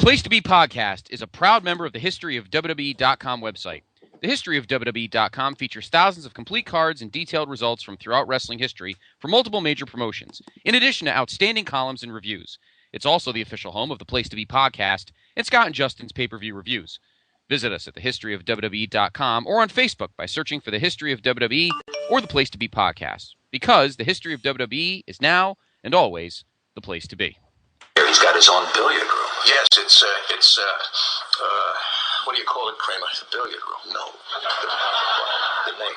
Place to Be Podcast is a proud member of the History of WWE.com website. The History of WWE.com features thousands of complete cards and detailed results from throughout wrestling history for multiple major promotions, in addition to outstanding columns and reviews. It's also the official home of the Place to Be Podcast and Scott and Justin's pay-per-view reviews. Visit us at thehistoryofwwe.com or on Facebook by searching for the History of WWE or the Place to Be Podcast, because the History of WWE is now and always the place to be. He's got his own billiard room. Yes, it's what do you call it, Kramer? The billiard room. No. The name.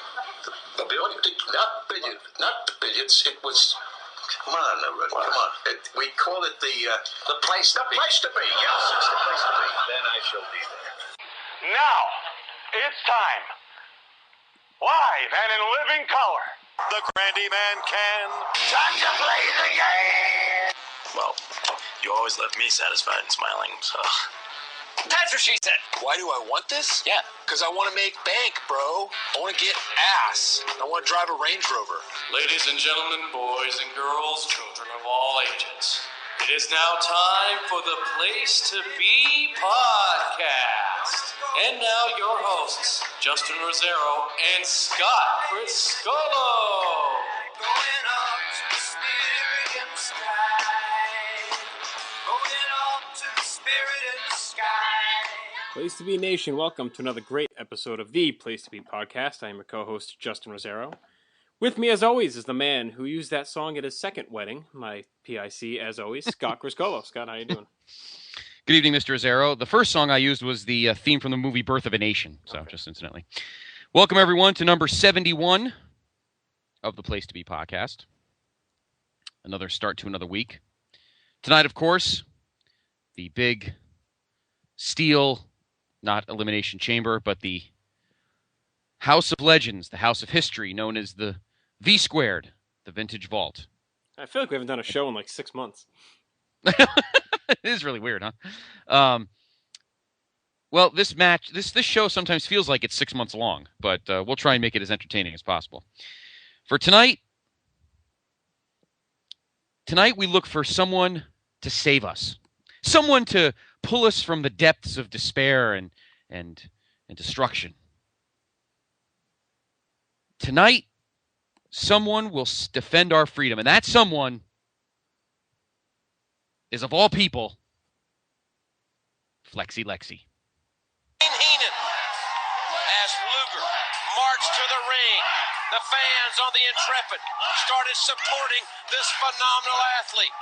The billiard? Not billiard. Not the billiards. It was... Come on, come on. We call it the place to be. The place to be, yes. It's the place to be. Then I shall be there. Now, it's time. Live and in living color. The Grandy Man can. Time to play the game! Well, you always left me satisfied and smiling, so... That's what she said. Why do I want this? Yeah. Because I want to make bank, bro. I want to get ass. I want to drive a Range Rover. Ladies and gentlemen, boys and girls, children of all ages, it is now time for the Place to Be Podcast. And now your hosts, Justin Rosero and Scott Criscolo. Going up to the spirit in the sky. Going up to the spirit in the sky. Place to Be Nation, welcome to another great episode of the Place to Be Podcast. I am your co-host, Justin Rosero. With me, as always, is the man who used that song at his second wedding, my PIC, as always, Scott Criscolo. Scott, how you doing? Good evening, Mr. Azaro. The first song I used was the theme from the movie Birth of a Nation, so just incidentally. Welcome, everyone, to number 71 of the Place to Be Podcast. Another start to another week. Tonight, of course, the big steel, not Elimination Chamber, but the House of Legends, the House of History, known as the V-Squared, the Vintage Vault. I feel like we haven't done a show in like 6 months. It is really weird, huh? Well, this show sometimes feels like it's 6 months long, but we'll try and make it as entertaining as possible. For tonight we look for someone to save us, someone to pull us from the depths of despair and destruction. Tonight, someone will defend our freedom, and that someone is, of all people, Flexi Lexi. Heenan as Luger marched to the ring. The fans on the Intrepid started supporting this phenomenal athlete.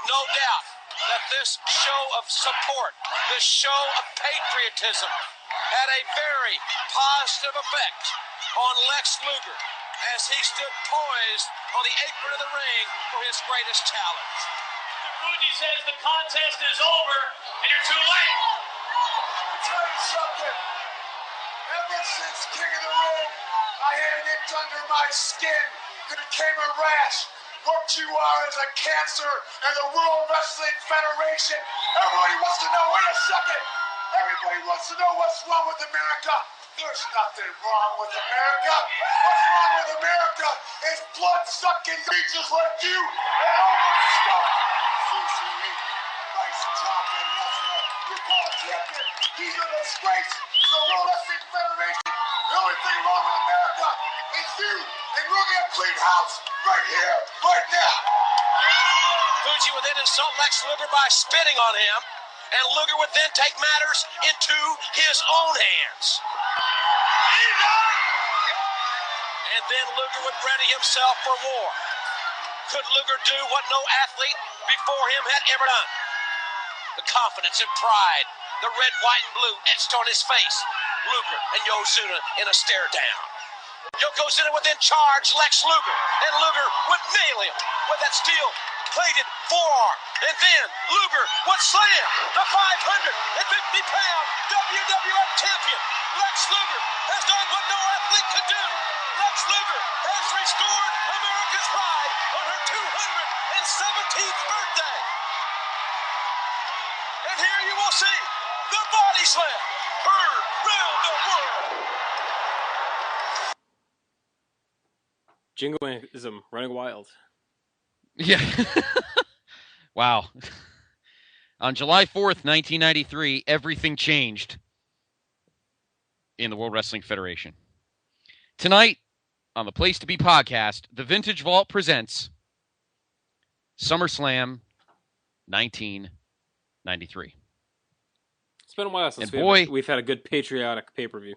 No doubt that this show of support, this show of patriotism, had a very positive effect on Lex Luger as he stood poised on the apron of the ring for his greatest challenge. Fuji says the contest is over, and you're too late. I'll tell you something. Ever since King of the Ring, I had an itch under my skin that became a rash. What you are is a cancer in the World Wrestling Federation. Everybody wants to know, wait a second. Everybody wants to know what's wrong with America. There's nothing wrong with America. What's wrong with America is blood-sucking leeches like you and overstuffed sushi eating, nice chocolate wrestler. You call a champion. He's a disgrace to the World Wrestling Federation. The only thing wrong with America is you, and we're gonna clean house right here, right now. Fuji would then insult Lex Luger by spitting on him, and Luger would then take matters into his own hands. And then Luger would ready himself for war. Could Luger do what no athlete before him had ever done? The confidence and pride, the red, white, and blue etched on his face. Luger and Yokozuna in a stare down. Yokozuna would then charge Lex Luger, and Luger would nail him with that steel-plated forearm. And then Luger would slam the 550-pound WWF champion. Lex Luger has done what no athlete could do. Lex Luger has restored America's pride on her 217th birthday. And here you will see the body slam heard round the world. Jingoism running wild. Yeah. Wow. On July 4th, 1993, everything changed in the World Wrestling Federation. Tonight, on the Place to Be podcast, the Vintage Vault presents SummerSlam 1993. It's been a while since we've had a good patriotic pay-per-view.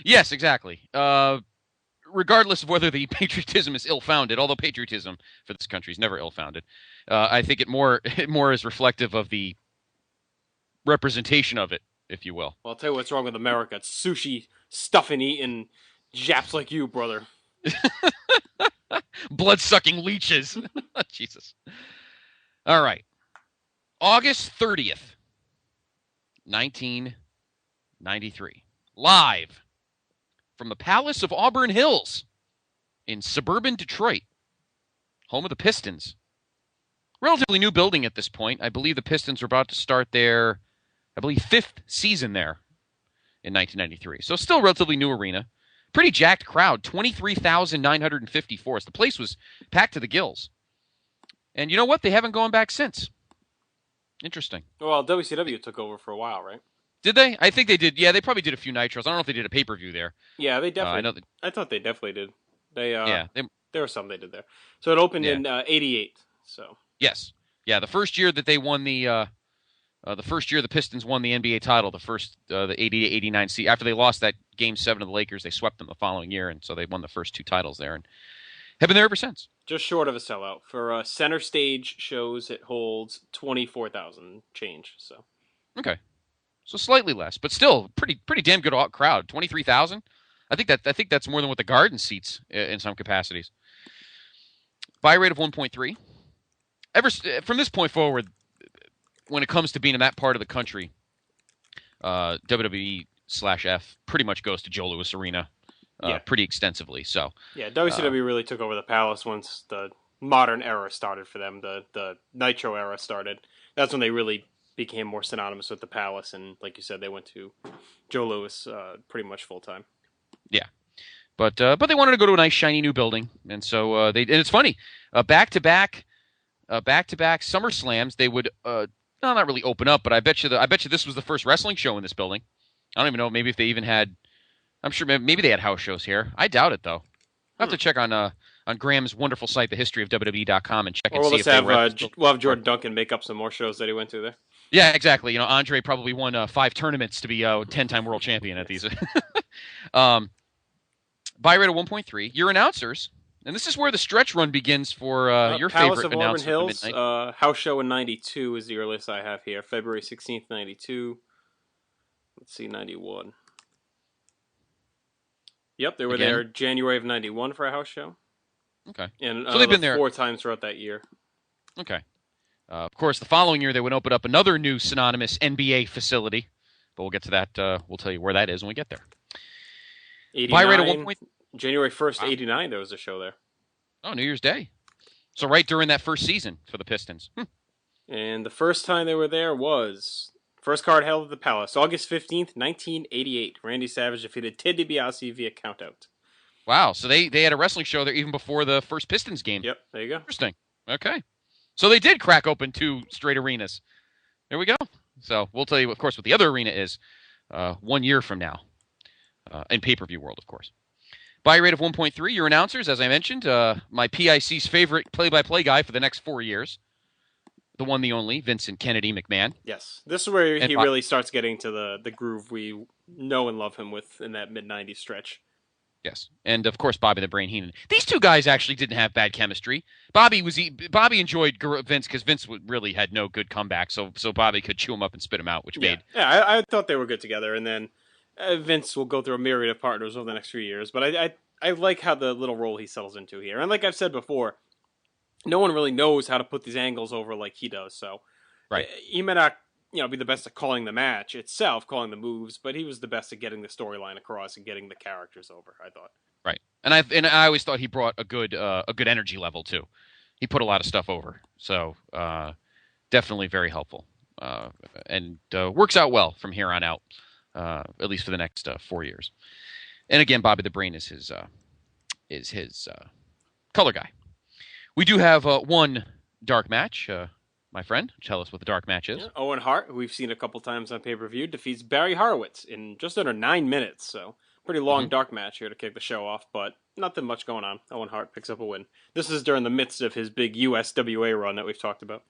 Yes, exactly. Regardless of whether the patriotism is ill-founded, although patriotism for this country is never ill-founded, I think it more is reflective of the representation of it, if you will. Well, I'll tell you what's wrong with America. It's sushi, stuffing, eating Japs like you, brother. Blood-sucking leeches. Jesus. All right. August 30th, 1993. Live from the Palace of Auburn Hills in suburban Detroit, home of the Pistons. Relatively new building at this point. I believe the Pistons were about to start their, fifth season there in 1993. So still a relatively new arena. Pretty jacked crowd, 23,954. The place was packed to the gills. And you know what? They haven't gone back since. Interesting. Well, WCW took over for a while, right? Did they? I think they did. Yeah, they probably did a few Nitros. I don't know if they did a pay-per-view there. Yeah, they definitely. I thought they definitely did. There were some they did there. So it opened in '88. So yes, yeah, the first year that they won the first year the Pistons won the NBA title, the 80-89 season. After they lost that Game 7 of the Lakers, they swept them the following year, and so they won the first two titles there, and have been there ever since. Just short of a sellout. For center stage shows, it holds 24,000 change. So okay. So slightly less, but still pretty damn good crowd. 23,000. I think that's more than what the Garden seats in some capacities. Buy rate of 1.3. From this point forward, when it comes to being in that part of the country, WWE/F pretty much goes to Joe Louis Arena pretty extensively. So yeah, WCW really took over the Palace once the modern era started for them. The Nitro era started. That's when they really became more synonymous with the Palace, and like you said, they went to Joe Louis pretty much full time. Yeah, but they wanted to go to a nice shiny new building, and so and it's funny, back to back SummerSlams they would not really open up, but I bet you this was the first wrestling show in this building. I don't even know, maybe if they even had. I'm sure maybe they had house shows here. I doubt it though. I have to check on Graham's wonderful site, thehistoryofwwe.com, and check and see if we'll have Jordan Duncan make up some more shows that he went to there. Yeah, exactly. You know, Andre probably won 5 tournaments to be a 10-time world champion at these. Buy rate of 1.3. Your announcers, and this is where the stretch run begins for your Palace favorite of Auburn announcer. Hills, house show in 92 is the earliest I have here. February 16th, 92. Let's see, 91. Yep, they were there January of 91 for a house show. Okay. And so they've been there 4 times throughout that year. Okay. Of course, the following year they would open up another new synonymous NBA facility, but we'll get to that. We'll tell you where that is when we get there. 89, Buy rate of 1. January 1st, 89, there was a show there. Oh, New Year's Day. So right during that first season for the Pistons. And the first time they were there was first card held at the Palace, August 15th, 1988. Randy Savage defeated Ted DiBiase via countout. Wow, so they had a wrestling show there even before the first Pistons game. Yep, there you go. Interesting. Okay. So they did crack open 2 straight arenas. There we go. So we'll tell you, of course, what the other arena is 1 year from now. In pay-per-view world, of course. Buy rate of 1.3. Your announcers, as I mentioned, my PIC's favorite play-by-play guy for the next 4 years. The one, the only, Vincent Kennedy McMahon. Yes. This is where he really starts getting to the groove we know and love him with in that mid-90s stretch. Yes, and of course Bobby the Brain Heenan. These two guys actually didn't have bad chemistry. Bobby enjoyed Vince because Vince really had no good comeback, so Bobby could chew him up and spit him out, which made. Yeah, I thought they were good together, and then Vince will go through a myriad of partners over the next few years. But I like how the little role he settles into here, and like I've said before, no one really knows how to put these angles over like he does. So right, he may not be the best at calling the match itself, calling the moves, but he was the best at getting the storyline across and getting the characters over, I thought. Right. And I always thought he brought a good energy level too. He put a lot of stuff over. So, definitely very helpful. And works out well from here on out. At least for the next 4 years. And again, Bobby the Brain is his color guy. We do have one dark match. my friend. Tell us what the dark match is. Yeah, Owen Hart, who we've seen a couple times on pay-per-view, defeats Barry Horowitz in just under 9 minutes. So pretty long dark match here to kick the show off, but nothing much going on. Owen Hart picks up a win. This is during the midst of his big USWA run that we've talked about.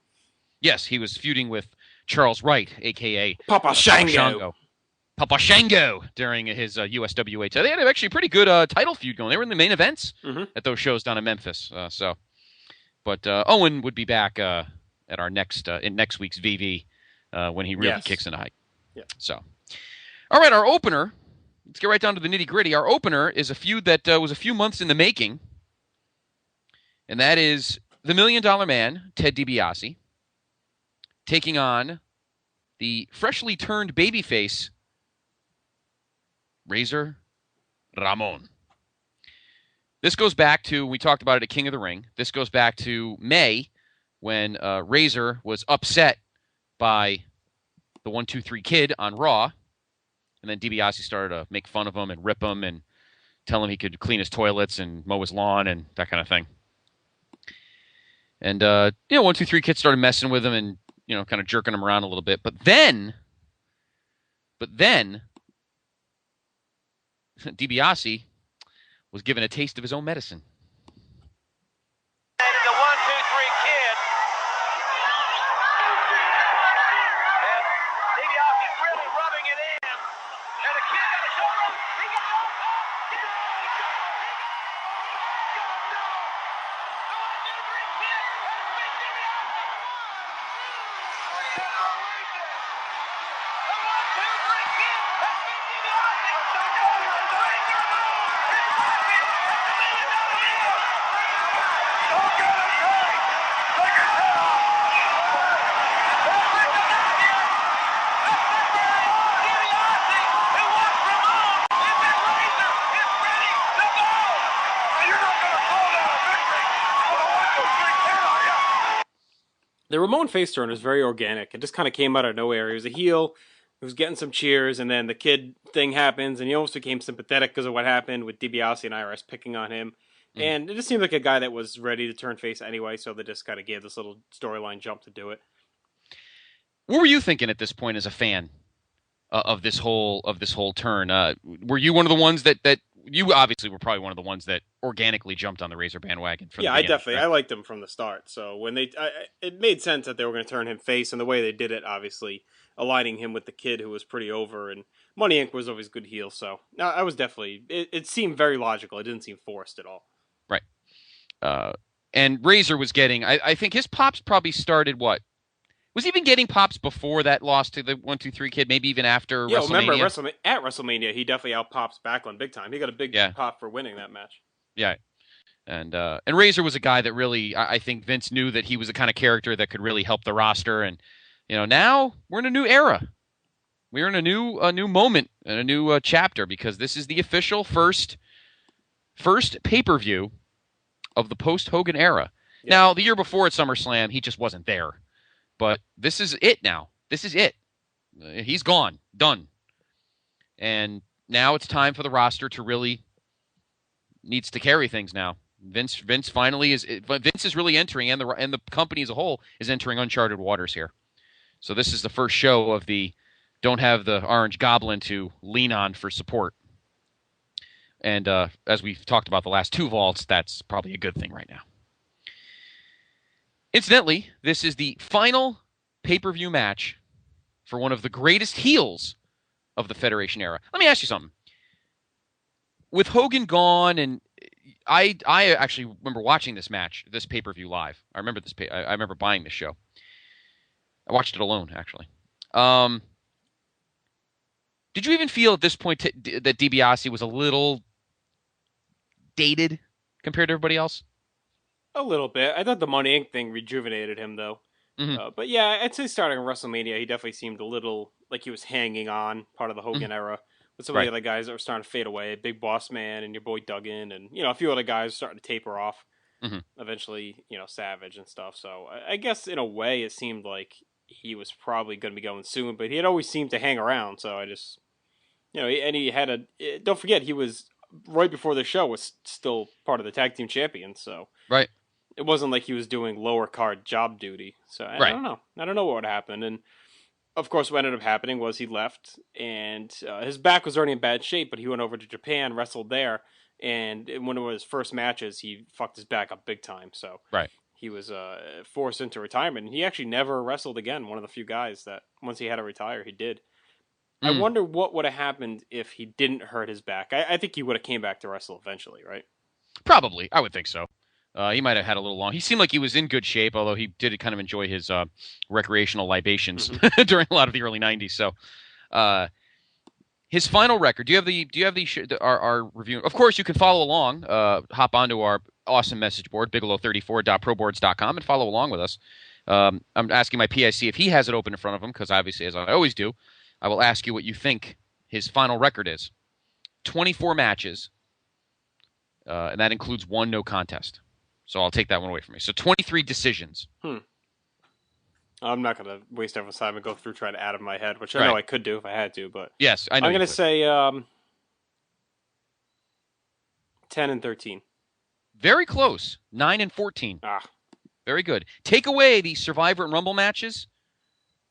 Yes, he was feuding with Charles Wright, a.k.a. Papa Shango. Papa Shango during his USWA. They had actually a pretty good title feud going. They were in the main events at those shows down in Memphis. But Owen would be back at our next in next week's VV when he really kicks into height. Yeah. So, all right, our opener. Let's get right down to the nitty gritty. Our opener is a feud that was a few months in the making, and that is the $1 Million Man, Ted DiBiase, taking on the freshly turned babyface Razor Ramon. This goes back to, we talked about it at King of the Ring. This goes back to May when Razor was upset by the 1-2-3 Kid on Raw. And then DiBiase started to make fun of him and rip him and tell him he could clean his toilets and mow his lawn and that kind of thing. And, 1-2-3 Kid started messing with him and, kind of jerking him around a little bit. But then DiBiase was given a taste of his own medicine. The 1-2-3 Kid. And DiBiase's really rubbing it in. And the Kid got a shoulder. He got it. The Ramon face turn was very organic. It just kind of came out of nowhere. He was a heel. He was getting some cheers, and then the Kid thing happens, and he almost became sympathetic because of what happened with DiBiase and IRS picking on him. And it just seemed like a guy that was ready to turn face anyway, so they just kind of gave this little storyline jump to do it. What were you thinking at this point as a fan of this whole turn? Were you one of the ones that you obviously were probably one of the ones that organically jumped on the Razor bandwagon? I definitely, right? I liked him from the start. So when it made sense that they were going to turn him face, and the way they did it, obviously aligning him with the Kid, who was pretty over, and Money Inc. was always good heel. So no, I was definitely. It seemed very logical. It didn't seem forced at all. Right. And Razor was getting. I think his pops probably started what. Was he even getting pops before that loss to the 1-2-3 Kid? Maybe even after WrestleMania? Remember, at WrestleMania, he definitely out-pops Backlund big time. He got a big pop for winning that match. Yeah. And Razor was a guy that really, I think Vince knew that he was the kind of character that could really help the roster. And, now we're in a new era. We're in a new moment and a new chapter, because this is the official first pay-per-view of the post-Hogan era. Yeah. Now, the year before at SummerSlam, he just wasn't there. But this is it now. This is it. He's gone. Done. And now it's time for the roster to really needs to carry things now. Vince finally is. Vince is really entering, and the company as a whole is entering uncharted waters here. So this is the first show of the don't have the Orange Goblin to lean on for support. And as we've talked about the last two vaults, that's probably a good thing right now. Incidentally, this is the final pay-per-view match for one of the greatest heels of the Federation era. Let me ask you something. With Hogan gone, and I actually remember watching this pay-per-view live. I remember I remember buying this show. I watched it alone, actually. Did you even feel at this point that DiBiase was a little dated compared to everybody else? A little bit. I thought the Money Inc. thing rejuvenated him, though. Mm-hmm. But yeah, I'd say starting WrestleMania, he definitely seemed a little like he was hanging on, part of the Hogan era, with some of the other guys that were starting to fade away. Big Boss Man and your boy Duggan, and a few other guys starting to taper off. Mm-hmm. Eventually, Savage and stuff. So I guess in a way, it seemed like he was probably going to be going soon, but he had always seemed to hang around. So I just, and he had don't forget, he was right before the show was still part of the tag team champions. So right. it wasn't like he was doing lower card job duty. So I don't know. I don't know what would happen. And of course, what ended up happening was he left, and his back was already in bad shape, but he went over to Japan, wrestled there, and in one of his first matches, he fucked his back up big time. So he was forced into retirement, and he actually never wrestled again. One of the few guys that once he had to retire, he did. I wonder what would have happened if he didn't hurt his back. I think he would have came back to wrestle eventually, right? Probably. I would think so. He might have had a little long. He seemed like he was in good shape, although he did kind of enjoy his recreational libations during a lot of the early '90s. So, his final record. Do you have our review? Of course, you can follow along. Hop onto our awesome message board, bigelow34.proboards.com, and follow along with us. I'm asking my PIC if he has it open in front of him, because obviously, as I always do, I will ask you what you think his final record is. 24 matches, and that includes 1 no contest. So I'll take that one away from me. So 23 decisions. I'm not going to waste everyone's time and go through trying to add in my head, which I know I could do if I had to. But yes, I know. I'm going to say 10 and 13. Very close. 9 and 14. Ah, very good. Take away the Survivor and Rumble matches.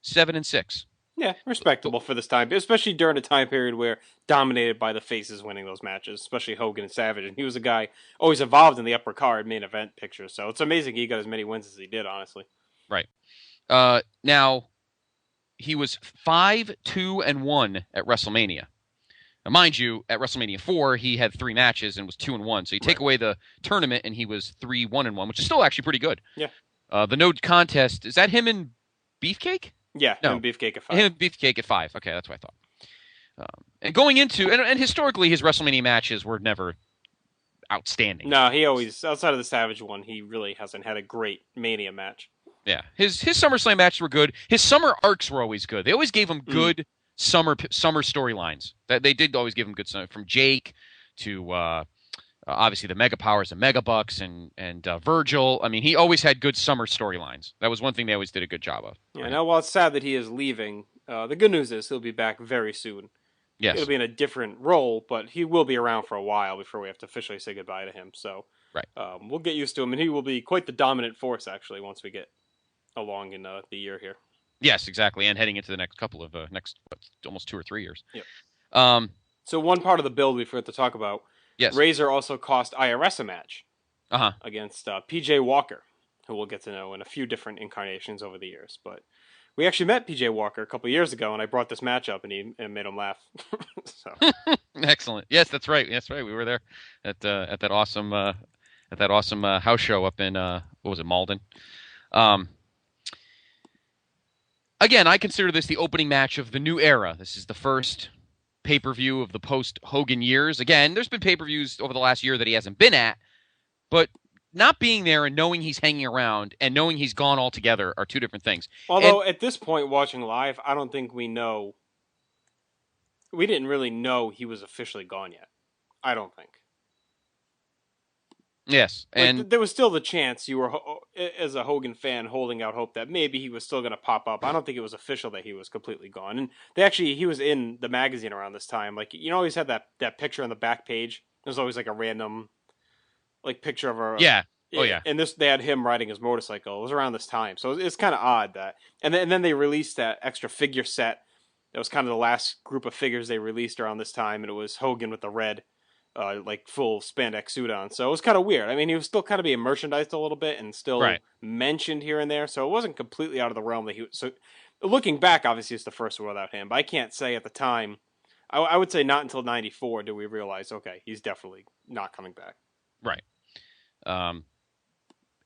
7 and 6. Yeah, respectable for this time, especially during a time period where dominated by the faces winning those matches, especially Hogan and Savage. And he was a guy always involved in the upper card main event picture. So it's amazing he got as many wins as he did, honestly. Right. Now, he was 5-2-1 at WrestleMania. Now, mind you, at WrestleMania 4, he had 3 matches and was 2-1. So you take away the tournament, and he was 3-1-1, which is still actually pretty good. Yeah. The no contest, is that him and Beefcake? Yeah, no. Him and Beefcake at 5. Him and Beefcake at 5. Okay, that's what I thought. And going into, and historically, his WrestleMania matches were never outstanding. No, he always, outside of the Savage one, he really hasn't had a great Mania match. Yeah, his SummerSlam matches were good. His summer arcs were always good. They always gave him good summer storylines. That they did always give him good stuff, from Jake to obviously the Mega Powers and Mega Bucks and Virgil. I mean, he always had good summer storylines. That was one thing they always did a good job of. Yeah. Right? Now, while it's sad that he is leaving, the good news is he'll be back very soon. Yes, it'll be in a different role, but he will be around for a while before we have to officially say goodbye to him. So, we'll get used to him, and he will be quite the dominant force actually once we get along in the year here. Yes, exactly, and heading into the next couple of almost 2 or 3 years. Yep. So one part of the build we forgot to talk about. Yes. Razor also cost IRS a match against PJ Walker, who we'll get to know in a few different incarnations over the years. But we actually met PJ Walker a couple of years ago, and I brought this match up, and it made him laugh. So. Excellent. Yes, that's right. That's right. We were there at that awesome house show up in what was it, Malden? Again, I consider this the opening match of the new era. This is the first pay-per-view of the post-Hogan years. Again, there's been pay-per-views over the last year that he hasn't been at, but not being there and knowing he's hanging around and knowing he's gone altogether are 2 different things. Although, at this point, watching live, I don't think we didn't really know he was officially gone yet. I don't think. Yes, and there was still the chance you were, as a Hogan fan, holding out hope that maybe he was still going to pop up. I don't think it was official that he was completely gone. And he was in the magazine around this time. Like, you know, always had that picture on the back page. There's always like a random, like, picture of a And they had him riding his motorcycle. It was around this time, so it's kind of odd that. And then they released that extra figure set. That was kind of the last group of figures they released around this time, and it was Hogan with the red. Like full spandex suit on. So it was kind of weird. I mean, he was still kind of being merchandised a little bit and still mentioned here and there. So it wasn't completely out of the realm that so looking back, obviously it's the first one without him, but I can't say at the time, I would say not until 94 do we realize, okay, he's definitely not coming back. Right. And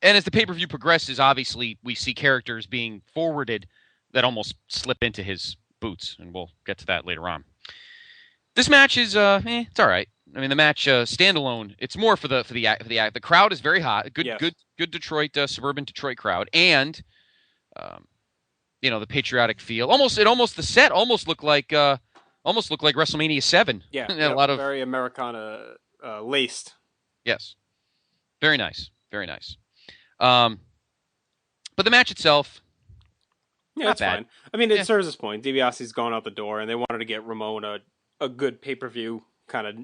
as the pay-per-view progresses, obviously we see characters being forwarded that almost slip into his boots, and we'll get to that later on. This match is, it's all right. I mean, the match standalone, it's more for the act. The crowd is very hot. Good Detroit, suburban Detroit crowd, and the patriotic feel. The set almost looked like WrestleMania 7. Yeah, a lot of very Americana laced. Yes, very nice, very nice. But the match itself, that's fine. I mean, it serves its point. DiBiase's gone out the door, and they wanted to get Ramon a good pay-per-view kind of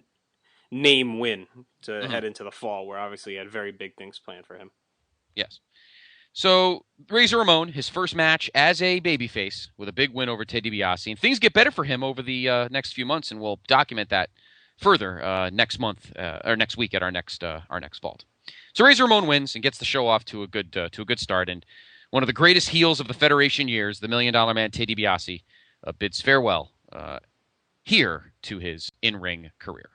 name win to head into the fall, where obviously he had very big things planned for him. Yes. So Razor Ramon, his first match as a babyface with a big win over Ted DiBiase. And things get better for him over the next few months, and we'll document that further next month or next week at our next vault. So Razor Ramon wins and gets the show off to a good start. And one of the greatest heels of the Federation years, the $1 Million Man Ted DiBiase, bids farewell here to his in-ring career.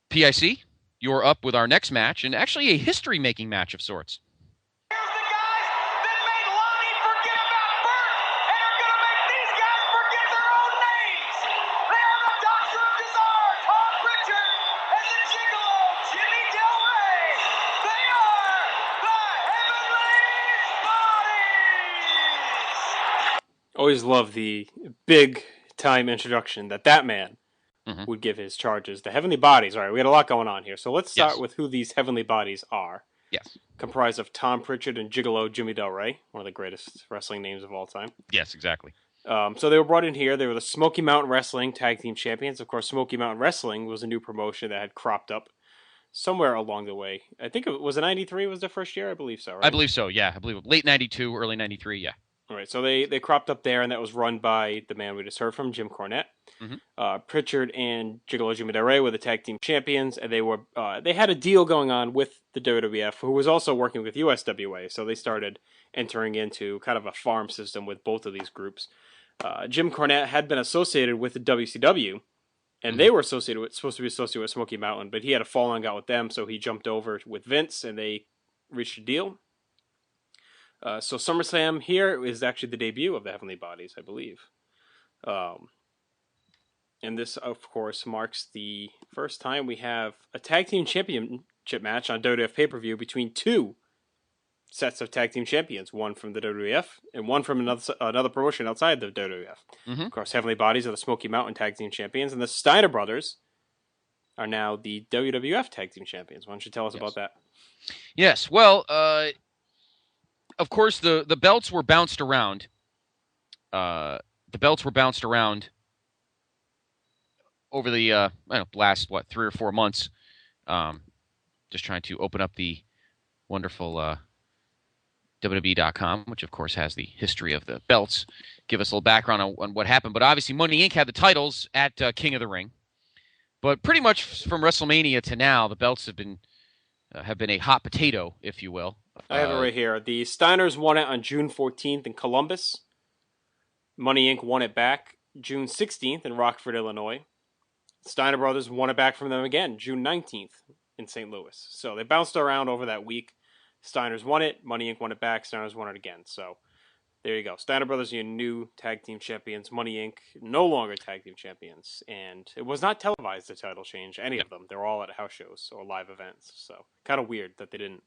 PIC, you're up with our next match, and actually a history-making match of sorts. Here's the guys that made Lonnie forget about Bert and are going to make these guys forget their own names. They are the Doctor of Bizarre, Tom Pritchard, and the Gigolo, Jimmy Del Rey. They are the Heavenly Bodies. Always love the big-time introduction that man would give his charges. The Heavenly Bodies. All right, we had a lot going on here. So let's start with who these Heavenly Bodies are. Yes. Comprised of Tom Pritchard and Gigolo Jimmy Del Rey, one of the greatest wrestling names of all time. Yes, exactly. So they were brought in here. They were the Smoky Mountain Wrestling Tag Team Champions. Of course, Smoky Mountain Wrestling was a new promotion that had cropped up somewhere along the way. I think it was 93 was the first year? I believe so, right? I believe so, yeah. I believe late 92, early 93, yeah. All right, so they cropped up there, and that was run by the man we just heard from, Jim Cornette. Pritchard and Gigolo Jimmy Del Rey were the tag team champions, and they had a deal going on with the WWF, who was also working with USWA, so they started entering into kind of a farm system with both of these groups. Jim Cornette had been associated with the WCW, and they were supposed to be associated with Smoky Mountain, but he had a falling out with them, so he jumped over with Vince, and they reached a deal. So SummerSlam here is actually the debut of the Heavenly Bodies, I believe. And this, of course, marks the first time we have a tag team championship match on WWF pay-per-view between two sets of tag team champions, one from the WWF and one from another promotion outside the WWF. Of course, Heavenly Bodies are the Smoky Mountain tag team champions, and the Steiner brothers are now the WWF tag team champions. Why don't you tell us about that? Yes, well, of course, the belts were bounced around. Over the last 3 or 4 months. Just trying to open up the wonderful WWE.com, which of course has the history of the belts. Give us a little background on what happened. But obviously, Money Inc. had the titles at King of the Ring. But pretty much from WrestleMania to now, the belts have been a hot potato, if you will. I have it right here. The Steiners won it on June 14th in Columbus. Money Inc. won it back June 16th in Rockford, Illinois. Steiner Brothers won it back from them again June 19th in St. Louis. So they bounced around over that week. Steiners won it. Money Inc. won it back. Steiners won it again. So there you go. Steiner Brothers are your new tag team champions. Money Inc. no longer tag team champions. And it was not televised, the title change, any of them. They were all at house shows or live events. So kind of weird that they didn't.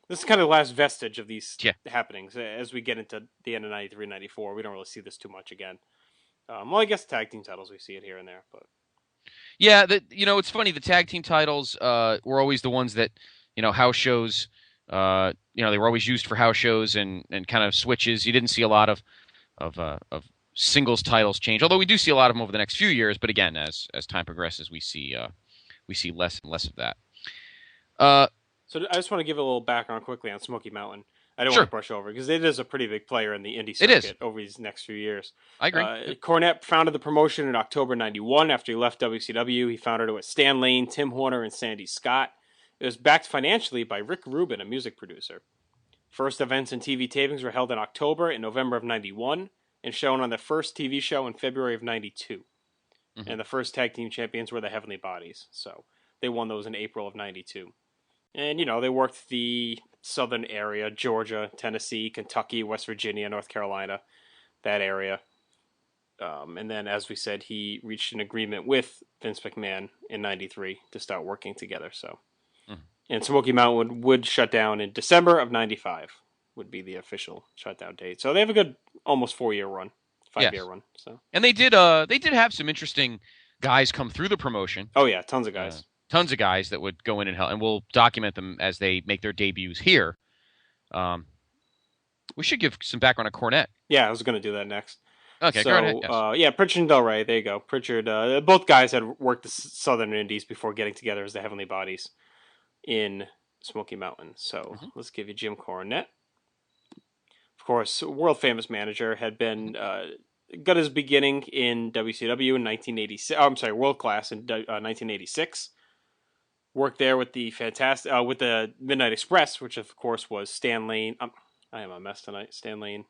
This is kind of the last vestige of these happenings. As we get into the end of 93, 94, we don't really see this too much again. Well, I guess tag team titles, we see it here and there. But yeah, it's funny. The tag team titles were always the ones that, house shows, they were always used for house shows and kind of switches. You didn't see a lot of singles titles change, although we do see a lot of them over the next few years. But again, as time progresses, we see less and less of that. So I just want to give a little background quickly on Smoky Mountain. I don't want to brush over because it is a pretty big player in the indie circuit over these next few years. I agree. Cornette founded the promotion in October 91 after he left WCW. He founded it with Stan Lane, Tim Horner, and Sandy Scott. It was backed financially by Rick Rubin, a music producer. First events and TV tapings were held in October and November of 91 and shown on the first TV show in February of 92. And the first tag team champions were the Heavenly Bodies. So they won those in April of 92. And, they worked the southern area, Georgia, Tennessee, Kentucky, West Virginia, North Carolina, that area. And then, as we said, he reached an agreement with Vince McMahon in 93 to start working together. So, And Smoky Mountain would shut down in December of 95, would be the official shutdown date. So they have a good almost 4-year run, 5-year run. So, and they did have some interesting guys come through the promotion. Oh, yeah, tons of guys. Tons of guys that would go in and help, and we'll document them as they make their debuts here. We should give some background on Cornette. Yeah, I was going to do that next. Okay, so, go ahead. Yes. Pritchard and Del Rey, there you go. Pritchard, both guys had worked the Southern Indies before getting together as the Heavenly Bodies in Smoky Mountain. So let's give you Jim Cornette. Of course, world famous manager, had been got his beginning in WCW in 1986. Oh, I'm sorry, World Class in 1986. Worked there with the with the Midnight Express, which of course was Stan Lane. I am a mess tonight. Stan Lane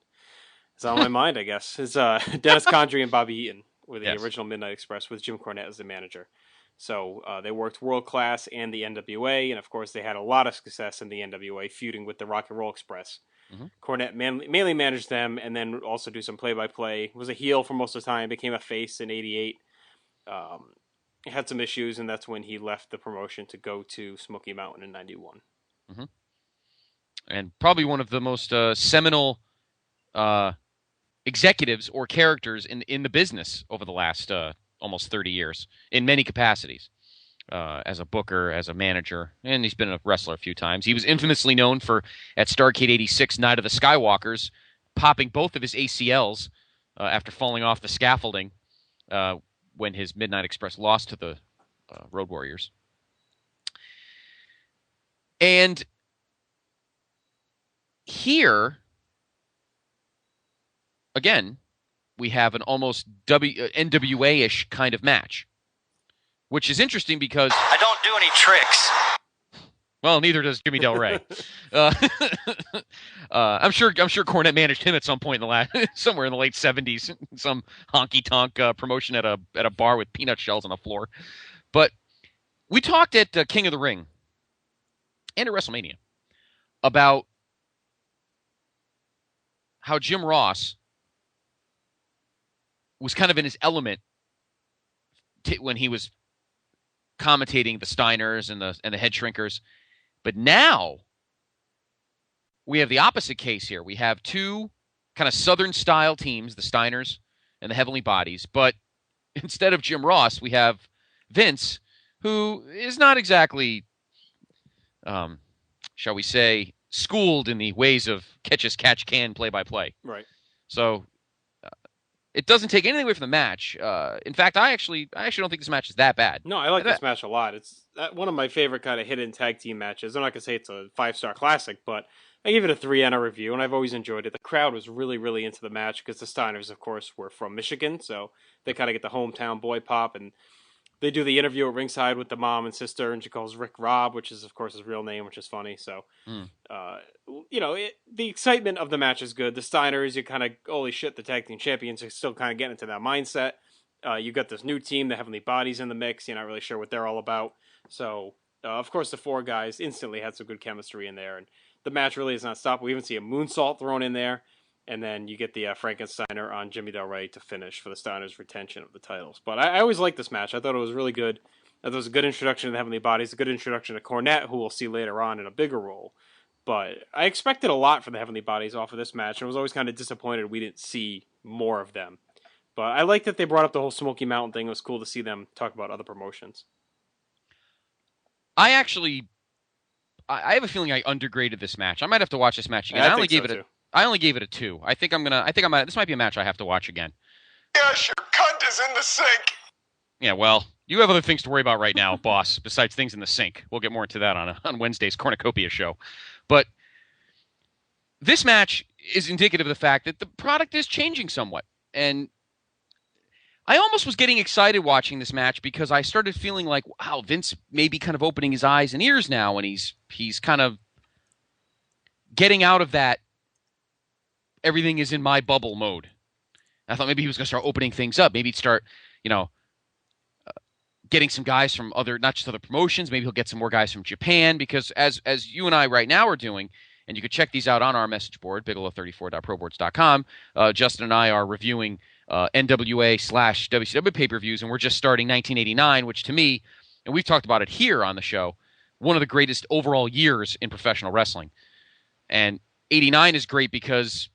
is on my mind, I guess. It's Dennis Condrey and Bobby Eaton with the original Midnight Express with Jim Cornette as the manager. So they worked World Class and the NWA, and of course they had a lot of success in the NWA, feuding with the Rock and Roll Express. Cornette mainly managed them, and then also do some play-by-play. Was a heel for most of the time, became a face in '88. Had some issues, and that's when he left the promotion to go to Smoky Mountain in '91. And probably one of the most seminal executives or characters in the business over the last almost 30 years in many capacities. As a booker, as a manager, and he's been a wrestler a few times. He was infamously known for, at Starrcade 86, Night of the Skywalkers, popping both of his ACLs after falling off the scaffolding when his Midnight Express lost to the Road Warriors. And here, again, we have an almost NWA-ish kind of match, which is interesting because I don't do any tricks. Well, neither does Jimmy Del Rey. I'm sure Cornette managed him at some point in the somewhere in the late '70s, some honky tonk promotion at a bar with peanut shells on the floor. But we talked at King of the Ring and at WrestleMania about how Jim Ross was kind of in his element when he was commentating the Steiners and the Head Shrinkers. But now we have the opposite case here. We have two kind of Southern style teams, the Steiners and the Heavenly Bodies. But instead of Jim Ross, we have Vince, who is not exactly, shall we say, schooled in the ways of catch-as-catch-can play-by-play. Right. So it doesn't take anything away from the match. In fact, I actually don't think this match is that bad. No, I like this match a lot. It's one of my favorite kind of hidden tag team matches. I'm not going to say it's a 5-star classic, but I give it a 3 on a review, and I've always enjoyed it. The crowd was really, really into the match because the Steiners, of course, were from Michigan, so they kind of get the hometown boy pop, and they do the interview at ringside with the mom and sister, and she calls Rick Rob, which is, of course, his real name, which is funny. So, the excitement of the match is good. The Steiners, you kind of, holy shit, the tag team champions are still kind of getting into that mindset. You got this new team, the Heavenly Bodies in the mix. You're not really sure what they're all about. So, of course, the 4 guys instantly had some good chemistry in there, and the match really is not stopped. We even see a moonsault thrown in there. And then you get the Frankensteiner on Jimmy Del Rey to finish for the Steiners' retention of the titles. But I always liked this match. I thought it was really good. I thought it was a good introduction to the Heavenly Bodies, a good introduction to Cornette, who we'll see later on in a bigger role. But I expected a lot from the Heavenly Bodies off of this match, and I was always kind of disappointed we didn't see more of them. But I like that they brought up the whole Smoky Mountain thing. It was cool to see them talk about other promotions. I have a feeling I undergraded this match. I might have to watch this match again. I only gave it a 2. This might be a match I have to watch again. Yes, your cunt is in the sink. Yeah, well, you have other things to worry about right now, boss, besides things in the sink. We'll get more into that on Wednesday's Cornucopia show. But this match is indicative of the fact that the product is changing somewhat. And I almost was getting excited watching this match because I started feeling like, wow, Vince may be kind of opening his eyes and ears now, and he's kind of getting out of that everything is in my bubble mode. I thought maybe he was going to start opening things up. Maybe he'd start, getting some guys from not just other promotions. Maybe he'll get some more guys from Japan, because as you and I right now are doing, and you can check these out on our message board, bigelow34.proboards.com. Justin and I are reviewing NWA/WCW pay-per-views, and we're just starting 1989, which to me, and we've talked about it here on the show, one of the greatest overall years in professional wrestling. And 89 is great because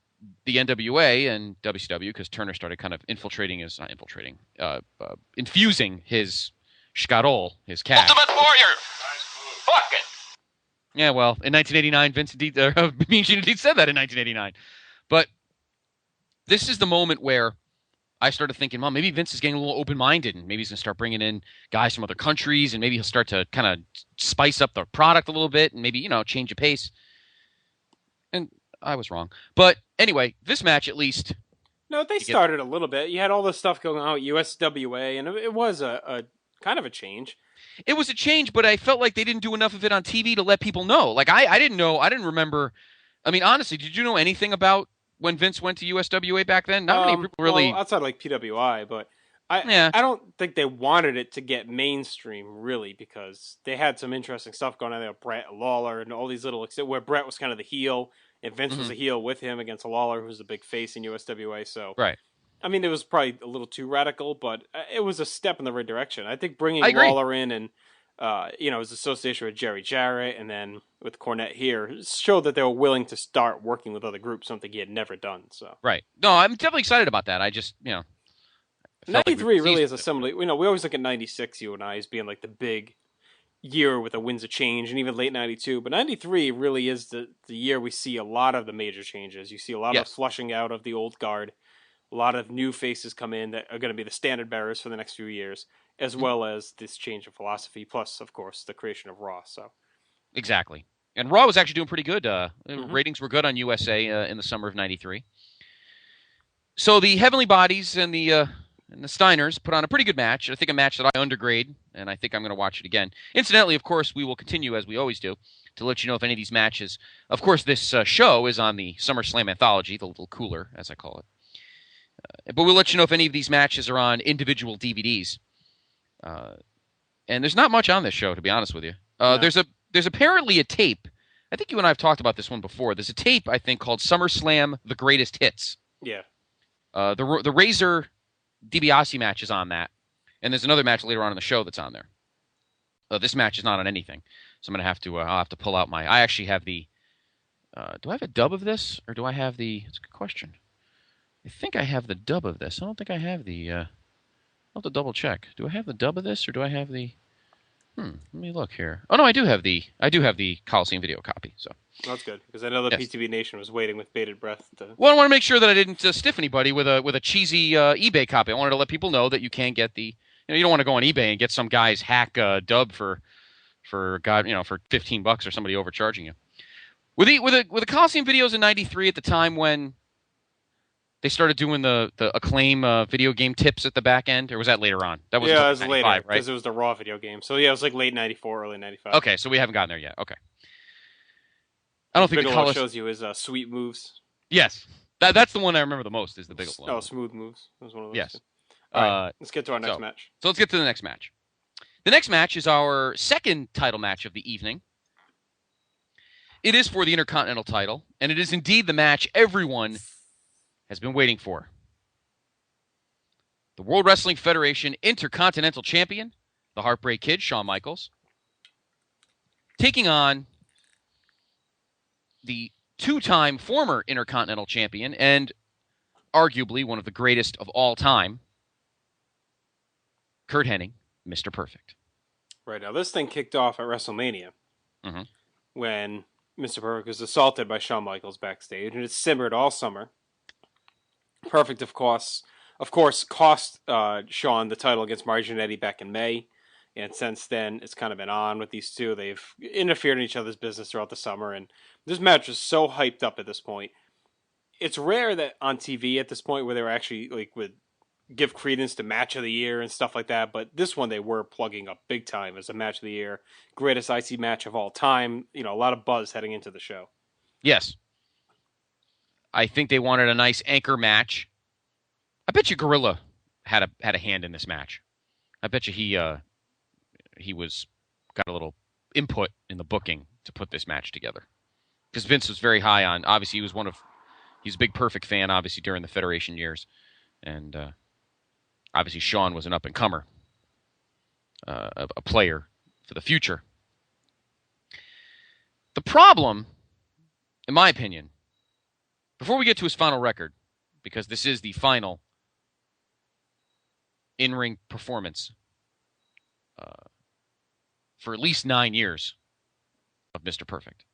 the NWA and WCW, because Turner started kind of infusing his Shkarol, his cash. Ultimate Warrior! Fuck it! Yeah, well, in 1989, Mean Gene indeed said that in 1989. But this is the moment where I started thinking, well, maybe Vince is getting a little open-minded, and maybe he's going to start bringing in guys from other countries, and maybe he'll start to kind of spice up the product a little bit, and maybe, change the pace. And I was wrong. But anyway, this match at least. No, they started a little bit. You had all this stuff going on with USWA, and it was a kind of a change. It was a change, but I felt like they didn't do enough of it on TV to let people know. Like, I didn't know. I didn't remember. I mean, honestly, did you know anything about when Vince went to USWA back then? Not many people really. Well, outside like PWI, but I don't think they wanted it to get mainstream really, because they had some interesting stuff going on there. Brett Lawler and all these little, where Brett was kind of the heel and Vince was a heel with him against Lawler, who's the big face in USWA. So right. I mean, it was probably a little too radical, but it was a step in the right direction. I think bringing Lawler in and his association with Jerry Jarrett and then with Cornette here showed that they were willing to start working with other groups, something he had never done. So right. No, I'm definitely excited about that. I just, 93 really is a similar. We always look at 96, you and I, as being like the big year with the winds of change, and even late 92. But 93 really is the year we see a lot of the major changes. You see a lot of flushing out of the old guard. A lot of new faces come in that are going to be the standard bearers for the next few years, as well as this change of philosophy, plus, of course, the creation of Raw. So, exactly. And Raw was actually doing pretty good. Ratings were good on USA in the summer of 93. So the Heavenly Bodies and the Steiners put on a pretty good match. I think a match that I undergrade, and I think I'm going to watch it again. Incidentally, of course, we will continue, as we always do, to let you know if any of these matches... Of course, this show is on the SummerSlam Anthology, the little cooler, as I call it. But we'll let you know if any of these matches are on individual DVDs. And there's not much on this show, to be honest with you. No. There's apparently a tape. I think you and I have talked about this one before. There's a tape, I think, called SummerSlam: The Greatest Hits. Yeah. The Razor DiBiase match is on that. And there's another match later on in the show that's on there. This match is not on anything. So I'm going to have to, I'll have to pull out I actually have the, do I have a dub of this? Or do I have it's a good question. I think I have the dub of this. I don't think I have I'll have to double check. Do I have the dub of this, or do I have the... let me look here. Oh, no, I do have the Coliseum video copy, so... That's good, because I know the PTB Nation was waiting with bated breath to... Well, I want to make sure that I didn't stiff anybody with a cheesy eBay copy. I wanted to let people know that you can get the... you don't want to go on eBay and get some guy's hack dub for $15 or somebody overcharging you. With the Coliseum videos in 93 at the time when they started doing the Acclaim video game tips at the back end, or was that later on? That was it was later, right? because it was the Raw video game. So yeah, it was like late 94, early 95. Okay, so we haven't gotten there yet. Okay. I don't think Bigelow shows you his sweet moves. Yes. That's the one I remember the most, is the Bigelow. Oh, smooth moves. That was one of those. Yes. All right, let's get to our next match. So let's get to the next match. The next match is our second title match of the evening. It is for the Intercontinental title, and it is indeed the match everyone has been waiting for. The World Wrestling Federation Intercontinental Champion, the Heartbreak Kid, Shawn Michaels, taking on the two-time former Intercontinental Champion and arguably one of the greatest of all time, Curt Hennig, Mr. Perfect. Right, now this thing kicked off at WrestleMania when Mr. Perfect was assaulted by Shawn Michaels backstage, and it simmered all summer. Perfect, of course, cost Shawn the title against Mario Jannetty back in May, and since then it's kind of been on with these two. They've interfered in each other's business throughout the summer, and this match is so hyped up at this point. It's rare that on TV at this point where they were actually would give credence to match of the year and stuff like that, but this one they were plugging up big time as a match of the year, greatest IC match of all time. A lot of buzz heading into the show. Yes. I think they wanted a nice anchor match. I bet you Gorilla had a hand in this match. I bet you he got a little input in the booking to put this match together. Because Vince was very high on, obviously he's a big Perfect fan, obviously, during the Federation years. And obviously Shawn was an up-and-comer, a player for the future. The problem, in my opinion, before we get to his final record, because this is the final in-ring performance for at least 9 years of Mr. Perfect.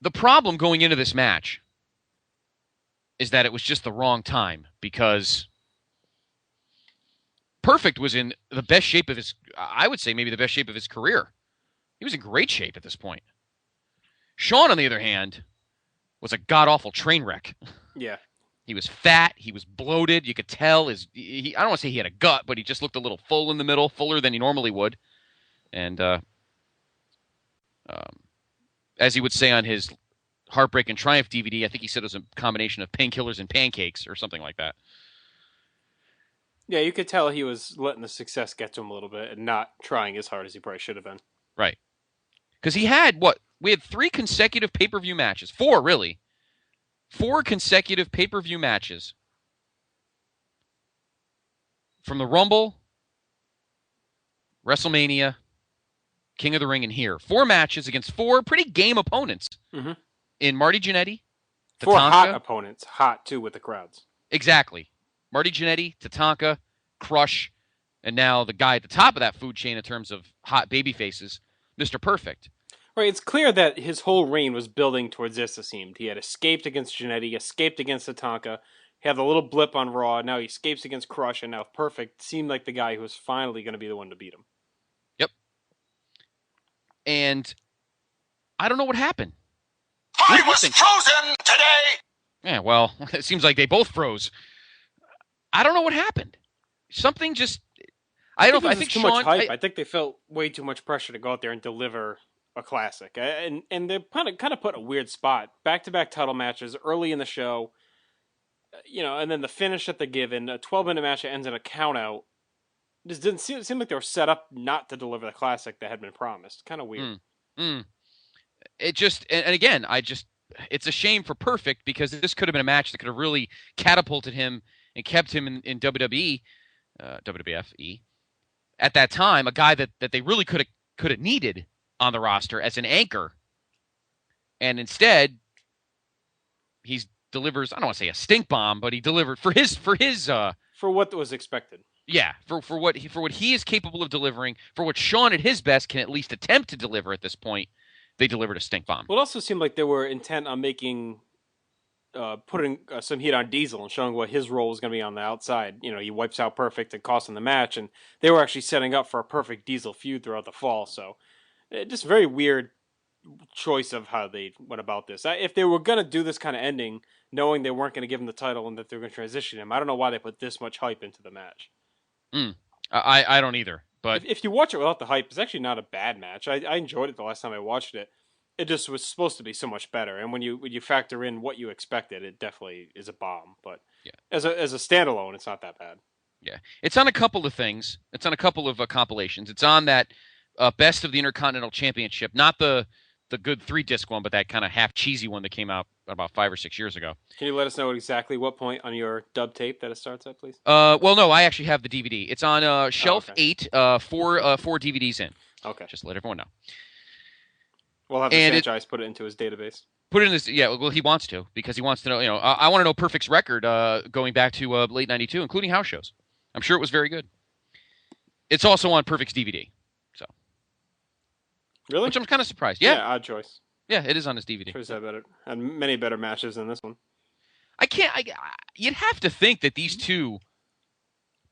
The problem going into this match is that it was just the wrong time because Perfect was in the best shape of his, I would say maybe the best shape of his career. He was in great shape at this point. Shawn, on the other hand, was a god-awful train wreck. Yeah. He was fat. He was bloated. You could tell I don't want to say he had a gut, but he just looked a little full in the middle, fuller than he normally would. And as he would say on his Heartbreak and Triumph DVD, I think he said it was a combination of painkillers and pancakes or something like that. Yeah, you could tell he was letting the success get to him a little bit and not trying as hard as he probably should have been. Right. Because he had, we had 3 consecutive pay-per-view matches. 4, really. 4 consecutive pay-per-view matches. From the Rumble, WrestleMania, King of the Ring, and here. 4 matches against 4 pretty game opponents. Mm-hmm. In Marty Jannetty, 4 Tatanka. hot opponents. Hot, too, with the crowds. Exactly. Marty Jannetty, Tatanka, Crush, and now the guy at the top of that food chain in terms of hot baby faces, Mr. Perfect. Right, it's clear that his whole reign was building towards this, it seemed. He had escaped against Jannetty, escaped against Tatanka, he had the little blip on Raw, now he escapes against Crush, and now Perfect seemed like the guy who was finally going to be the one to beat him. Yep. And I don't know what happened. I was frozen today! Yeah, well, it seems like they both froze. I don't know what happened. Something just... I think too Shawn... much hype. I think they felt way too much pressure to go out there and deliver a classic. And they kind of put a weird spot. Back-to-back title matches early in the show, and then the finish at the Given, a 12-minute match that ends in a count-out. Just didn't seem like they were set up not to deliver the classic that had been promised. Kind of weird. It just... And again, it's a shame for Perfect because this could have been a match that could have really catapulted him and kept him in WWE, WWF, at that time, a guy that they really could have needed on the roster as an anchor. And instead, he delivers, I don't want to say a stink bomb, but he delivered for what was expected. Yeah, for what he is capable of delivering, for what Shawn at his best can at least attempt to deliver at this point, they delivered a stink bomb. Well, it also seemed like they were intent on putting some heat on Diesel and showing what his role was going to be on the outside. He wipes out Perfect and costs him the match, and they were actually setting up for a Perfect Diesel feud throughout the fall. So, just very weird choice of how they went about this. If they were going to do this kind of ending, knowing they weren't going to give him the title and that they were going to transition him, I don't know why they put this much hype into the match. I don't either. But if you watch it without the hype, it's actually not a bad match. I enjoyed it the last time I watched it. It just was supposed to be so much better, and when you factor in what you expected, it definitely is a bomb. But yeah, as a standalone, it's not that bad. Yeah, it's on a couple of things. It's on a couple of compilations. It's on that Best of the Intercontinental Championship, not the good 3-disc one, but that kind of half cheesy one that came out about 5 or 6 years ago. Can you let us know exactly what point on your dub tape that it starts at, please? Well, no, I actually have the DVD. It's on shelf 8, 4 DVDs in. Okay, just to let everyone know. We'll have the franchise put it into his database. Put it in his, yeah. Well, he wants to because he wants to know. I want to know Perfect's record going back to late '92, including house shows. I'm sure it was very good. It's also on Perfect's DVD. So, really, which I'm kind of surprised. Yeah, odd choice. Yeah, it is on his DVD. Sure, that better and many better matches than this one. You'd have to think that these two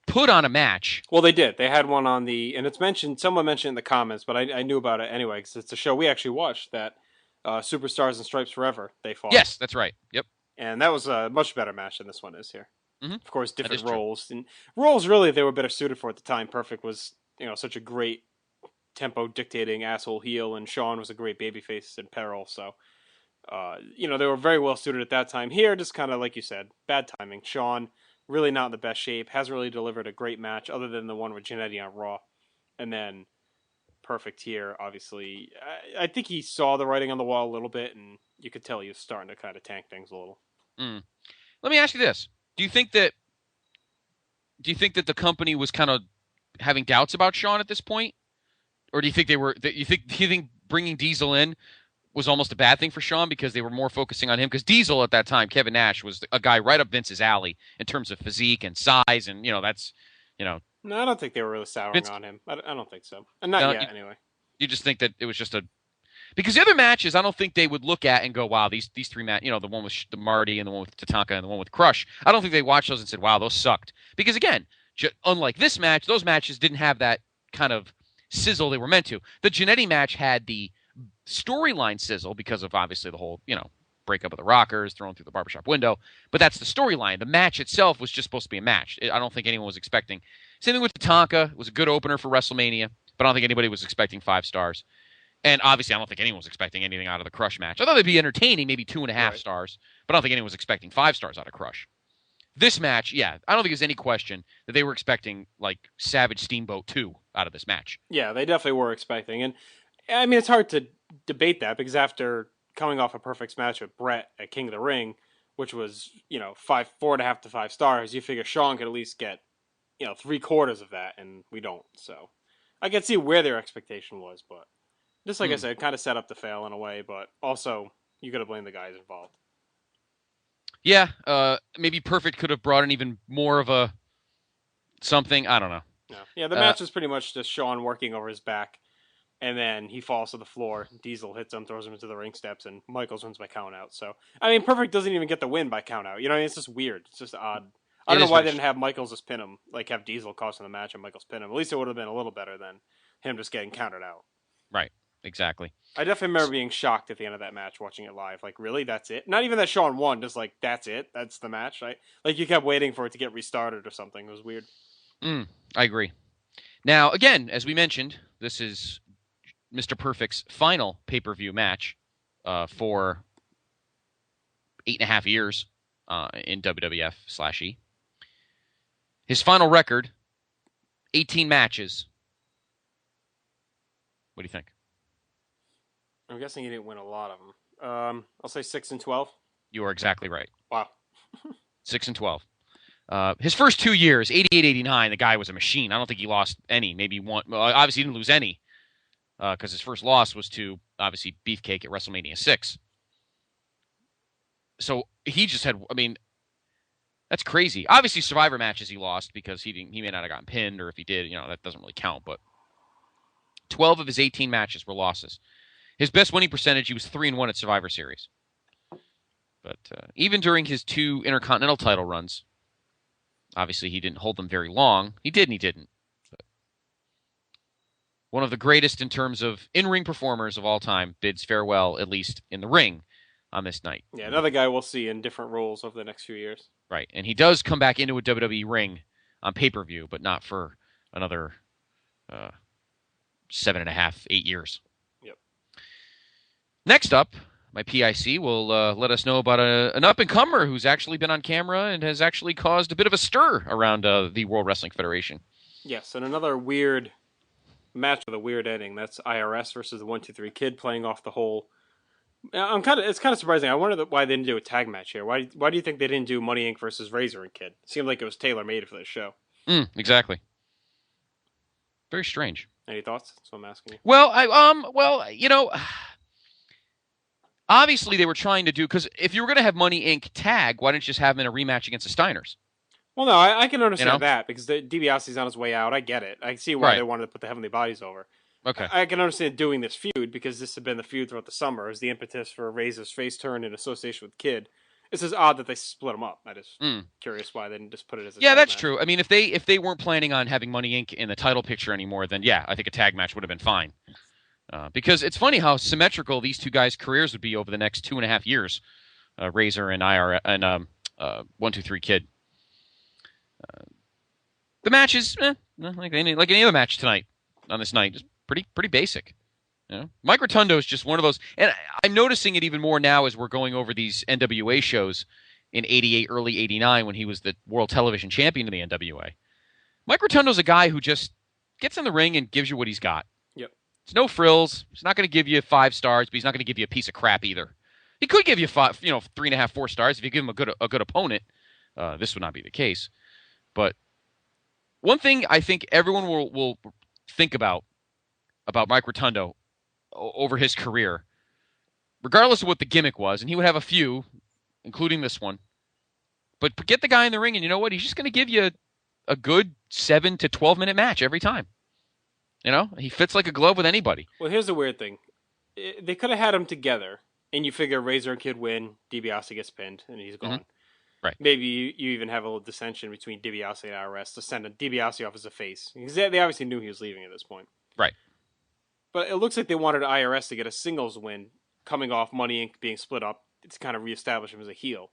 put on a match. Well, they did. They had one on and it's mentioned. Someone mentioned in the comments, but I knew about it anyway because it's a show we actually watched. That Superstars and Stripes Forever. They fought. Yes, that's right. Yep. And that was a much better match than this one is here. Mm-hmm. Of course, different roles and roles really they were better suited for at the time. Perfect was such a great tempo dictating asshole heel, and Shawn was a great babyface in peril. So they were very well suited at that time. Here, just kind of like you said, bad timing. Shawn. Really not in the best shape. Hasn't really delivered a great match other than the one with Jannetty on Raw. And then Perfect here, obviously. I think he saw the writing on the wall a little bit, and you could tell he was starting to kind of tank things a little. Let me ask you this. Do you think that the company was kind of having doubts about Shawn at this point? Or do you think do you think bringing Diesel in was almost a bad thing for Shawn because they were more focusing on him? Because Diesel at that time, Kevin Nash, was a guy right up Vince's alley in terms of physique and size, and that's. No, I don't think they were really souring on him. I don't think so, and not yet anyway. You just think that it was just Because the other matches, I don't think they would look at and go, wow, these three matches, the one with the Marty and the one with Tatanka and the one with Crush, I don't think they watched those and said, wow, those sucked. Because again, unlike this match, those matches didn't have that kind of sizzle they were meant to. The Jannetty match had the storyline sizzle because of obviously the whole, breakup of the Rockers, thrown through the barbershop window. But that's the storyline. The match itself was just supposed to be a match. I don't think anyone was expecting. Same thing with Tatanka. It was a good opener for WrestleMania, but I don't think anybody was expecting 5 stars. And obviously, I don't think anyone was expecting anything out of the Crush match. I thought they'd be entertaining, maybe 2.5 stars, but I don't think anyone was expecting 5 stars out of Crush. This match, I don't think there's any question that they were expecting, like, Savage Steamboat 2 out of this match. Yeah, they definitely were expecting. And, I mean, it's hard to debate that because after coming off a perfect match with Brett at King of the Ring, which was, 4.5 to 5 stars, you figure Shawn could at least get, 3/4 of that, and we don't. So I can see where their expectation was, but just like I said, kind of set up to fail in a way, but also you got to blame the guys involved. Yeah, maybe Perfect could have brought in even more of a something. I don't know. No. Yeah, the match was pretty much just Shawn working over his back, and then he falls to the floor. Diesel hits him, throws him into the ring steps, and Michaels wins by count out. So, I mean, Perfect doesn't even get the win by count out. It's just weird. It's just odd. I don't know why they didn't have Michaels just pin him, like have Diesel costing the match and Michaels pin him. At least it would have been a little better than him just getting counted out. Right. Exactly. I definitely remember being shocked at the end of that match, watching it live. Like, really? That's it? Not even that Shawn won, just like, that's it? That's the match? Right? Like, you kept waiting for it to get restarted or something. It was weird. I agree. Now, again, as we mentioned, this is Mr. Perfect's final pay-per-view match for 8.5 years in WWF/E. His final record, 18 matches. What do you think? I'm guessing he didn't win a lot of them. I'll say 6-12. You are exactly right. Wow. 6-12. His first 2 years, 88-89, the guy was a machine. I don't think he lost any. Maybe one. Well, obviously, he didn't lose any because his first loss was to, obviously, Beefcake at WrestleMania 6. So he just had, that's crazy. Obviously, Survivor matches he lost because he may not have gotten pinned, or if he did, that doesn't really count. But 12 of his 18 matches were losses. His best winning percentage, he was 3-1 at Survivor Series. But even during his 2 Intercontinental title runs, obviously he didn't hold them very long. He did and he didn't. But one of the greatest in terms of in-ring performers of all time bids farewell, at least in the ring, on this night. Yeah, another guy we'll see in different roles over the next few years. Right, and he does come back into a WWE ring on pay-per-view, but not for another 7.5, 8 years. Yep. Next up, my PIC will let us know about an up-and-comer who's actually been on camera and has actually caused a bit of a stir around the World Wrestling Federation. Yes, and another weird match with a weird ending. That's IRS versus the 1-2-3 Kid playing off the whole... It's kind of surprising. I wonder why they didn't do a tag match here. Why do you think they didn't do Money Inc. versus Razor and Kid? It seemed like it was tailor-made for this show. Exactly. Very strange. Any thoughts? That's what I'm asking you. Well, obviously they were trying to do, because if you were going to have Money Inc. tag, why didn't you just have them in a rematch against the Steiners? Well, no, I can understand that because DiBiase's on his way out. I get it. I see why they wanted to put the Heavenly Bodies over. Okay. I can understand doing this feud because this had been the feud throughout the summer as the impetus for Razor's face turn in association with Kid. It's just odd that they split them up. I just curious why they didn't just put it as a tag that's match. true. I mean, if they weren't planning on having Money Inc. in the title picture anymore, then I think a tag match would have been fine. Because it's funny how symmetrical these two guys' careers would be over the next 2.5 years, Razor and 1-2-3 Kid. The match is like any other match tonight on this night, just pretty basic. Mike Rotundo is just one of those, and I'm noticing it even more now as we're going over these NWA shows in '88, early '89 when he was the World Television Champion of the NWA. Mike Rotundo's a guy who just gets in the ring and gives you what he's got. Yep. It's no frills. He's not going to give you 5 stars, but he's not going to give you a piece of crap either. He could give you 3.5, 4 stars if you give him a good opponent. This would not be the case. But one thing I think everyone will think about Mike Rotundo over his career, regardless of what the gimmick was, and he would have a few, including this one, but get the guy in the ring, and you know what? He's just going to give you a good 7 to 12 minute match every time. He fits like a glove with anybody. Well, here's the weird thing. they could have had them together, and you figure Razor and Kid win, DiBiase gets pinned, and he's gone. Right. Maybe you even have a little dissension between DiBiase and IRS to send DiBiase off as a face. Because they obviously knew he was leaving at this point. Right. But it looks like they wanted IRS to get a singles win coming off Money Inc. being split up to kind of reestablish him as a heel.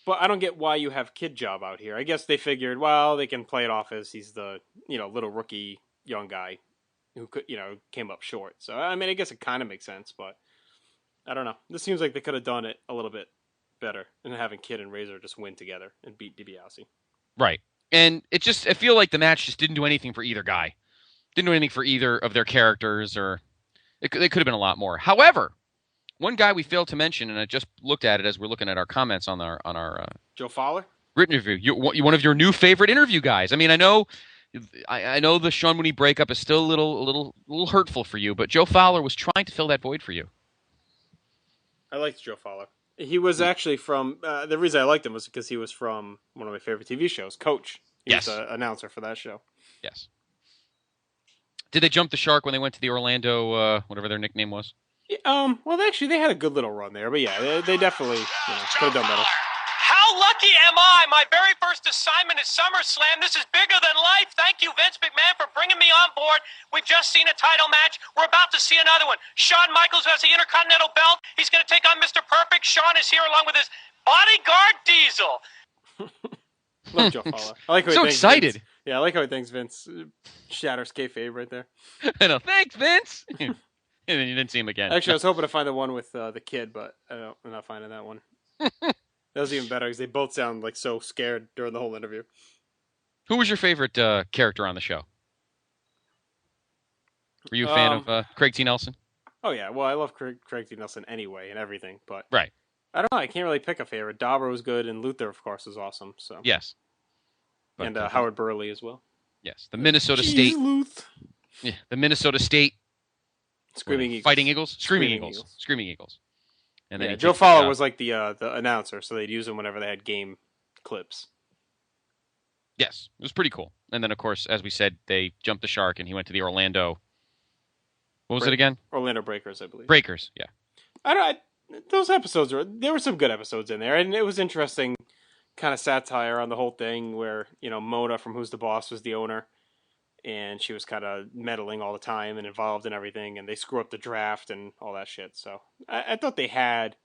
But I don't get why you have Kid Job out here. I guess they figured, well, they can play it off as he's the, little rookie young guy who could, came up short. So, I mean, I guess it kind of makes sense, but I don't know. This seems like they could have done it a little bit better than having Kid and Razor just win together and beat DiBiase. Right. And I feel like the match just didn't do anything for either guy. Didn't do anything for either of their characters, or it could have been a lot more. However, one guy we failed to mention, and I just looked at it as we're looking at our comments on our Joe Fowler written review. One of your new favorite interview guys. I mean, I know the Sean Mooney breakup is still a little hurtful for you, but Joe Fowler was trying to fill that void for you. I liked Joe Fowler. He was actually from the reason I liked him was because he was from one of my favorite TV shows, Coach. He was an announcer for that show. Yes. Did they jump the shark when they went to the Orlando, whatever their nickname was? Yeah, well, actually, they had a good little run there, but yeah, they definitely could have done better. How lucky am I? My very first assignment is SummerSlam. This is bigger than life. Thank you, Vince McMahon, for bringing me on board. We've just seen a title match. We're about to see another one. Shawn Michaels has the Intercontinental belt. He's going to take on Mr. Perfect. Shawn is here along with his bodyguard, Diesel. Love Joe Fowler. I like how so excited. Vince, yeah, I like how he thinks Vince shatters kayfabe right there. I know. Thanks, Vince. And then you didn't see him again. Actually, I was hoping to find the one with the kid, but I'm not finding that one. That was even better because they both sound like so scared during the whole interview. Who was your favorite character on the show? Were you a fan of Craig T. Nelson? Oh, yeah. Well, I love Craig T. Nelson anyway and everything, but right. I don't know. I can't really pick a favorite. Dauber was good, and Luther, of course, was awesome. So yes. But, and Howard Burley as well. Yes. The Minnesota State. Luth. Yeah, the Minnesota State. Screaming Eagles. Fighting Eagles? Screaming Eagles. Screaming Eagles. And then Joe Fowler was like the announcer, so they'd use him whenever they had game clips. Yes, it was pretty cool. And then, of course, as we said, they jumped the shark, and he went to the Orlando. What was it again? Orlando Breakers, I believe. Breakers, yeah. Those episodes there were some good episodes in there, and it was interesting, kind of satire on the whole thing, where Mona from Who's the Boss was the owner. And she was kind of meddling all the time and involved in everything, and they screw up the draft and all that shit. So I thought they had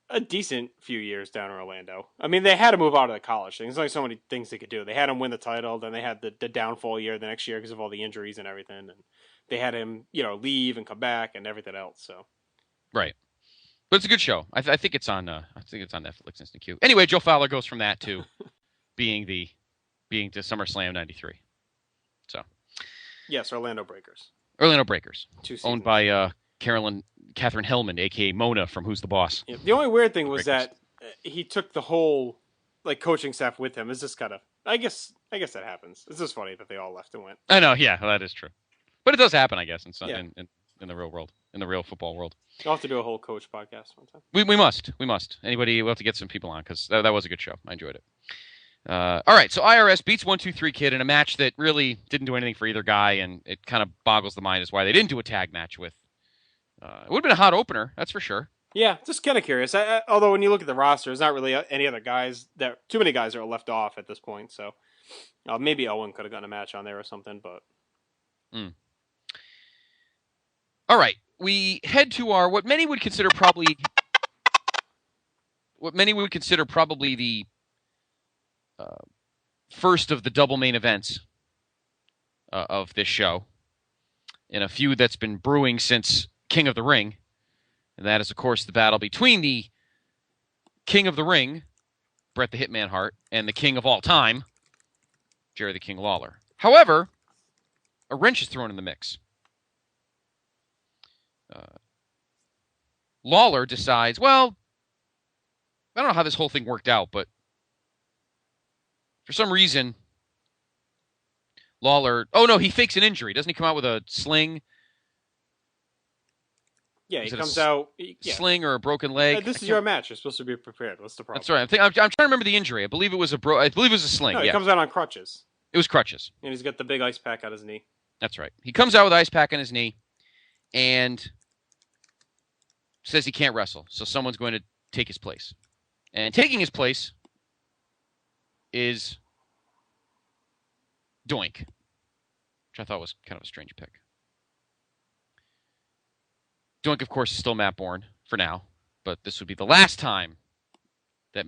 a decent few years down in Orlando. I mean, they had to move out of the college thing. There's only so many things they could do. They had him win the title, then they had the downfall year the next year because of all the injuries and everything, and they had him, leave and come back and everything else. So right, but it's a good show. I think it's on. I think it's on Netflix Instant Queue. Anyway, Joe Fowler goes from that to being to SummerSlam '93. So, yes, Orlando Breakers. Orlando Breakers, owned by Catherine Hellman, a.k.a. Mona from Who's the Boss. Yeah, the only weird thing was that he took the whole coaching staff with him. It's just kind of, I guess that happens. It's just funny that they all left and went. I know, yeah, well, that is true. But it does happen, I guess, in the real world, in the real football world. I'll have to do a whole coach podcast one time. We must. We'll have to get some people on, because that was a good show. I enjoyed it. All right, so IRS beats 1-2-3 Kid in a match that really didn't do anything for either guy, and it kind of boggles the mind as why they didn't do a tag match with. It would have been a hot opener, that's for sure. Yeah, just kind of curious. Although when you look at the roster, there's not really any other guys too many guys are left off at this point. So maybe Owen could have gotten a match on there or something, but. All right, we head to our what many would consider probably the first of the double main events of this show, in a feud that's been brewing since King of the Ring, and that is, of course, the battle between the King of the Ring, Bret the Hitman Hart, and the King of all time, Jerry the King Lawler. However, a wrench is thrown in the mix. Lawler decides, well, I don't know how this whole thing worked out, but for some reason, Lawler... Oh, no, he fakes an injury. Doesn't he come out with a sling? Yeah, he comes out... Sling or a broken leg? This is your match. You're supposed to be prepared. What's the problem? That's right. I'm trying to remember the injury. I believe it was a sling. No, he comes out on crutches. It was crutches. And he's got the big ice pack on his knee. That's right. He comes out with ice pack on his knee, and says he can't wrestle, so someone's going to take his place. And taking his place is Doink, which I thought was kind of a strange pick. Doink, of course, is still Matt Bourne for now, but this would be the last time that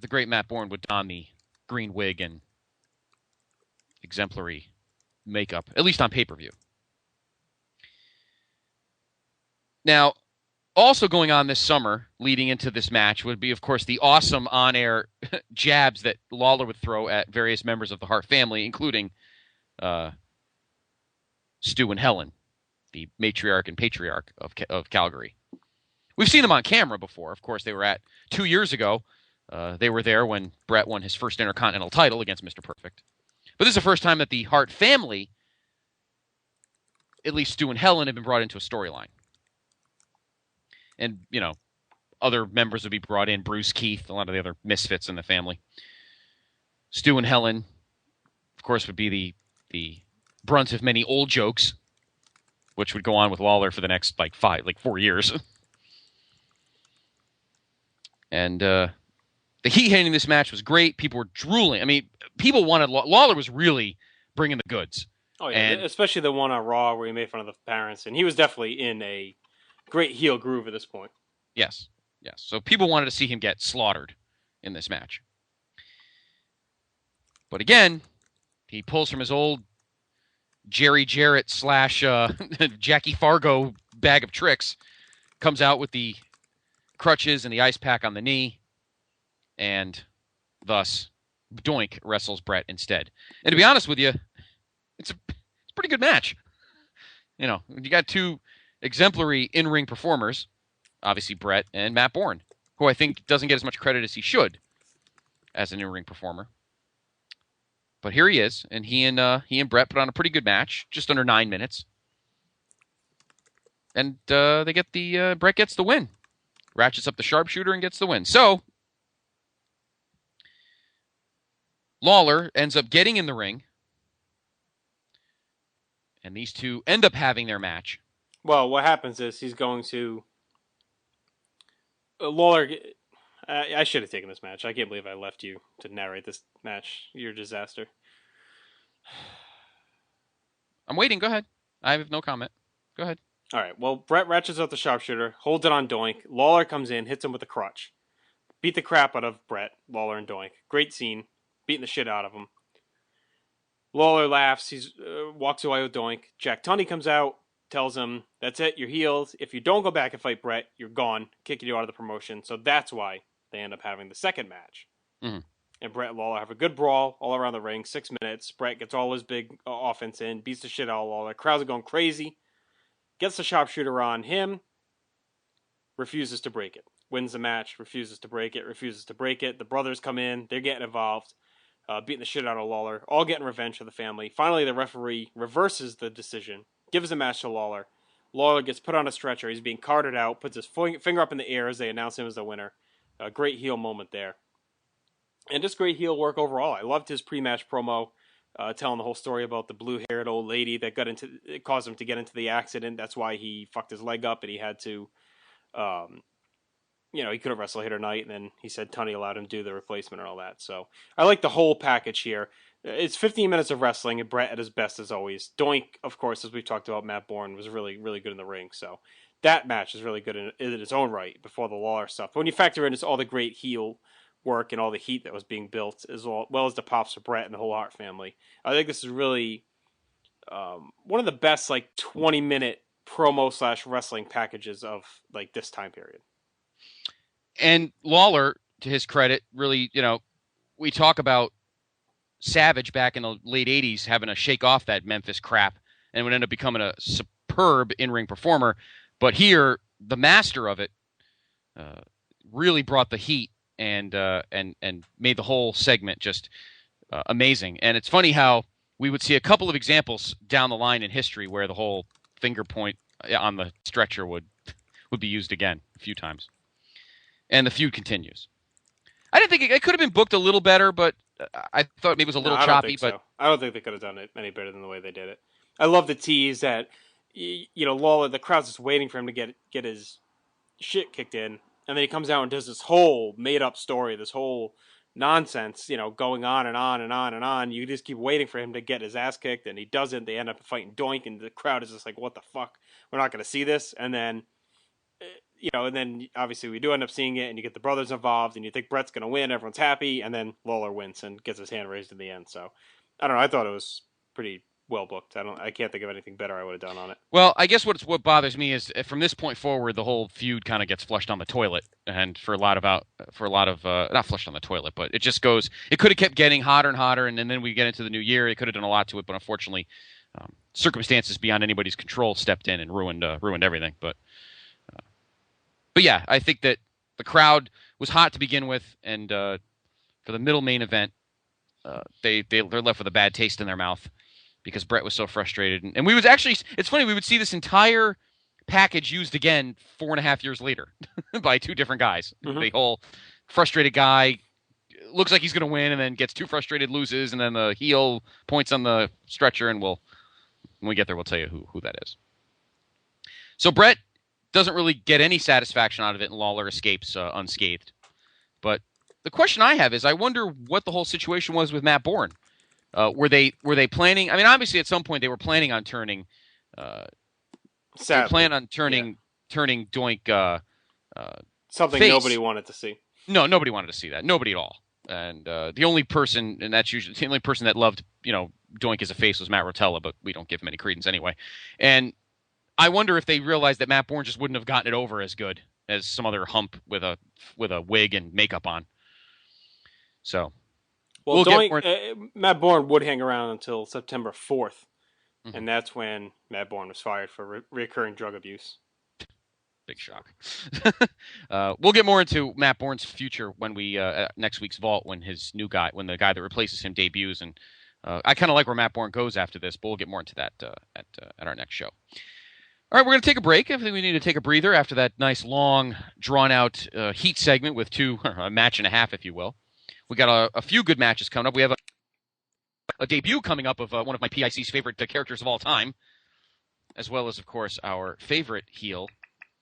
the great Matt Bourne would don the green wig and exemplary makeup, at least on pay-per-view. Now, also going on this summer, leading into this match, would be, of course, the awesome on-air jabs that Lawler would throw at various members of the Hart family, including Stu and Helen, the matriarch and patriarch of Calgary. We've seen them on camera before. Of course, they were at 2 years ago. They were there when Brett won his first Intercontinental title against Mr. Perfect. But this is the first time that the Hart family, at least Stu and Helen, have been brought into a storyline. And, you know, other members would be brought in, Bruce, Keith, a lot of the other misfits in the family. Stu and Helen, of course, would be the brunt of many old jokes, which would go on with Lawler for the next, 4 years. And the heat hitting this match was great. People were drooling. I mean, people wanted... Lawler was really bringing the goods. Oh, yeah, and especially the one on Raw where he made fun of the parents. And he was definitely in a great heel groove at this point. Yes. So people wanted to see him get slaughtered in this match. But again, he pulls from his old Jerry Jarrett / Jackie Fargo bag of tricks, comes out with the crutches and the ice pack on the knee, and thus Doink wrestles Brett instead. And to be honest with you, it's a pretty good match. You know, you got two exemplary in-ring performers, obviously Brett and Matt Bourne, who I think doesn't get as much credit as he should as an in-ring performer. But here he is, and he and Brett put on a pretty good match, just under 9 minutes. And they get Brett gets the win. Ratchets up the sharpshooter and gets the win. So Lawler ends up getting in the ring, and these two end up having their match. Well, what happens is he's going to... Lawler... I should have taken this match. I can't believe I left you to narrate this match. You're a disaster. I'm waiting. Go ahead. I have no comment. Go ahead. All right. Well, Brett ratchets out the sharpshooter, holds it on Doink. Lawler comes in, hits him with a crutch. Beat the crap out of Brett, Lawler, and Doink. Great scene. Beating the shit out of him. Lawler laughs. He walks away with Doink. Jack Tunney comes out, tells him, that's it, you're healed. If you don't go back and fight Brett, you're gone. Kicking you out of the promotion. So that's why they end up having the second match. Mm-hmm. And Brett and Lawler have a good brawl all around the ring. 6 minutes. Brett gets all his big offense in. Beats the shit out of Lawler. Crowds are going crazy. Gets the sharpshooter on him. Refuses to break it. Wins the match. Refuses to break it. Refuses to break it. The brothers come in. They're getting involved. Beating the shit out of Lawler. All getting revenge for the family. Finally, the referee reverses the decision. Gives the match to Lawler. Lawler gets put on a stretcher. He's being carted out. Puts his finger up in the air as they announce him as the winner. A great heel moment there. And just great heel work overall. I loved his pre-match promo, telling the whole story about the blue-haired old lady that caused him to get into the accident. That's why he fucked his leg up and he had to, he couldn't wrestle here tonight. And then he said Tunney allowed him to do the replacement and all that. So I like the whole package here. It's 15 minutes of wrestling and Brett at his best as always. Doink, of course, as we've talked about, Matt Bourne was really, really good in the ring. So that match is really good in its own right before the Lawler stuff. But when you factor in all the great heel work and all the heat that was being built, as well as the pops for Brett and the whole Hart family, I think this is really one of the best 20-minute promo / wrestling packages of this time period. And Lawler, to his credit, really, we talk about Savage back in the late 80s having to shake off that Memphis crap and would end up becoming a superb in-ring performer. But here, the master of it really brought the heat and made the whole segment just amazing. And it's funny how we would see a couple of examples down the line in history where the whole finger point on the stretcher would be used again a few times. And the feud continues. I didn't think it could have been booked a little better, but I thought maybe it was a little choppy. But I don't think they could have done it any better than the way they did it. I love the tease that Lawler, the crowd's just waiting for him to get his shit kicked in, and then he comes out and does this whole made-up story, this whole nonsense, going on and on and on and on. You just keep waiting for him to get his ass kicked, and he doesn't. They end up fighting Doink, and the crowd is just like, what the fuck? We're not going to see this. And then, and then obviously we do end up seeing it, and you get the brothers involved, and you think Brett's going to win, everyone's happy, and then Lawler wins and gets his hand raised in the end. So, I don't know, I thought it was pretty well booked. I can't think of anything better I would have done on it. Well, I guess what bothers me is from this point forward, the whole feud kind of gets flushed on the toilet, and for a lot of not flushed on the toilet, but it just goes. It could have kept getting hotter and hotter, and then we get into the new year. It could have done a lot to it, but unfortunately, circumstances beyond anybody's control stepped in and ruined everything. But yeah, I think that the crowd was hot to begin with, and for the middle main event, they're left with a bad taste in their mouth, because Brett was so frustrated. And we would actually, it's funny, we would see this entire package used again 4.5 years later by two different guys. Mm-hmm. The whole frustrated guy looks like he's going to win and then gets too frustrated, loses, and then the heel points on the stretcher, and when we get there, we'll tell you who that is. So Brett doesn't really get any satisfaction out of it, and Lawler escapes unscathed. But the question I have is, I wonder what the whole situation was with Matt Bourne. Were they planning? I mean, obviously, at some point they were planning on turning. Turning Doink. Something face. Nobody wanted to see. No, nobody wanted to see that. Nobody at all. And the only person, and that's usually the only person that loved, Doink as a face was Matt Rotella, but we don't give him any credence anyway. And I wonder if they realized that Matt Bourne just wouldn't have gotten it over as good as some other hump with a wig and makeup on. So. Well, Matt Bourne would hang around until September 4th, mm-hmm. and that's when Matt Bourne was fired for recurring drug abuse. Big shock. We'll get more into Matt Bourne's future when we next week's Vault, when the guy that replaces him debuts, and I kind of like where Matt Bourne goes after this, but we'll get more into that at our next show. All right, we're going to take a break. I think we need to take a breather after that nice, long, drawn-out heat segment with a match and a half, if you will. We got a few good matches coming up. We have a debut coming up of one of my PIC's favorite characters of all time, as well as, of course, our favorite heel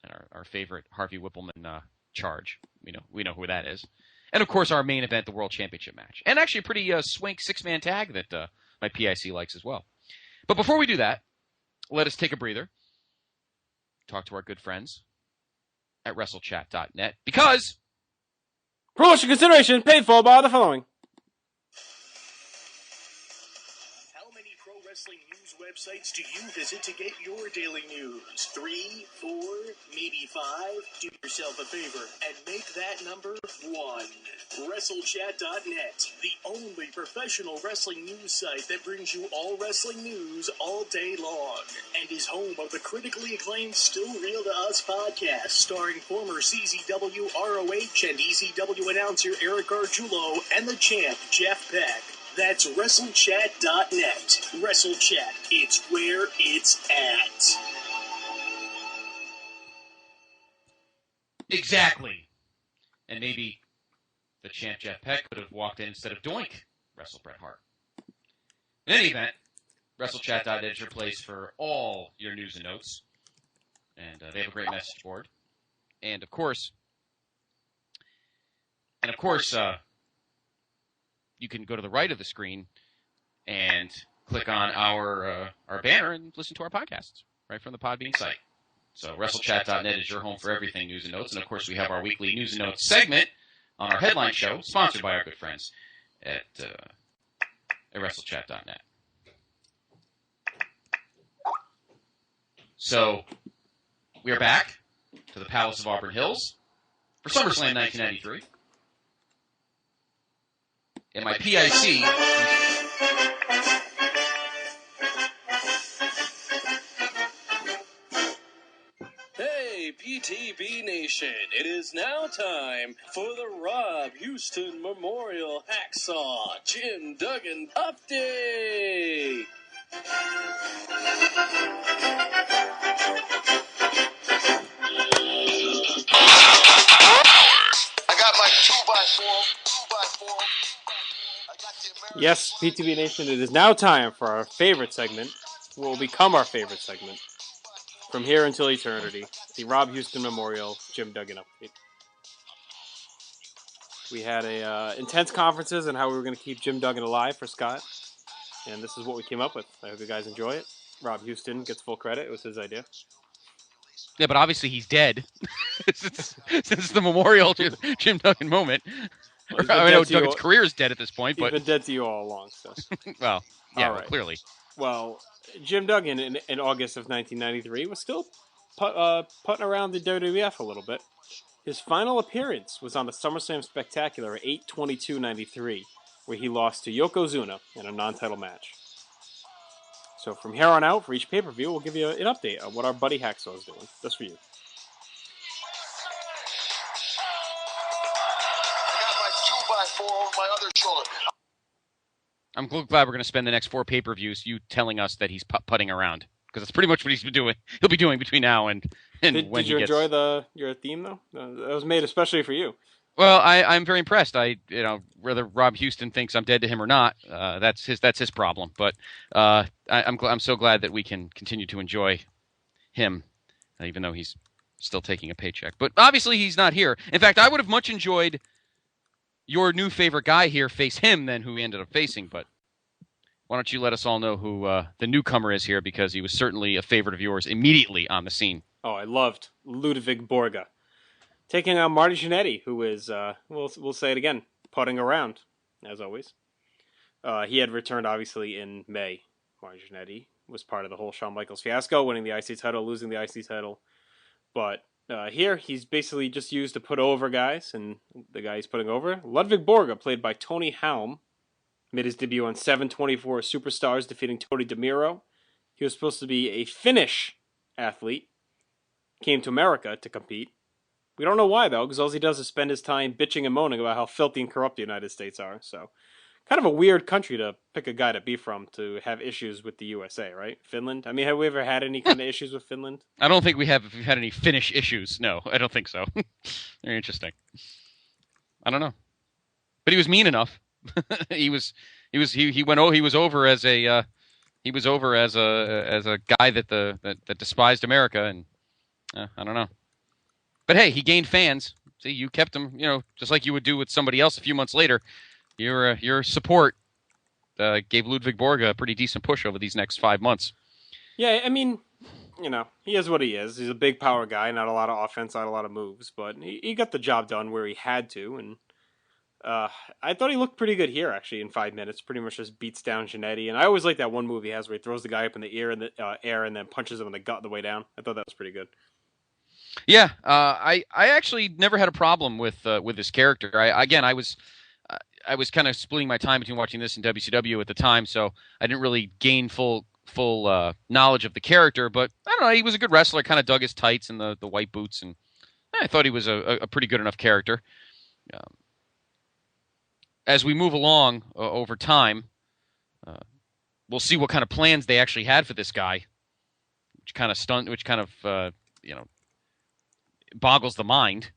and our favorite Harvey Whippleman charge. We know who that is. And, of course, our main event, the World Championship match. And actually a pretty swank six-man tag that my PIC likes as well. But before we do that, let us take a breather. Talk to our good friends at WrestleChat.net, because promotion consideration paid for by the following. How many pro wrestling news websites do you visit to get your daily news? 3, 4, maybe 5? Do yourself a favor and make that number 1. WrestleChat.net, the only professional wrestling news site that brings you all wrestling news all day long, and is home of the critically acclaimed Still Real to Us podcast, starring former CZW, ROH, and ECW announcer Eric Gargiulo and the champ Jeff Beck. That's WrestleChat.net. WrestleChat, it's where it's at. Exactly. And maybe the champ Jeff Beck could have walked in instead of Doink, wrestle Bret Hart. In any event, WrestleChat.net is your place for all your news and notes. And they have a great message board. And of course, you can go to the right of the screen and click on our banner and listen to our podcasts right from the Podbean site. So WrestleChat.net is your home for everything news and notes. And, of course, we have our weekly news and notes segment on our headline show, sponsored by our good friends at WrestleChat.net. So we are back to the Palace of Auburn Hills for SummerSlam 1993. And my PIC... Hey, PTB Nation, it is now time for the Rob Houston Memorial Hacksaw Jim Duggan Update. I got my 2x4. Yes, PTB Nation, it is now time for our favorite segment, what will become our favorite segment, From here until eternity, the Rob Houston Memorial Jim Duggan update. We had intense conferences on how we were going to keep Jim Duggan alive for Scott, and this is what we came up with. I hope you guys enjoy it. Rob Houston gets full credit. It was his idea. Yeah, but obviously he's dead since the Memorial Jim Duggan moment. Well, I know Duggan's career is dead at this point, but he's been dead to you all along. So. Well, yeah, all right. Clearly. Well, Jim Duggan in August of 1993 was still putting around the WWF a little bit. His final appearance was on the SummerSlam Spectacular at 8/22/93, where he lost to Yokozuna in a non-title match. So from here on out, for each pay-per-view, we'll give you an update on what our buddy Hacksaw is doing, just for you. I got my 2x4 over my other shoulder. I'm glad we're going to spend the next 4 pay-per-views you telling us that he's putting around, because that's pretty much what he's been doing. He'll be doing between now and when he gets... Did you enjoy your theme though? That was made especially for you. Well, I'm very impressed. Whether Rob Houston thinks I'm dead to him or not, that's his problem. But I'm so glad that we can continue to enjoy him, even though he's still taking a paycheck. But obviously he's not here. In fact, I would have much enjoyed your new favorite guy here face him than who he ended up facing. But why don't you let us all know who the newcomer is here, because he was certainly a favorite of yours immediately on the scene. Oh, I loved Ludwig Borga. Taking on Marty Jannetty, who is, we'll say it again, putting around, as always. He had returned, obviously, in May. Marty Jannetty was part of the whole Shawn Michaels fiasco, winning the IC title, losing the IC title. But here, he's basically just used to put over guys, and the guy he's putting over, Ludwig Borga, played by Tony Halm, made his debut on 7/24 Superstars, defeating Tony DeMiro. He was supposed to be a Finnish athlete, came to America to compete. We don't know why, though, because all he does is spend his time bitching and moaning about how filthy and corrupt the United States are. So, kind of a weird country to pick a guy to be from to have issues with the USA, right? Finland? I mean, have we ever had any kind of issues with Finland? I don't think we've had any Finnish issues. No, I don't think so. Very interesting. I don't know. But he was mean enough. he was over as a guy that despised America, and I don't know. But hey, he gained fans. See, you kept him, just like you would do with somebody else a few months later. Your support gave Ludwig Borga a pretty decent push over these next 5 months. Yeah, I mean, he is what he is. He's a big power guy, not a lot of offense, not a lot of moves, but he got the job done where he had to, and I thought he looked pretty good here, actually, in 5 minutes. Pretty much just beats down Jannetty, and I always like that one move he has where he throws the guy up in the air and then punches him in the gut on the way down. I thought that was pretty good. Yeah, I actually never had a problem with this character. I was kind of splitting my time between watching this and WCW at the time, so I didn't really gain full knowledge of the character. But I don't know, he was a good wrestler. Kind of dug his tights and the white boots, and I thought he was a pretty good enough character. As we move along over time, we'll see what kind of plans they actually had for this guy, which kind of boggles the mind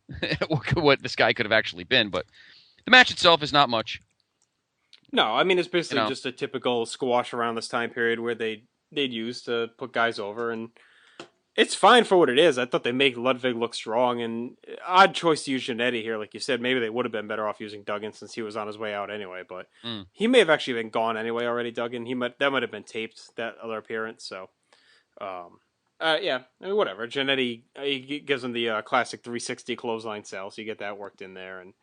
what this guy could have actually been. But the match itself is not much. No, I mean, it's basically just a typical squash around this time period where they'd use to put guys over, and it's fine for what it is. I thought they make Ludwig look strong, and odd choice to use Jannetty here. Like you said, maybe they would have been better off using Duggan since he was on his way out anyway, but he may have actually been gone anyway already, Duggan. That might have been taped, that other appearance, so... yeah, I mean, whatever. Jannetty, he gives him the classic 360 clothesline sell, so you get that worked in there, and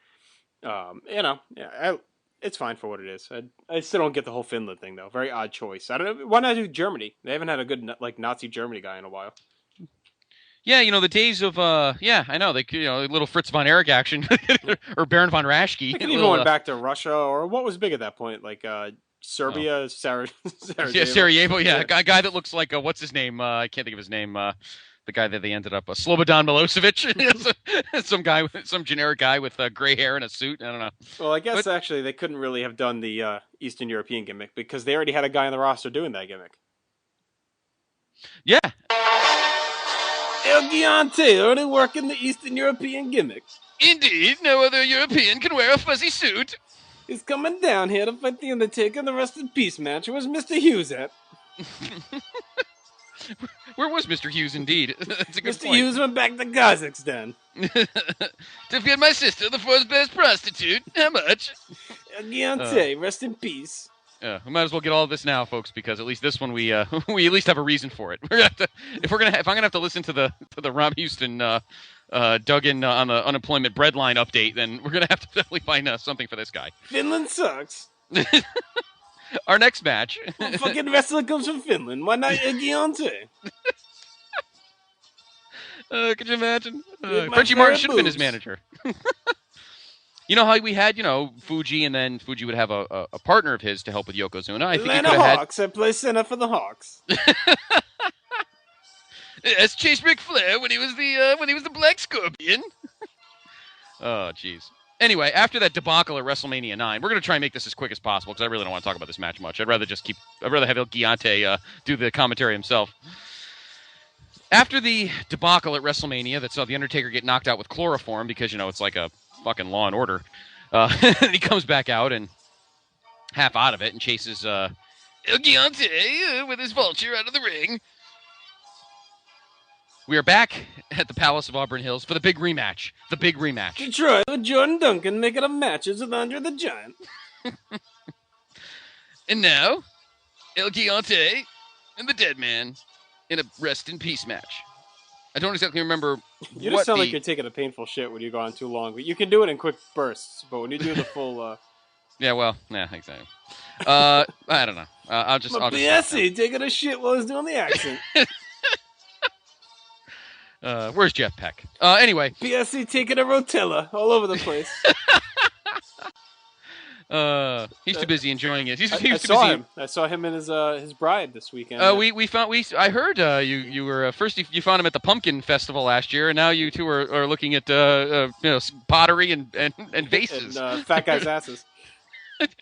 it's fine for what it is. I still don't get the whole Finland thing though. Very odd choice. I don't know. Why not do Germany? They haven't had a good Nazi Germany guy in a while. Yeah, the days of I know they little Fritz von Erich action or Baron von Raschke. They could even went back to Russia, or what was big at that point, like Serbia, Sarajevo. Yeah, Sarajevo. Yeah, a guy that looks like what's his name? I can't think of his name. The guy that they ended up Slobodan Milosevic. some generic guy with gray hair and a suit. I don't know. Well, I guess actually they couldn't really have done the Eastern European gimmick because they already had a guy on the roster doing that gimmick. Yeah. El Gigante already working the Eastern European gimmick. Indeed, no other European can wear a fuzzy suit. He's coming down here to fight the Undertaker in the Rest in Peace match. Where's Mr. Hughes at? Where was Mr. Hughes, indeed? That's a good Mr. point. Hughes went back to Kazakhstan. To get my sister, the fourth best prostitute. How much? Giante, rest in peace. We might as well get all of this now, folks, because at least this one we we at least have a reason for it. We're gonna have to, if I'm gonna have to listen to the Rob Houston dug in on the unemployment breadline update, then we're gonna have to definitely find something for this guy. Finland sucks. Our next match. Well, fucking wrestler comes from Finland. Why not Giante? Could you imagine? With my Frenchie Martin fair should have been his boobs. manager. You know how we had, Fuji, and then Fuji would have a partner of his to help with Yokozuna. I think he could Atlanta have Hawks. I play center for the Hawks. That's Chase Ric Flair when he was the Black Scorpion. Oh, jeez. Anyway, after that debacle at WrestleMania 9, we're going to try and make this as quick as possible because I really don't want to talk about this match much. I'd rather have El Gigante do the commentary himself. After the debacle at WrestleMania that saw The Undertaker get knocked out with chloroform because, it's like a fucking Law and Order, he comes back out and half out of it and chases El Gigante with his vulture out of the ring. We are back at the Palace of Auburn Hills for the big rematch. The big rematch. Detroit with Jordan Duncan making up matches with Andre the Giant. And now, El Gigante and the Dead Man in a rest in peace match. I don't exactly remember You just sound like you're taking a painful shit when you go on too long. But you can do it in quick bursts. But when you do the full... Yeah, well, exactly. I don't know. I'll just BSC taking a shit while he's doing the accent. Where's Jeff Peck? Anyway. BSC taking a rotella all over the place. He's too busy enjoying it. I saw him and his bride this weekend. I heard you were first you found him at the Pumpkin Festival last year, and now you two are looking at pottery and vases and fat guys' asses.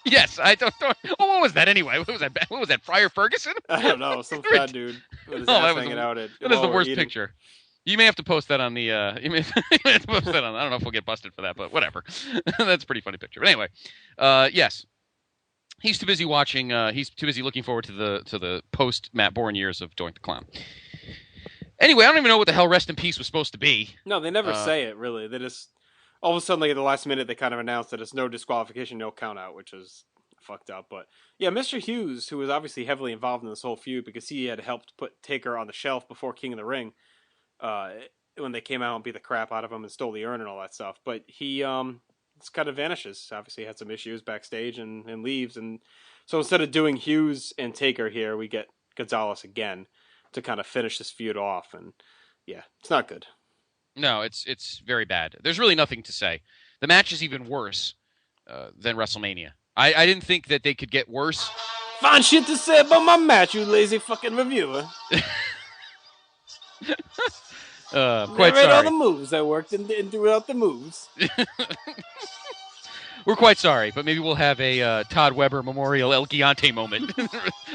Yes, I don't. What was that anyway? What was that? Friar Ferguson? I don't know. Some fat dude with his ass hanging out at. That is the worst picture. You may have to post that on the. You may have to post that on. I don't know if we'll get busted for that, but whatever. That's a pretty funny picture. But anyway, yes, he's too busy watching. He's too busy looking forward to the post Matt Bourne years of Doink the Clown. Anyway, I don't even know what the hell Rest in Peace was supposed to be. No, they never say it really. They just all of a sudden, like at the last minute, they kind of announced that it's no disqualification, no count out, which is fucked up. But yeah, Mr. Hughes, who was obviously heavily involved in this whole feud because he had helped put Taker on the shelf before King of the Ring. When they came out and beat the crap out of him and stole the urn and all that stuff. But he just kind of vanishes. Obviously had some issues backstage and leaves. And so instead of doing Hughes and Taker here, we get Gonzalez again to kind of finish this feud off. And yeah, it's not good. No, it's very bad. There's really nothing to say. The match is even worse than WrestleMania. I didn't think that they could get worse. Find shit to say about my match, you lazy fucking reviewer. Quite read sorry. all the moves I worked and threw out the moves. We're quite sorry, but maybe we'll have a Todd Weber Memorial El Gigante moment.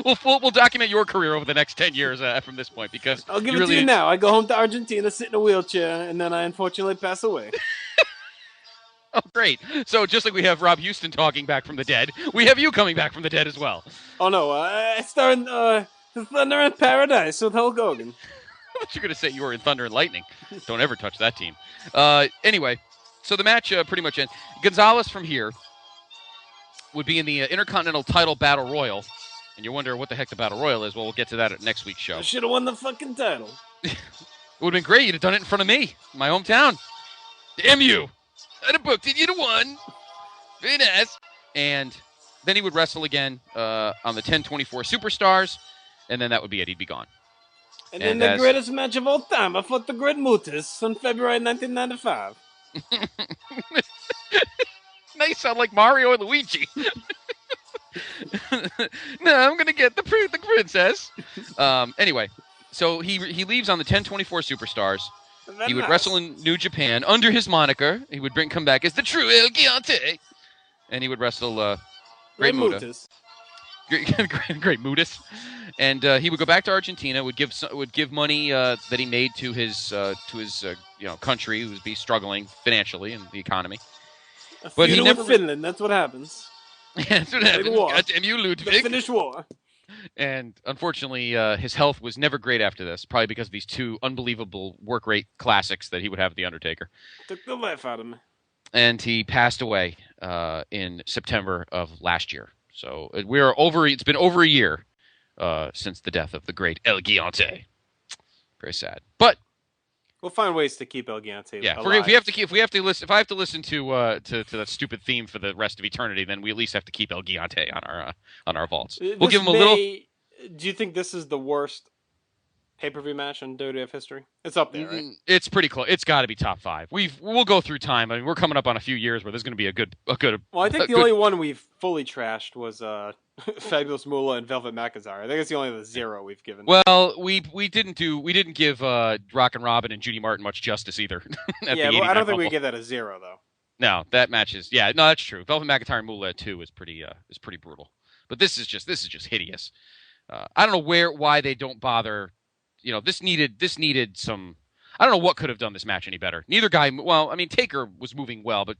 we'll document your career over the next 10 years from this point because I'll give it to you now. I go home to Argentina, sit in a wheelchair, and then I unfortunately pass away. Oh, great. So just like we have Rob Houston talking back from the dead, we have you coming back from the dead as well. Oh, no. I star in Thunder in Paradise with Hulk Hogan. I thought you were going to say you were in Thunder and Lightning. Don't ever touch that team. Anyway, so the match pretty much ends. Gonzalez from here would be in the Intercontinental Title Battle Royal. And you wonder what the heck the Battle Royal is. Well, we'll get to that at next week's show. I should have won the fucking title. It would have been great. You'd have done it in front of me, my hometown. Damn you. I'd have booked it. You'd have won. Very nice. And then he would wrestle again on the 1024 Superstars. And then that would be it. He'd be gone. And then the greatest match of all time, I fought the Great Mutas on February 1995. Now you sound like Mario and Luigi. No, I'm going to get the princess. Anyway, so he leaves on the 1024 Superstars. He would wrestle in New Japan under his moniker. He would come back as the true El Gigante. And he would wrestle Great Muta. Great Mutas. And he would go back to Argentina. Would give money that he made to his country, who would be struggling financially in the economy. But he never Finland. That's what happens. That's what happens. War. Goddamn you, Ludwig. The Finnish War. And unfortunately, his health was never great after this, probably because of these two unbelievable work rate classics that he would have with The Undertaker. Took the life out of me. And he passed away in September of last year. So it's been over a year since the death of the great El Gigante. Very sad. But we'll find ways to keep El Gigante alive. If I have to listen to that stupid theme for the rest of eternity, then we at least have to keep El Gigante on our vaults. We'll give him a little. Do you think this is the worst pay-per-view match in WWF history? It's up there, right? It's pretty close. It's got to be top 5. We'll go through time. I mean, we're coming up on a few years where there's going to be a good. Well, I think the only one we've fully trashed was Fabulous Moolah and Velvet McIntyre. I think it's the only 0 we've given. Well, we didn't give Rock and Robin and Judy Martin much justice either. Yeah, well, I don't think we give that a 0 though. No, that match is that's true. Velvet McIntyre and Moolah 2 is pretty brutal. But this is just hideous. I don't know why they don't bother. This needed some. I don't know what could have done this match any better. Neither guy. Well, I mean, Taker was moving well, but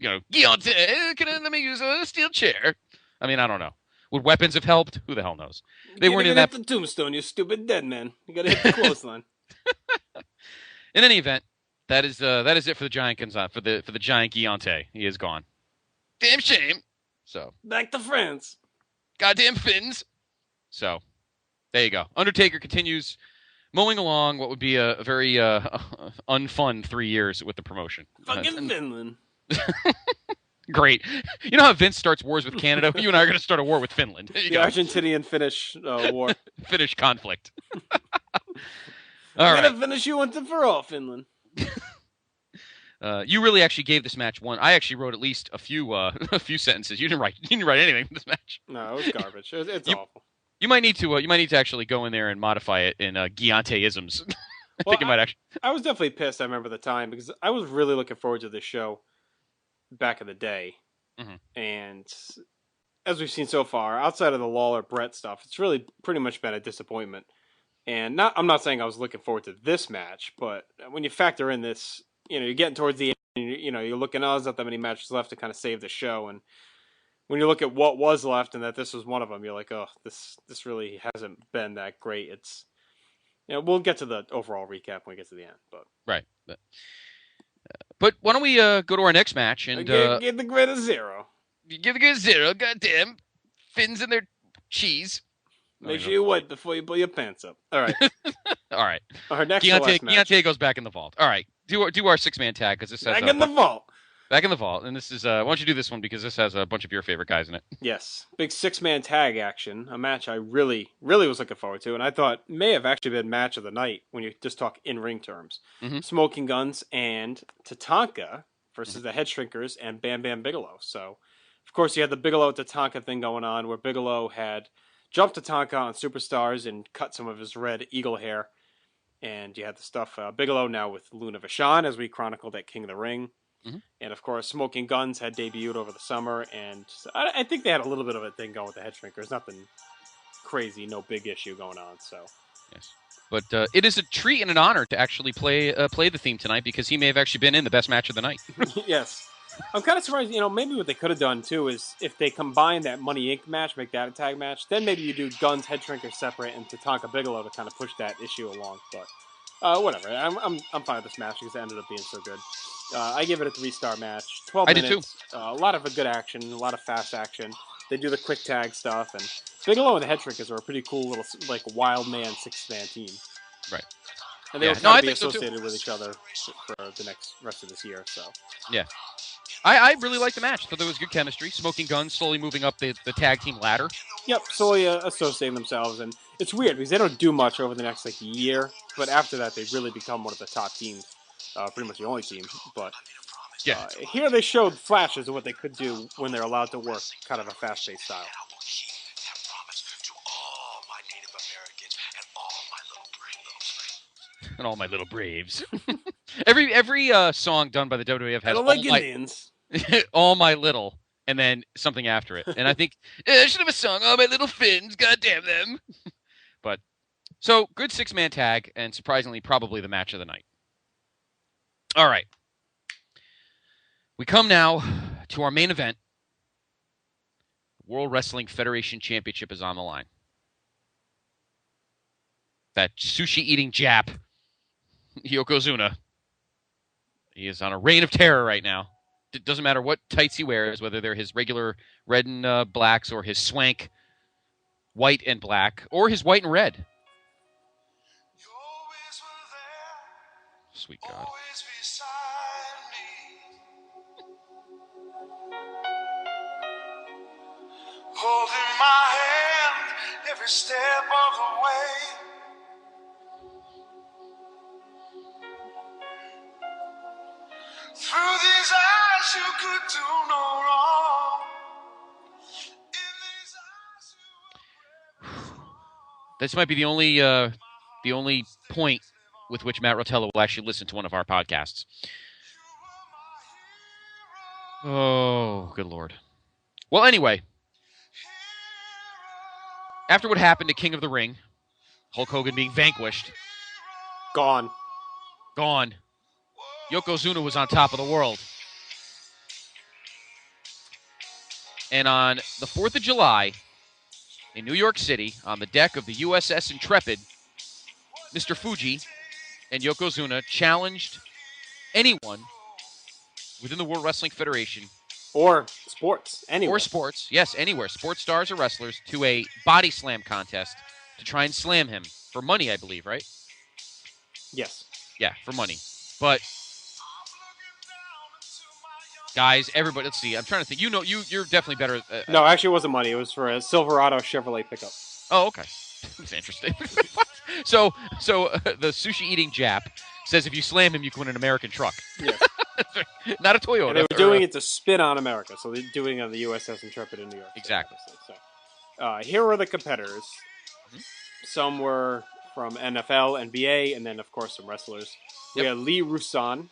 Gigante, let me use a steel chair. I mean, I don't know. Would weapons have helped? Who the hell knows? They weren't in that. The tombstone, you stupid dead man. You got to hit the clothesline. In any event, that is it for the giant for the giant Gigante. He is gone. Damn shame. So back to France. Goddamn Finns. So there you go. Undertaker continues mowing along what would be a very unfun 3 years with the promotion. Fucking Finland. Great. You know how Vince starts wars with Canada? You and I are going to start a war with Finland. The Argentinian-Finnish war. Finnish conflict. I'm going to finish you once and for all, Finland. You really actually gave this match one. I actually wrote at least a few sentences. You didn't write anything for this match. No, it was garbage. It's awful. You might need to actually go in there and modify it in Gigante-isms. I think it might actually. I was definitely pissed. I remember the time because I was really looking forward to this show back in the day, and as we've seen so far, outside of the Lawler Brett stuff, it's really pretty much been a disappointment. And I'm not saying I was looking forward to this match, but when you factor in this, you're getting towards the end. You're looking, there's not that many matches left to kind of save the show, and when you look at what was left and that this was one of them, you're like, oh, this really hasn't been that great. It's, we'll get to the overall recap when we get to the end, but right. But why don't we go to our next match and give the grid a 0. Give the grid a 0. Goddamn Finns and their cheese. Make sure you wipe before you pull your pants up. All right. All right. Our next match. Gigante goes back in the vault. All right. Do our 6-man tag because this has back in the vault. Back in the vault, and this is why don't you do this one because this has a bunch of your favorite guys in it. Yes, big 6-man tag action, a match I really, really was looking forward to, and I thought may have actually been match of the night when you just talk in ring terms. Smoking Guns and Tatanka versus the Head Shrinkers and Bam Bam Bigelow. So, of course, you had the Bigelow Tatanka thing going on where Bigelow had jumped Tatanka on Superstars and cut some of his red eagle hair, and you had the stuff Bigelow now with Luna Vachon as we chronicled at King of the Ring. And, of course, Smoking Guns had debuted over the summer, and I think they had a little bit of a thing going with the Head Shrinkers. Nothing crazy, no big issue going on. So, yes. But it is a treat and an honor to actually play the theme tonight because he may have actually been in the best match of the night. Yes. I'm kind of surprised, maybe what they could have done, too, is if they combine that Money Inc. match, make that a tag match, then maybe you do Guns, Head Shrinkers separate, and Tatanka Bigelow to kind of push that issue along. But whatever. I'm fine with this match because it ended up being so good. I give it a 3-star match. 12 minutes. I did too. A lot of good action, a lot of fast action. They do the quick tag stuff, and Bigelow and the Head Shrinkers are a pretty cool little, wild man 6-man team. Right. And they will kind of be associated with each other for the rest of this year. So. Yeah. I really liked the match. Thought there was good chemistry. Smoking Guns slowly moving up the tag team ladder. Yep, slowly associating themselves, and it's weird because they don't do much over the next year, but after that they really become one of the top teams. Pretty much the only team, but here they showed flashes of what they could do when they're allowed to work kind of a fast-paced style. And all my little braves. every song done by the WWF has Indians. All my little, and then something after it. And I think I should have a song. All my little Finns, goddamn them. But so good 6-man tag, and surprisingly, probably the match of the night. All right. We come now to our main event. The World Wrestling Federation Championship is on the line. that sushi-eating Jap, Yokozuna. He is on a reign of terror right now. It doesn't matter what tights he wears, whether they're his regular red and blacks or his swank white and black, or his white and red. Sweet God. Holding my hand every step of the way. Through these eyes you could do no wrong. In these eyes you were wrong. This might be the only point with which Matt Rotella will actually listen to one of our podcasts. Oh, good Lord. Well, anyway, after what happened to King of the Ring, Hulk Hogan being vanquished, Gone. Yokozuna was on top of the world. And on the 4th of July, in New York City, on the deck of the USS Intrepid, Mr. Fuji and Yokozuna challenged anyone within the World Wrestling Federation. Or sports. Anywhere. Or sports. Yes, anywhere. Sports stars or wrestlers to a body slam contest to try and slam him for money, I believe, right? Yes. Yeah, for money. But guys, everybody, let's see. I'm trying to think. You're definitely better. No, actually, it wasn't money. It was for a Silverado Chevrolet pickup. Oh, okay. That's interesting. So the sushi-eating Jap says if you slam him, you can win an American truck. Yeah. Not a Toyota. And they were doing it to spin on America, so they're doing it on the USS Intrepid in New York. Exactly. So, here were the competitors. Mm-hmm. Some were from NFL, NBA, and then, of course, some wrestlers. We had Lee Roussan,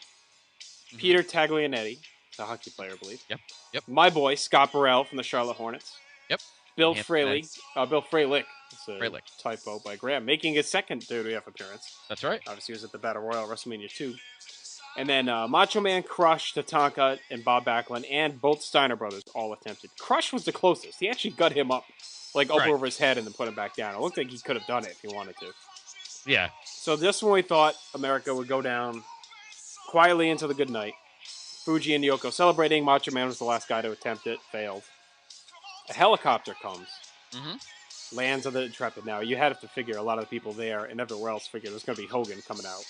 Peter Taglianetti, the hockey player, I believe. Yep. My boy, Scott Burrell from the Charlotte Hornets. Yep. Bill Handsome Fraley. Bill Fralick. It's a Fralick. typo by Graham. Making his second WWF appearance. That's right. Obviously, he was at the Battle Royal WrestleMania 2. And then Macho Man, Crush, Tatanka, and Bob Backlund, and both Steiner brothers all attempted. Crush was the closest. He actually got him up, up over his head and then put him back down. It looked like he could have done it if he wanted to. Yeah. So this one we thought America would go down quietly into the good night. Fuji and Yoko celebrating. Macho Man was the last guy to attempt it. Failed. A helicopter comes. Mm-hmm. Lands on the Intrepid. Now, you had to figure a lot of the people there and everywhere else figured it was going to be Hogan coming out.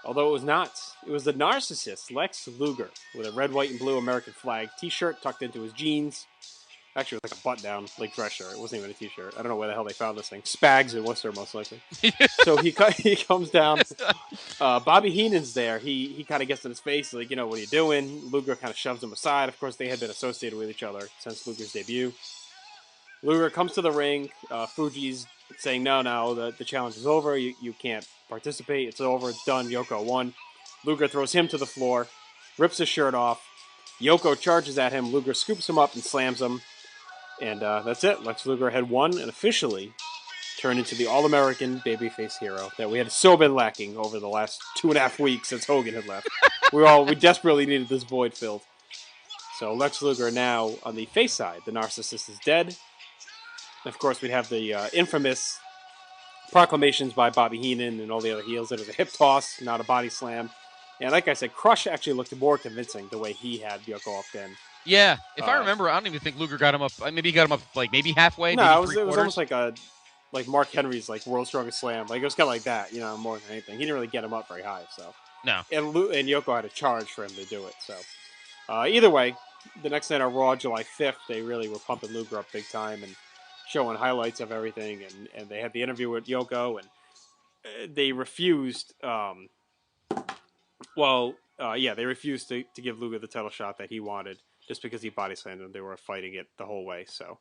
Although it was not. It was the narcissist, Lex Luger, with a red, white, and blue American flag t-shirt tucked into his jeans. Actually, it was like a button-down, like dress shirt. It wasn't even a t-shirt. I don't know where the hell they found this thing. Spags in Worcester, most likely. So he comes down. Bobby Heenan's there. He kind of gets in his face, like, what are you doing? Luger kind of shoves him aside. Of course, they had been associated with each other since Luger's debut. Luger comes to the ring. Fuji's saying, no, the challenge is over. You can't participate. It's over. It's done. Yoko won. Luger throws him to the floor, rips his shirt off. Yoko charges at him. Luger scoops him up and slams him. And that's it. Lex Luger had won and officially turned into the All-American babyface hero that we had so been lacking over the last 2.5 weeks since Hogan had left. We desperately needed this void filled. So Lex Luger now on the face side. The narcissist is dead. And of course, we'd have the infamous proclamations by Bobby Heenan and all the other heels that it was a hip toss, not a body slam. And like I said, Crush actually looked more convincing the way he had Yoko off then. Yeah, if I remember, I don't even think Luger got him up. Maybe he got him up maybe halfway. No, maybe it was almost like Mark Henry's World's Strongest Slam. It was kind of like that, more than anything. He didn't really get him up very high, so. No. And Yoko had a charge for him to do it, so. Either way, the next night on Raw, July 5th, they really were pumping Luger up big time and showing highlights of everything, and they had the interview with Yoko, and they refused. They refused to give Luger the title shot that he wanted, just because he body slammed him. They were fighting it the whole way, so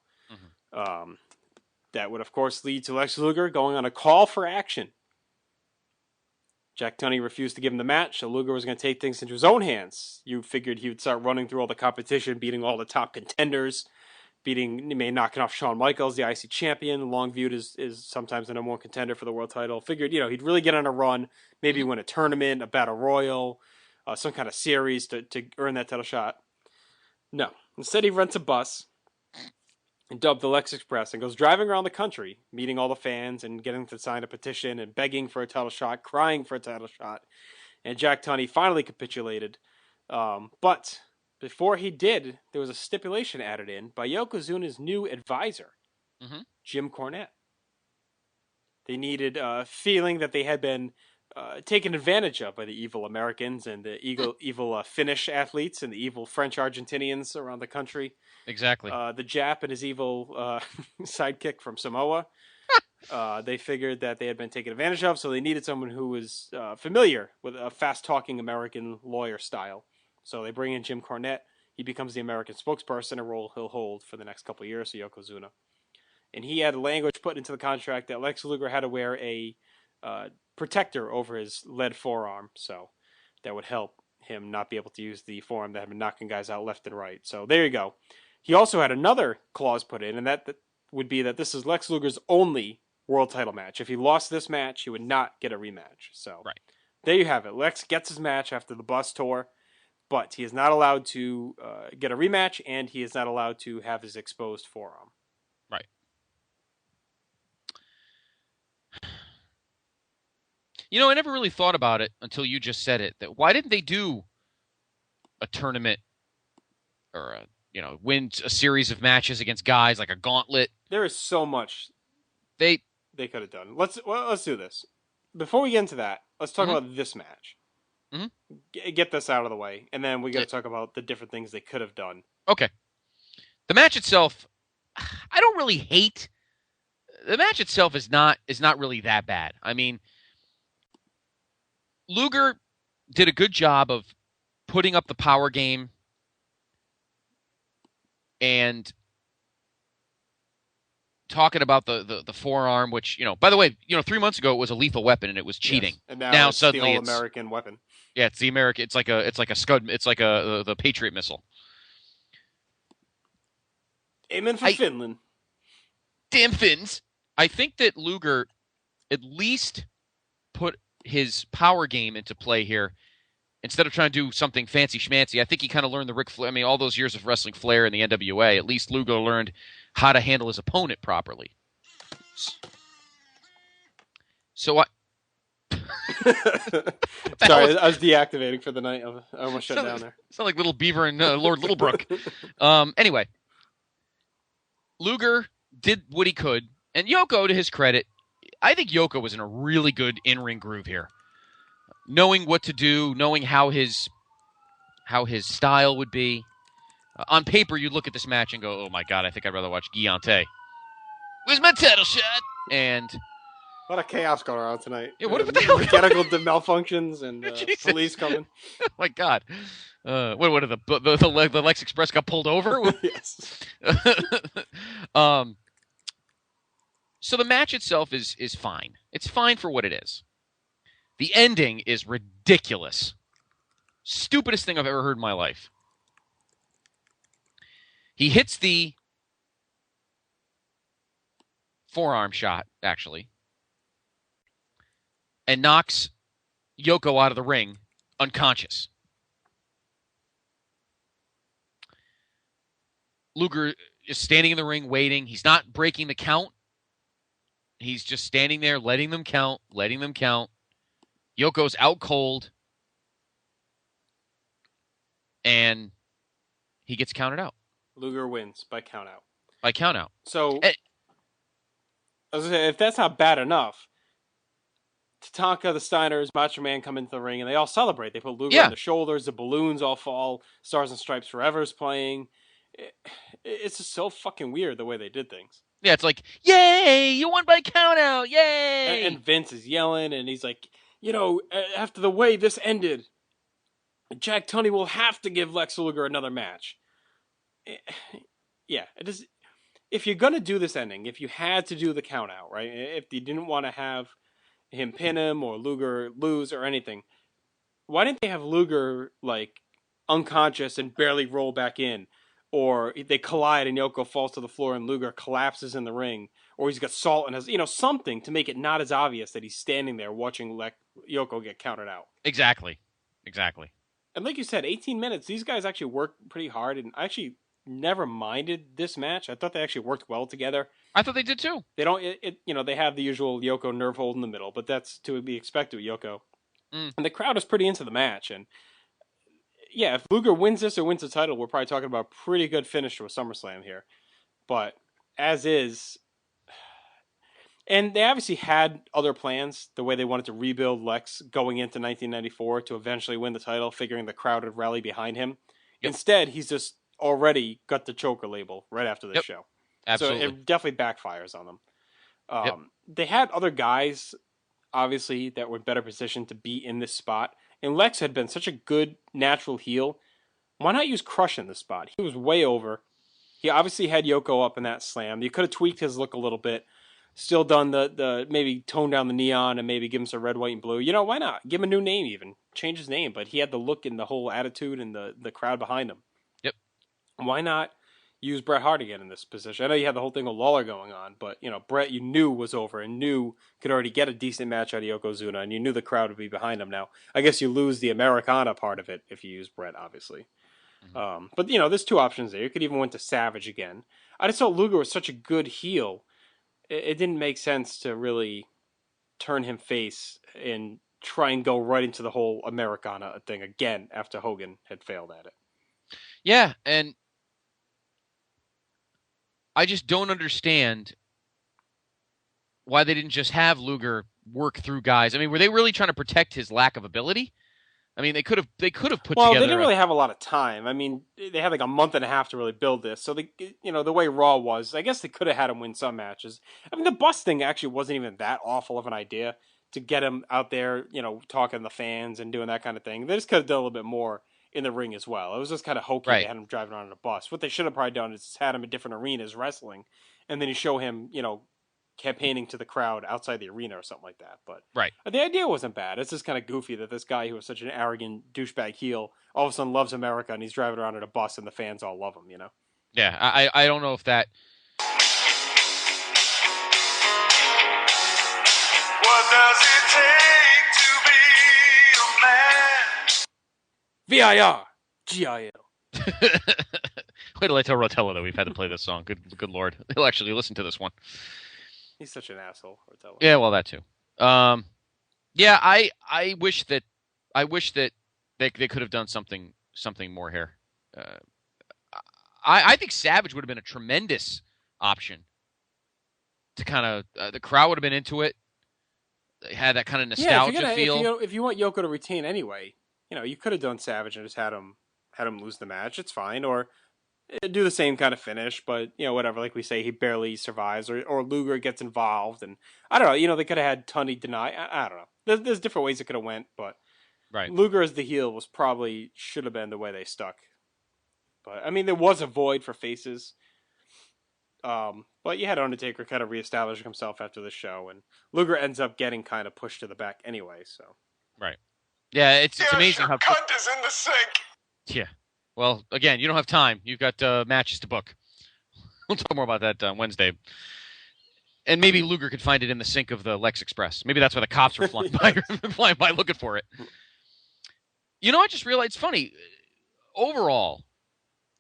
that would of course lead to Lex Luger going on a call for action. Jack Tunney refused to give him the match, so Luger was going to take things into his own hands. You figured he would start running through all the competition, beating all the top contenders. Knocking off Shawn Michaels, the IC champion, long viewed is sometimes the number one contender for the world title. Figured, he'd really get on a run, maybe win a tournament, a battle royal, some kind of series to earn that title shot. No. Instead, he rents a bus dubbed the Lex Express, and goes driving around the country, meeting all the fans and getting to sign a petition and begging for a title shot, crying for a title shot. And Jack Tunney finally capitulated. But before he did, there was a stipulation added in by Yokozuna's new advisor, Jim Cornette. They needed feeling that they had been taken advantage of by the evil Americans and the evil Finnish athletes and the evil French Argentinians around the country. Exactly. The Jap and his evil sidekick from Samoa. They figured that they had been taken advantage of, so they needed someone who was familiar with a fast-talking American lawyer style. So they bring in Jim Cornette. He becomes the American spokesperson, a role he'll hold for the next couple of years, so Yokozuna. And he had language put into the contract that Lex Luger had to wear a protector over his lead forearm, so that would help him not be able to use the forearm that had been knocking guys out left and right. So there you go. He also had another clause put in, and that would be that this is Lex Luger's only world title match. If he lost this match, he would not get a rematch. So there you have it. Lex gets his match after the bus tour, but he is not allowed to get a rematch, and he is not allowed to have his exposed forearm. Right. You know, I never really thought about it until you just said it. That why didn't they do a tournament or win a series of matches against guys like a gauntlet? There is so much they could have done. Let's do this. Before we get into that, let's talk about this match. Get this out of the way, and then we got to talk about the different things they could have done. Okay. The match itself, I don't really hate. The match itself is not really that bad. I mean, Luger did a good job of putting up the power game and talking about the forearm, which, by the way, 3 months ago it was a lethal weapon and it was cheating. Yes. And now it's suddenly the all-American weapon. Yeah, it's the American. It's like a Scud. It's like the Patriot missile. Amen for Finland. Damn Finns. I think that Luger at least put his power game into play here instead of trying to do something fancy schmancy. I think he kind of learned the Ric Flair. I mean, all those years of wrestling Flair in the NWA, at least Luger learned how to handle his opponent properly. So Sorry, I was deactivating for the night. I almost shut down there. Sound like Little Beaver and Lord Littlebrook. Anyway, Luger did what he could, and Yoko, to his credit, I think Yoko was in a really good in-ring groove here. Knowing what to do, knowing how his style would be. On paper, you look at this match and go, oh my God, I think I'd rather watch Guillante. Where's my title shot? And a lot of chaos going around tonight. Yeah, what the hell? Mechanical malfunctions and police coming. Oh my God. What are the Lex Express got pulled over? Yes. So the match itself is fine. It's fine for what it is. The ending is ridiculous. Stupidest thing I've ever heard in my life. He hits the forearm shot, actually, and knocks Yoko out of the ring unconscious. Luger is standing in the ring waiting. He's not breaking the count. He's just standing there, letting them count. Yoko's out cold. And he gets counted out. Luger wins by count out. So, I was gonna say, if that's not bad enough, Tatanka, the Steiners, Macho Man come into the ring, and they all celebrate. They put Luger on the shoulders, the balloons all fall, Stars and Stripes Forever's playing. It's just so fucking weird the way they did things. Yeah, it's like, yay, you won by count out, yay! And Vince is yelling, and he's like, after the way this ended, Jack Tunney will have to give Lex Luger another match. Yeah, it is. If you're going to do this ending, if you had to do the count out, right? If you didn't want to have him pin him or Luger lose or anything, why didn't they have Luger, unconscious and barely roll back in? Or they collide and Yoko falls to the floor and Luger collapses in the ring. Or he's got salt in his... something to make it not as obvious that he's standing there watching Yoko get counted out. Exactly. And like you said, 18 minutes, these guys actually work pretty hard. And I actually never minded this match. I thought they actually worked well together. I thought they did too. They don't, they have the usual Yoko nerve hold in the middle, but that's to be expected with Yoko. And the crowd is pretty into the match. And yeah, if Luger wins this or wins the title, we're probably talking about a pretty good finish to a SummerSlam here. But as is, and they obviously had other plans, the way they wanted to rebuild Lex going into 1994 to eventually win the title, figuring the crowd would rally behind him. Yep. Instead, he's just already got the choker label right after this show. Absolutely. So it definitely backfires on them. They had other guys, obviously, that were better positioned to be in this spot. And Lex had been such a good natural heel. Why not use Crush in this spot? He was way over. He obviously had Yoko up in that slam. You could have tweaked his look a little bit. Still done the maybe tone down the neon and maybe give him some red, white, and blue. Why not? Give him a new name even. Change his name. But he had the look and the whole attitude and the crowd behind him. Yep. Why not use Bret Hart again in this position? I know you had the whole thing with Lawler going on, but Bret you knew was over and knew could already get a decent match out of Yokozuna, and you knew the crowd would be behind him. Now, I guess you lose the Americana part of it if you use Bret, obviously. Mm-hmm. But there's two options there. You could even went to Savage again. I just thought Luger was such a good heel. It didn't make sense to really turn him face and try and go right into the whole Americana thing again after Hogan had failed at it. Yeah, and I just don't understand why they didn't just have Luger work through guys. I mean, were they really trying to protect his lack of ability? I mean, they could have put together. Well, they didn't really have a lot of time. I mean, they had like a month and a half to really build this. So the way Raw was, I guess they could have had him win some matches. I mean, the bus thing actually wasn't even that awful of an idea to get him out there, talking to the fans and doing that kind of thing. They just could have done a little bit more in the ring as well. It was just kind of hokey. Right. They had him driving around in a bus. What they should have probably done is just had him in different arenas wrestling, and then you show him, campaigning to the crowd outside the arena or something like that. But right. The idea wasn't bad. It's just kind of goofy that this guy who was such an arrogant douchebag heel all of a sudden loves America and he's driving around in a bus and the fans all love him, Yeah, I don't know if that... What does it take to be a man? VIR! GIL. Wait till I tell Rotella that we've had to play this song. Good Lord. He'll actually listen to this one. He's such an asshole, Rotella. Yeah, well, that too. Yeah, I wish that they could have done something more here. I think Savage would have been a tremendous option to kind of the crowd would have been into it. They had that kind of nostalgia feel. If you want Yoko to retain anyway, you could have done Savage and just had him lose the match. It's fine, or do the same kind of finish, but whatever. Like we say, he barely survives, or Luger gets involved, and I don't know. They could have had Tunney deny. I don't know. There's different ways it could have went, but right. Luger as the heel should have been the way they stuck. But I mean, there was a void for faces. But you had Undertaker kind of reestablishing himself after the show, and Luger ends up getting kind of pushed to the back anyway. So right. Yeah, it's amazing how cunt is in the sink. Yeah. Well, again, you don't have time. You've got matches to book. We'll talk more about that on Wednesday. And maybe Luger could find it in the sink of the Lex Express. Maybe that's why the cops were flying by looking for it. I just realized it's funny. Overall,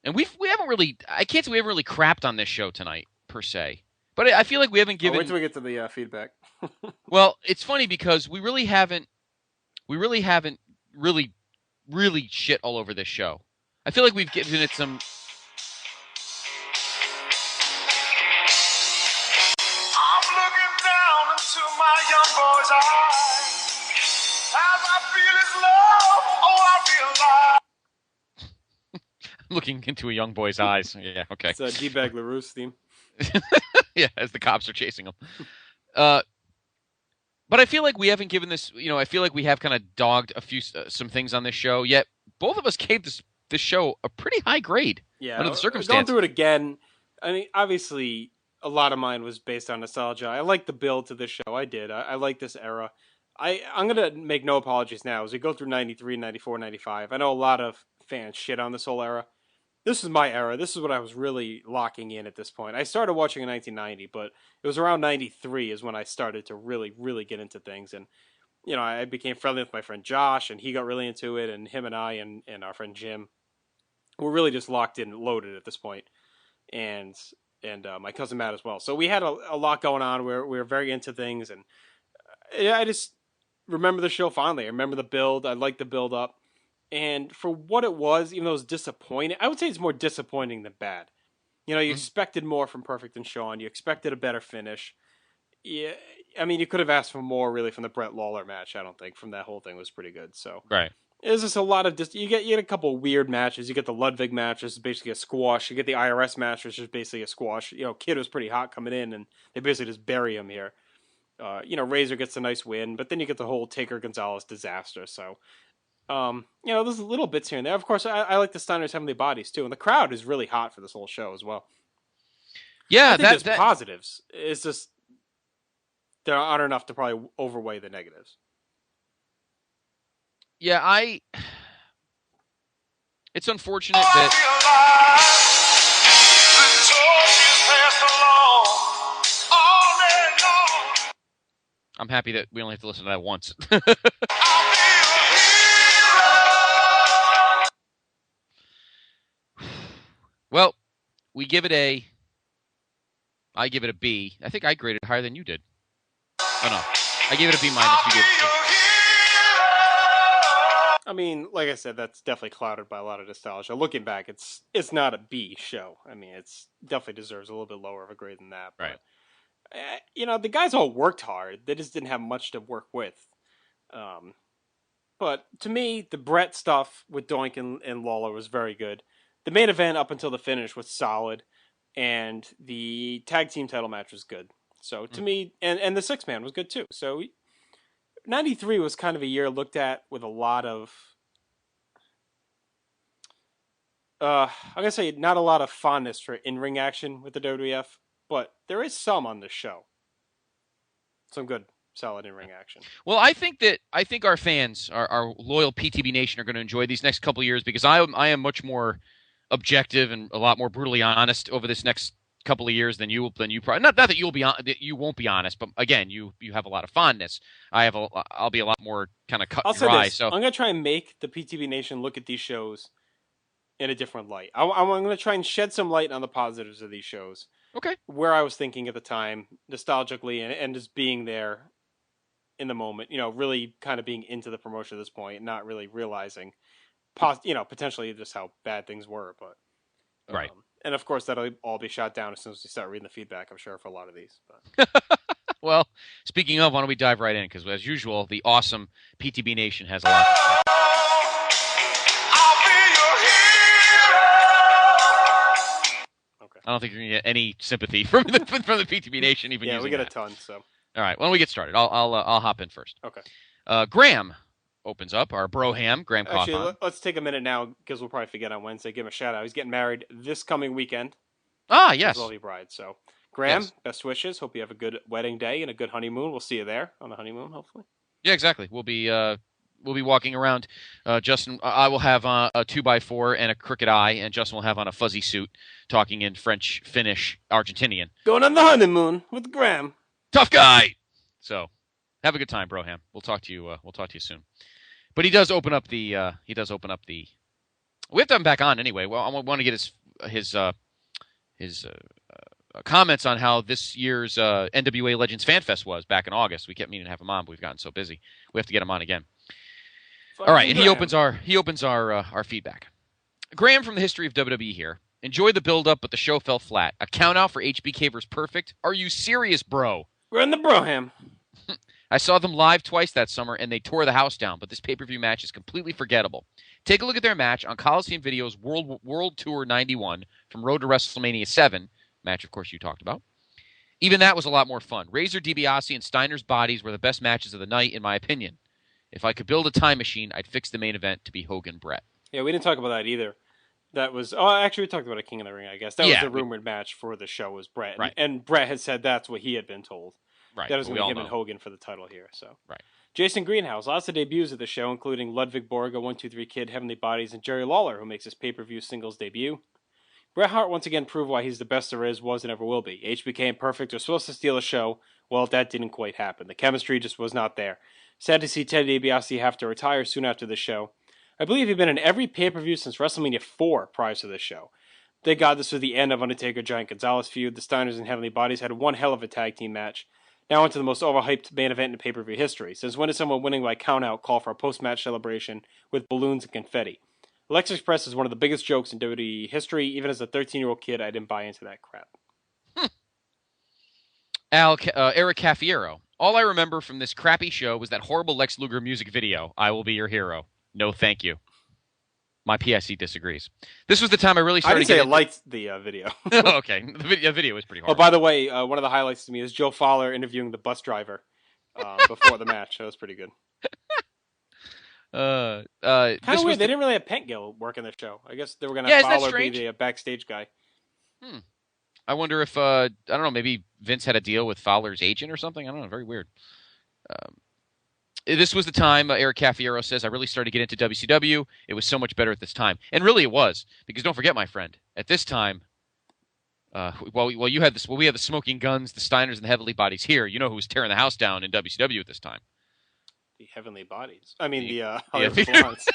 and we haven't really, I can't say we haven't really crapped on this show tonight, per se. But I feel like we haven't given... wait till we get to the feedback. Well, it's funny because we really haven't really shit all over this show. I feel like we've given it some... I'm looking down into my young boy's eyes. As I feel his love, I realize. Looking into a young boy's eyes. Yeah, okay. It's a D-Bag LaRusse theme. Yeah, as the cops are chasing him. But I feel like we haven't given this... I feel like we have kind of dogged some things on this show, yet both of us gave this show a pretty high grade under the circumstances. Going through it again, I mean, obviously, a lot of mine was based on nostalgia. I like the build to this show. I did. I like this era. I'm going to make no apologies now. As we go through 93, 94, 95, I know a lot of fans shit on this whole era. This is my era. This is what I was really locking in at this point. I started watching in 1990, but it was around 93 is when I started to really, really get into things. And, I became friendly with my friend Josh, and he got really into it, and him and I and our friend Jim we're really just locked in and loaded at this point. And my cousin Matt as well. So we had a lot going on. We were very into things, and I just remember the show fondly. I remember the build. I liked the build up. And for what it was, even though it was disappointing, I would say it's more disappointing than bad. You expected more from Perfect and Shawn. You expected a better finish. Yeah, I mean, you could have asked for more, really, from the Brett Lawler match, I don't think. From that whole thing was pretty good. So Right. There's just a lot of... you get a couple of weird matches. You get the Ludwig match, which is basically a squash. You get the IRS match, which is basically a squash. Kid was pretty hot coming in, and they basically just bury him here. Razor gets a nice win, but then you get the whole Taker Gonzalez disaster. So, there's little bits here and there. Of course, I like the Steiner's Heavenly Bodies, too. And the crowd is really hot for this whole show as well. Yeah, I think there's positives. It's just... there aren't enough to probably overweigh the negatives. Yeah, it's unfortunate that... I'm happy that we only have to listen to that once. Well, I give it a B. I think I graded it higher than you did. Oh, no. I gave it a B-. You gave it a C. I mean, like I said, that's definitely clouded by a lot of nostalgia. Looking back, it's not a B show. I mean, it's definitely deserves a little bit lower of a grade than that. But, right. The guys all worked hard. They just didn't have much to work with. But to me, the Brett stuff with Doink and Lawler was very good. The main event up until the finish was solid. And the tag team title match was good. So to me, and the 6-man was good too. So 93 was kind of a year looked at with a lot of, I'm going to say not a lot of fondness for in-ring action with the WWF, but there is some on this show. Some good, solid in-ring action. Well, I think our fans, our loyal PTB Nation, are going to enjoy these next couple of years because I am much more objective and a lot more brutally honest over this next couple of years than you probably not that that you won't be honest, but again, you have a lot of fondness. I'll be a lot more kind of cut and dry. So I'm gonna try and make the PTB Nation look at these shows in a different light. I'm gonna try and shed some light on the positives of these shows. Okay, where I was thinking at the time, nostalgically, and just being there in the moment. Really kind of being into the promotion at this point, and not really realizing, potentially just how bad things were, but right. And of course, that'll all be shot down as soon as we start reading the feedback, I'm sure, for a lot of these. But. Well, speaking of, why don't we dive right in? Because as usual, the awesome PTB Nation has a lot to say. Okay. I don't think you're going to get any sympathy from the PTB Nation even using we get that. a ton, so. All right, why don't we get started? I'll hop in first. Okay. Graham opens up, our broham, Graham Coffin. Actually, let's take a minute now, because we'll probably forget on Wednesday. Give him a shout-out. He's getting married this coming weekend. Ah, yes. His lovely bride. So, Graham, yes. Best wishes. Hope you have a good wedding day and a good honeymoon. We'll see you there on the honeymoon, hopefully. Yeah, exactly. We'll be walking around. Justin, I will have a 2x4 and a crooked eye, and Justin will have on a fuzzy suit, talking in French, Finnish, Argentinian. Going on the honeymoon with Graham. Tough guy! So, have a good time, broham. We'll talk to you soon. But he does open up the. We have to have him back on anyway. Well, I want to get his comments on how this year's NWA Legends Fan Fest was back in August. We kept meaning to have him on, but we've gotten so busy. We have to get him on again. All right, and he opens our feedback. Graham from the History of WWE here. Enjoy the build-up, but the show fell flat. A count-out for HBK vs. Perfect? Are you serious, bro? We're in the broham. I saw them live twice that summer, and they tore the house down, but this pay-per-view match is completely forgettable. Take a look at their match on Coliseum Video's World Tour 91 from Road to WrestleMania 7, match, of course, you talked about. Even that was a lot more fun. Razor DiBiase and Steiner's bodies were the best matches of the night, in my opinion. If I could build a time machine, I'd fix the main event to be Hogan-Brett. Yeah, we didn't talk about that either. That was... Oh, actually, we talked about a King of the Ring, I guess. That was the rumored match for the show was Brett. Right. And Brett had said that's what he had been told. Right. That was going to be him and Hogan for the title here. So. Right. Jason Greenhouse. Lots of debuts at the show, including Ludwig Borga, 123 Kid, Heavenly Bodies, and Jerry Lawler, who makes his pay-per-view singles debut. Bret Hart once again proved why he's the best there is, was, and ever will be. HBK and Perfect are supposed to steal the show. Well, that didn't quite happen. The chemistry just was not there. Sad to see Ted DiBiase have to retire soon after the show. I believe he'd been in every pay-per-view since WrestleMania 4 prior to this show. Thank God this was the end of Undertaker-Giant Gonzalez feud. The Steiners and Heavenly Bodies had one hell of a tag team match. Now into the most overhyped main event in pay-per-view history. Since when did someone winning by countout call for a post-match celebration with balloons and confetti? Alexa Express is one of the biggest jokes in WWE history. Even as a 13-year-old kid, I didn't buy into that crap. Eric Caffiero. All I remember from this crappy show was that horrible Lex Luger music video, I Will Be Your Hero. No, thank you. My PIC disagrees. This was the time I really started I liked the video. Oh, okay. The video was pretty hard. Oh, by the way, one of the highlights to me is Joe Fowler interviewing the bus driver before the match. That was pretty good. Kind of weird. They didn't really have Pentgill working the show. I guess they were going to have Fowler be the backstage guy. I wonder if, I don't know, maybe Vince had a deal with Fowler's agent or something? I don't know. Very weird. This was the time, Eric Caffiero says, I really started to get into WCW. It was so much better at this time. And really it was. Because don't forget, my friend, at this time, we had the Smoking Guns, the Steiners, and the Heavenly Bodies here. You know who was tearing the house down in WCW at this time? The Heavenly Bodies. I mean, the Hollywood Blondes.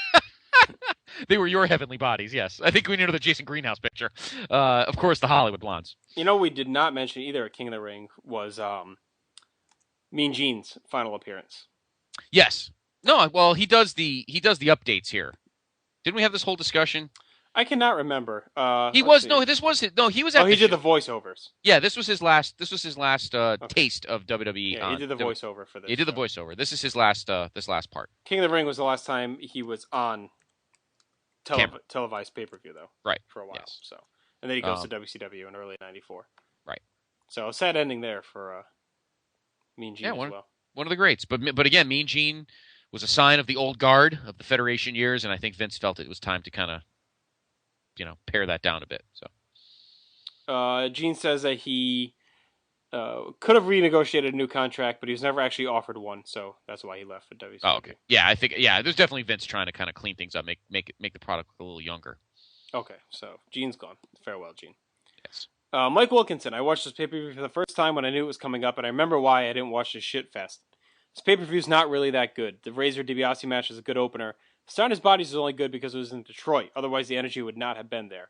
They were your Heavenly Bodies, yes. I think we know the Jason Greenhouse picture. Of course, the Hollywood Blondes. You know, we did not mention either at King of the Ring was Mean Gene's final appearance. Yes. No, well, he does the updates here. Didn't we have this whole discussion? I cannot remember. He was at the he did the voiceovers. Yeah, this was his last taste of WWE. Yeah, he did the voiceover for this. He did the voiceover. This is his last part. King of the Ring was the last time he was on televised pay-per-view though. Right. For a while. Yes. So, and then he goes to WCW in early '94. Right. So a sad ending there for Mean Gene as well. One of the greats, but again, Mean Gene was a sign of the old guard of the Federation years, and I think Vince felt it was time to kind of, pare that down a bit. So, Gene says that he could have renegotiated a new contract, but he was never actually offered one, so that's why he left for WCW. Oh, okay. Yeah, I think there's definitely Vince trying to kind of clean things up, make the product look a little younger. Okay, so Gene's gone. Farewell, Gene. Yes. Mike Wilkinson. I watched this pay-per-view for the first time when I knew it was coming up, and I remember why I didn't watch this shit fest. This pay-per-view's not really that good. The Razor DiBiase match is a good opener. Steiner's Bodies is only good because it was in Detroit. Otherwise, the energy would not have been there.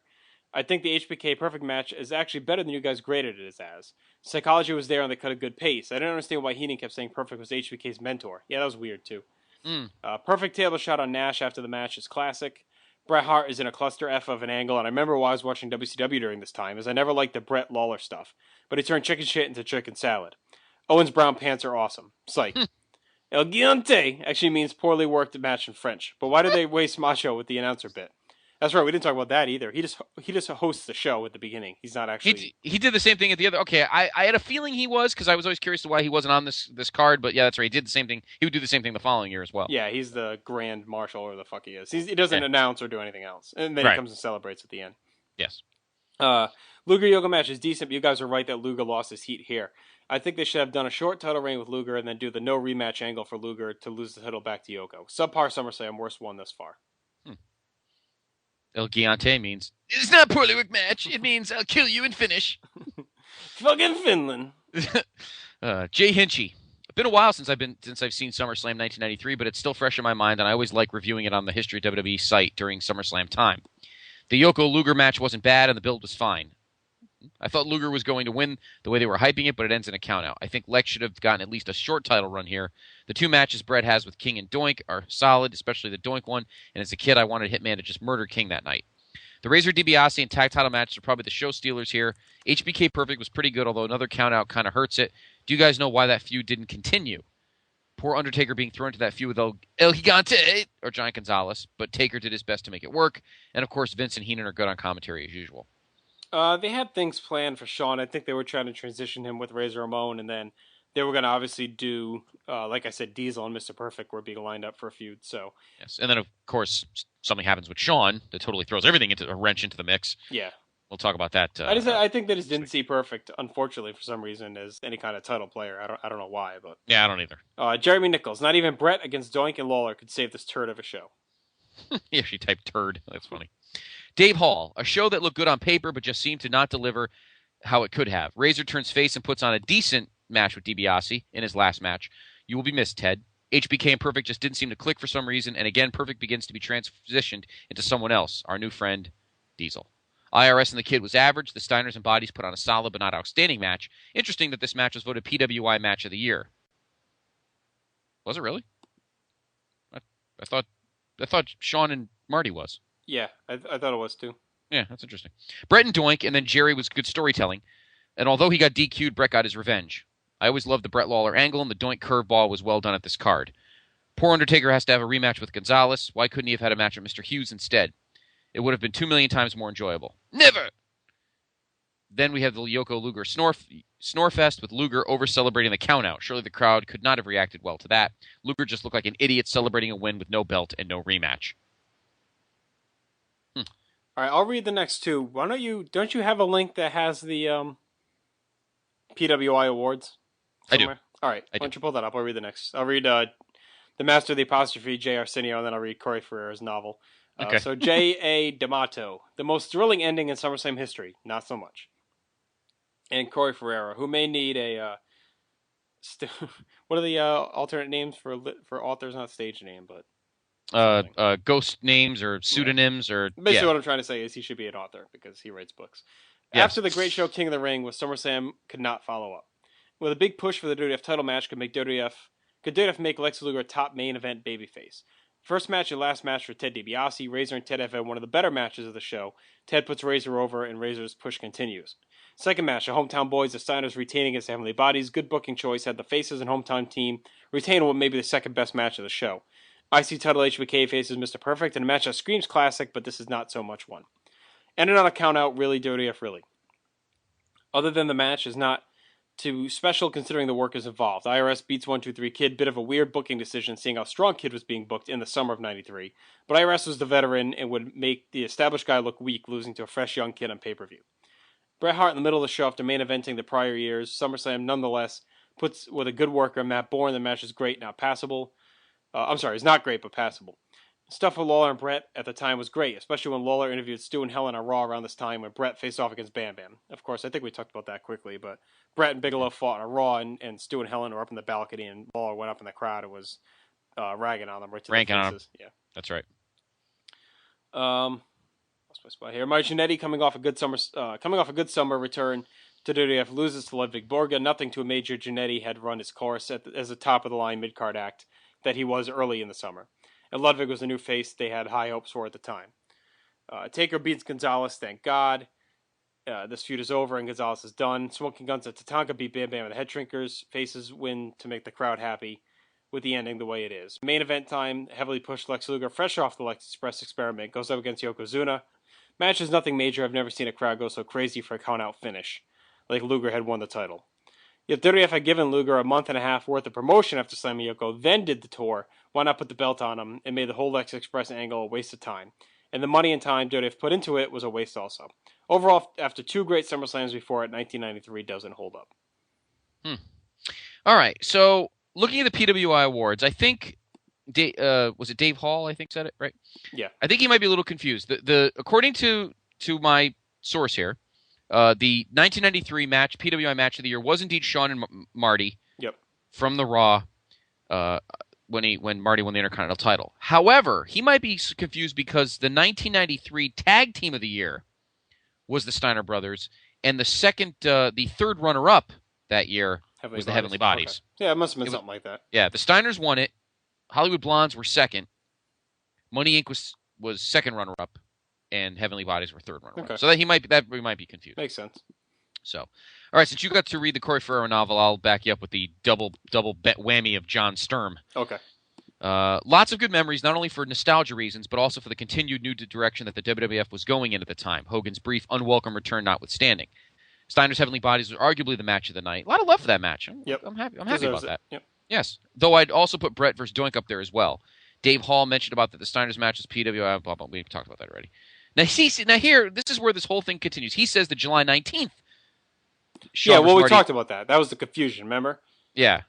I think the HBK Perfect match is actually better than you guys graded it as. Psychology was there and they cut a good pace. I didn't understand why Heenan kept saying Perfect was HBK's mentor. Yeah, that was weird too. Perfect table shot on Nash after the match is classic. Bret Hart is in a cluster F of an angle, and I remember why I was watching WCW during this time, is I never liked the Bret Lawler stuff, but he turned chicken shit into chicken salad. Owens' brown pants are awesome. Psych. El Guiante actually means poorly worked match in French, but why did they waste Macho with the announcer bit? That's right, we didn't talk about that either. He just hosts the show at the beginning. He's not actually... He did the same thing at the other... Okay, I had a feeling he was, because I was always curious to why he wasn't on this card, but yeah, that's right. He did the same thing. He would do the same thing the following year as well. Yeah, he's the Grand Marshal, or the fuck he is. He doesn't announce or do anything else. And then he comes and celebrates at the end. Yes. Luger Yoga match is decent, but you guys are right that Luger lost his heat here. I think they should have done a short title reign with Luger and then do the no rematch angle for Luger to lose the title back to Yoko. Subpar SummerSlam, worst one thus far. El Guiante means, it's not a poorly worked match. It means I'll kill you and finish. Fucking Finland. Jay Hinchy. It's been a while since I've seen SummerSlam 1993, but it's still fresh in my mind, and I always like reviewing it on the History of WWE site during SummerSlam time. The Yoko Luger match wasn't bad, and the build was fine. I thought Luger was going to win the way they were hyping it, but it ends in a countout. I think Lex should have gotten at least a short title run here. The two matches Bret has with King and Doink are solid, especially the Doink one, and as a kid I wanted Hitman to just murder King that night. The Razor DiBiase and tag title matches are probably the show stealers here. HBK Perfect was pretty good, although another countout kind of hurts it. Do you guys know why that feud didn't continue? Poor Undertaker being thrown into that feud with El Gigante or Giant Gonzalez, but Taker did his best to make it work, and of course Vince and Heenan are good on commentary as usual. They had things planned for Shawn. I think they were trying to transition him with Razor Ramon, and then they were going to obviously do, like I said, Diesel and Mr. Perfect were being lined up for a feud. So yes, and then of course something happens with Shawn that totally throws everything into a wrench into the mix. Yeah, we'll talk about that. I think they just didn't see Perfect, unfortunately, for some reason, as any kind of title player. I don't know why, but yeah, I don't either. Jeremy Nichols. Not even Bret against Doink and Lawler could save this turd of a show. Yeah, she typed turd. That's funny. Dave Hall, a show that looked good on paper but just seemed to not deliver how it could have. Razor turns face and puts on a decent match with DiBiase in his last match. You will be missed, Ted. HBK and Perfect just didn't seem to click for some reason, and again, Perfect begins to be transitioned into someone else, our new friend, Diesel. IRS and the Kid was average. The Steiners and Bodies put on a solid but not outstanding match. Interesting that this match was voted PWI Match of the Year. Was it really? I thought Sean and Marty was. Yeah, I thought it was too. Yeah, that's interesting. Brett and Doink, and then Jerry was good storytelling. And although he got DQ'd, Brett got his revenge. I always loved the Brett Lawler angle, and the Doink curveball was well done at this card. Poor Undertaker has to have a rematch with Gonzalez. Why couldn't he have had a match with Mr. Hughes instead? It would have been 2 million times more enjoyable. Never! Then we have the Yoko Luger Snorefest with Luger over-celebrating the countout. Surely the crowd could not have reacted well to that. Luger just looked like an idiot celebrating a win with no belt and no rematch. All right, I'll read the next two. Why don't you have a link that has the PWI awards somewhere? I do. All right, why don't you pull that up? I'll read the next. I'll read The Master of the Apostrophe, J. Arsenio, and then I'll read Corey Ferrera's novel. Okay. So J.A. D'Amato, the most thrilling ending in SummerSlam history. Not so much. And Corey Ferrera, who may need a... what are the alternate names for authors? Not stage name, but... ghost names or pseudonyms or... Basically what I'm trying to say is he should be an author because he writes books. Yes. After the great show King of the Ring, with SummerSlam could not follow up. With a big push for the WWF title match could WWF make Lex Luger a top main event babyface. First match and last match for Ted DiBiase. Razor and Ted have had one of the better matches of the show. Ted puts Razor over, and Razor's push continues. Second match, the Hometown Boys, the Steiners retaining against the Heavenly Bodies. Good booking choice. Had the Faces and Hometown team retain what may be the second best match of the show. IC title HBK faces Mr. Perfect in a match that screams classic, but this is not so much one. Ended on a count out, really, WWF, really. Other than the match is not too special considering the work is involved. IRS beats 1-2-3 Kid, bit of a weird booking decision seeing how strong Kid was being booked in the summer of 93. But IRS was the veteran and would make the established guy look weak, losing to a fresh young Kid on pay-per-view. Bret Hart in the middle of the show after main eventing the prior years. SummerSlam nonetheless puts with a good worker. Matt Bourne, the match is great, not passable. It's not great, but passable. Stuff with Lawler and Bret at the time was great, especially when Lawler interviewed Stu and Helen on Raw around this time when Bret faced off against Bam Bam. Of course, I think we talked about that quickly, but Bret and Bigelow fought on Raw, and Stu and Helen were up in the balcony, and Lawler went up in the crowd and was ragging on them right to their faces. Yeah, that's right. What's my spot here? Mike Jannetty coming off a good summer return to WWF loses to Ludwig Borga. Nothing to a major. Jannetty had run his course as a top of the line mid card act that he was early in the summer. And Ludwig was a new face they had high hopes for at the time. Taker beats Gonzalez, thank God. This feud is over and Gonzalez is done. Smoking Guns at Tatanka beat Bam Bam and the Head Shrinkers. Faces win to make the crowd happy with the ending the way it is. Main event time, heavily pushed Lex Luger, fresh off the Lex Express experiment, goes up against Yokozuna. Match is nothing major. I've never seen a crowd go so crazy for a count-out finish, like Luger had won the title. If WWF had given Luger a month and a half worth of promotion after slamming Yoko, then did the tour, why not put the belt on him and made the whole Lex Express angle a waste of time? And the money and time WWF put into it was a waste also. Overall, after two great SummerSlams before it, 1993 doesn't hold up. All right, so looking at the PWI awards, I think, was it Dave Hall, I think said it, right? Yeah. I think he might be a little confused. According to my source here, the 1993 match, PWI Match of the Year, was indeed Shawn and Marty. Yep. From the Raw, when Marty won the Intercontinental title. However, he might be confused because the 1993 Tag Team of the Year was the Steiner Brothers, and the third runner-up that year was the Heavenly Bodies. Okay. Yeah, it must have been something like that. Yeah, the Steiners won it. Hollywood Blondes were second. Money Inc. was second runner-up, and Heavenly Bodies were third runner-up. Okay. So we might be confused. Makes sense. So, all right, since you got to read the Corey Ferrera novel, I'll back you up with the double bet whammy of John Sturm. Okay. Lots of good memories, not only for nostalgia reasons, but also for the continued new direction that the WWF was going in at the time. Hogan's brief, unwelcome return notwithstanding. Steiner's Heavenly Bodies was arguably the match of the night. A lot of love for that match. Yep. I'm happy about that. Yep. Yes. Though I'd also put Brett versus Doink up there as well. Dave Hall mentioned about that the Steiners match is PWI, blah, blah, we talked about that already. Now here, this is where this whole thing continues. He says the July 19th. We talked about that. That was the confusion, remember? Yeah.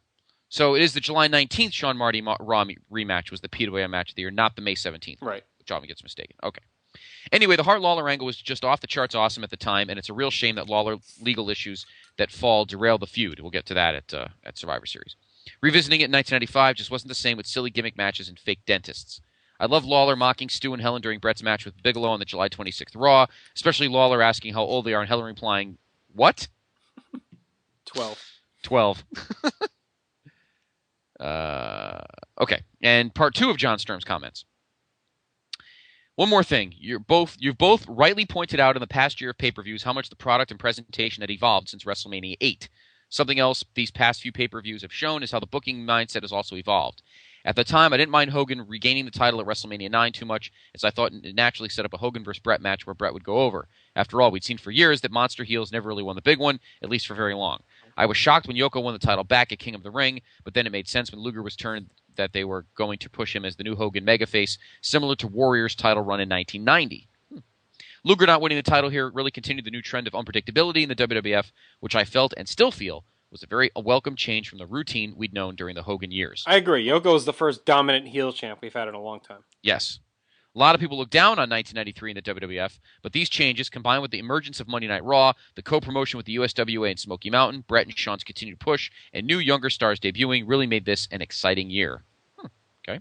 So it is the July 19th Shawn Marty Raw rematch was the PWI match of the year, not the May 17th. Right. Which often gets mistaken. Okay. Anyway, the Hart-Lawler angle was just off the charts awesome at the time, and it's a real shame that Lawler legal issues that fall derail the feud. We'll get to that at Survivor Series. Revisiting it in 1995 just wasn't the same with silly gimmick matches and fake dentists. I love Lawler mocking Stu and Helen during Brett's match with Bigelow on the July 26th Raw, especially Lawler asking how old they are and Helen replying, "What?" 12. 12. Okay, and part 2 of John Sturm's comments. One more thing. You've both rightly pointed out in the past year of pay-per-views how much the product and presentation had evolved since WrestleMania 8. Something else these past few pay-per-views have shown is how the booking mindset has also evolved. At the time, I didn't mind Hogan regaining the title at WrestleMania 9 too much, as I thought it naturally set up a Hogan vs. Brett match where Brett would go over. After all, we'd seen for years that monster heels never really won the big one, at least for very long. I was shocked when Yoko won the title back at King of the Ring, but then it made sense when Luger was turned that they were going to push him as the new Hogan megaface, similar to Warrior's title run in 1990. Luger not winning the title here really continued the new trend of unpredictability in the WWF, which I felt and still feel was a very welcome change from the routine we'd known during the Hogan years. I agree. Yoko is the first dominant heel champ we've had in a long time. Yes. A lot of people look down on 1993 in the WWF, but these changes, combined with the emergence of Monday Night Raw, the co-promotion with the USWA and Smoky Mountain, Brett and Shawn's continued push, and new younger stars debuting, really made this an exciting year. Okay.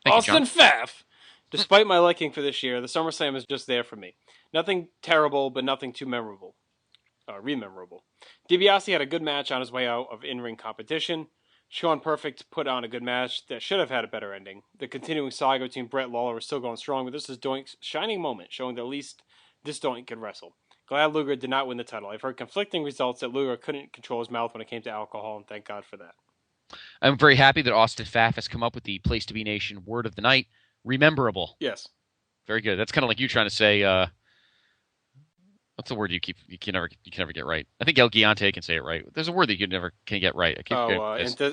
Thank Austin you, Pfaff! Despite my liking for this year, the SummerSlam is just there for me. Nothing terrible, but nothing too memorable. Rememberable. DiBiase had a good match on his way out of in-ring competition. Sean Perfect put on a good match that should have had a better ending. The continuing saga between Brett and Lawler was still going strong, but this is Doink's shining moment, showing that at least this Doink could wrestle. Glad Luger did not win the title. I've heard conflicting results that Luger couldn't control his mouth when it came to alcohol, and thank God for that. I'm very happy that Austin Pfaff has come up with the Place to Be Nation word of the night, rememberable. Yes. Very good. That's kind of like you trying to say, what's the word you can never get right? I think El Giante can say it right. There's a word that you never can get right.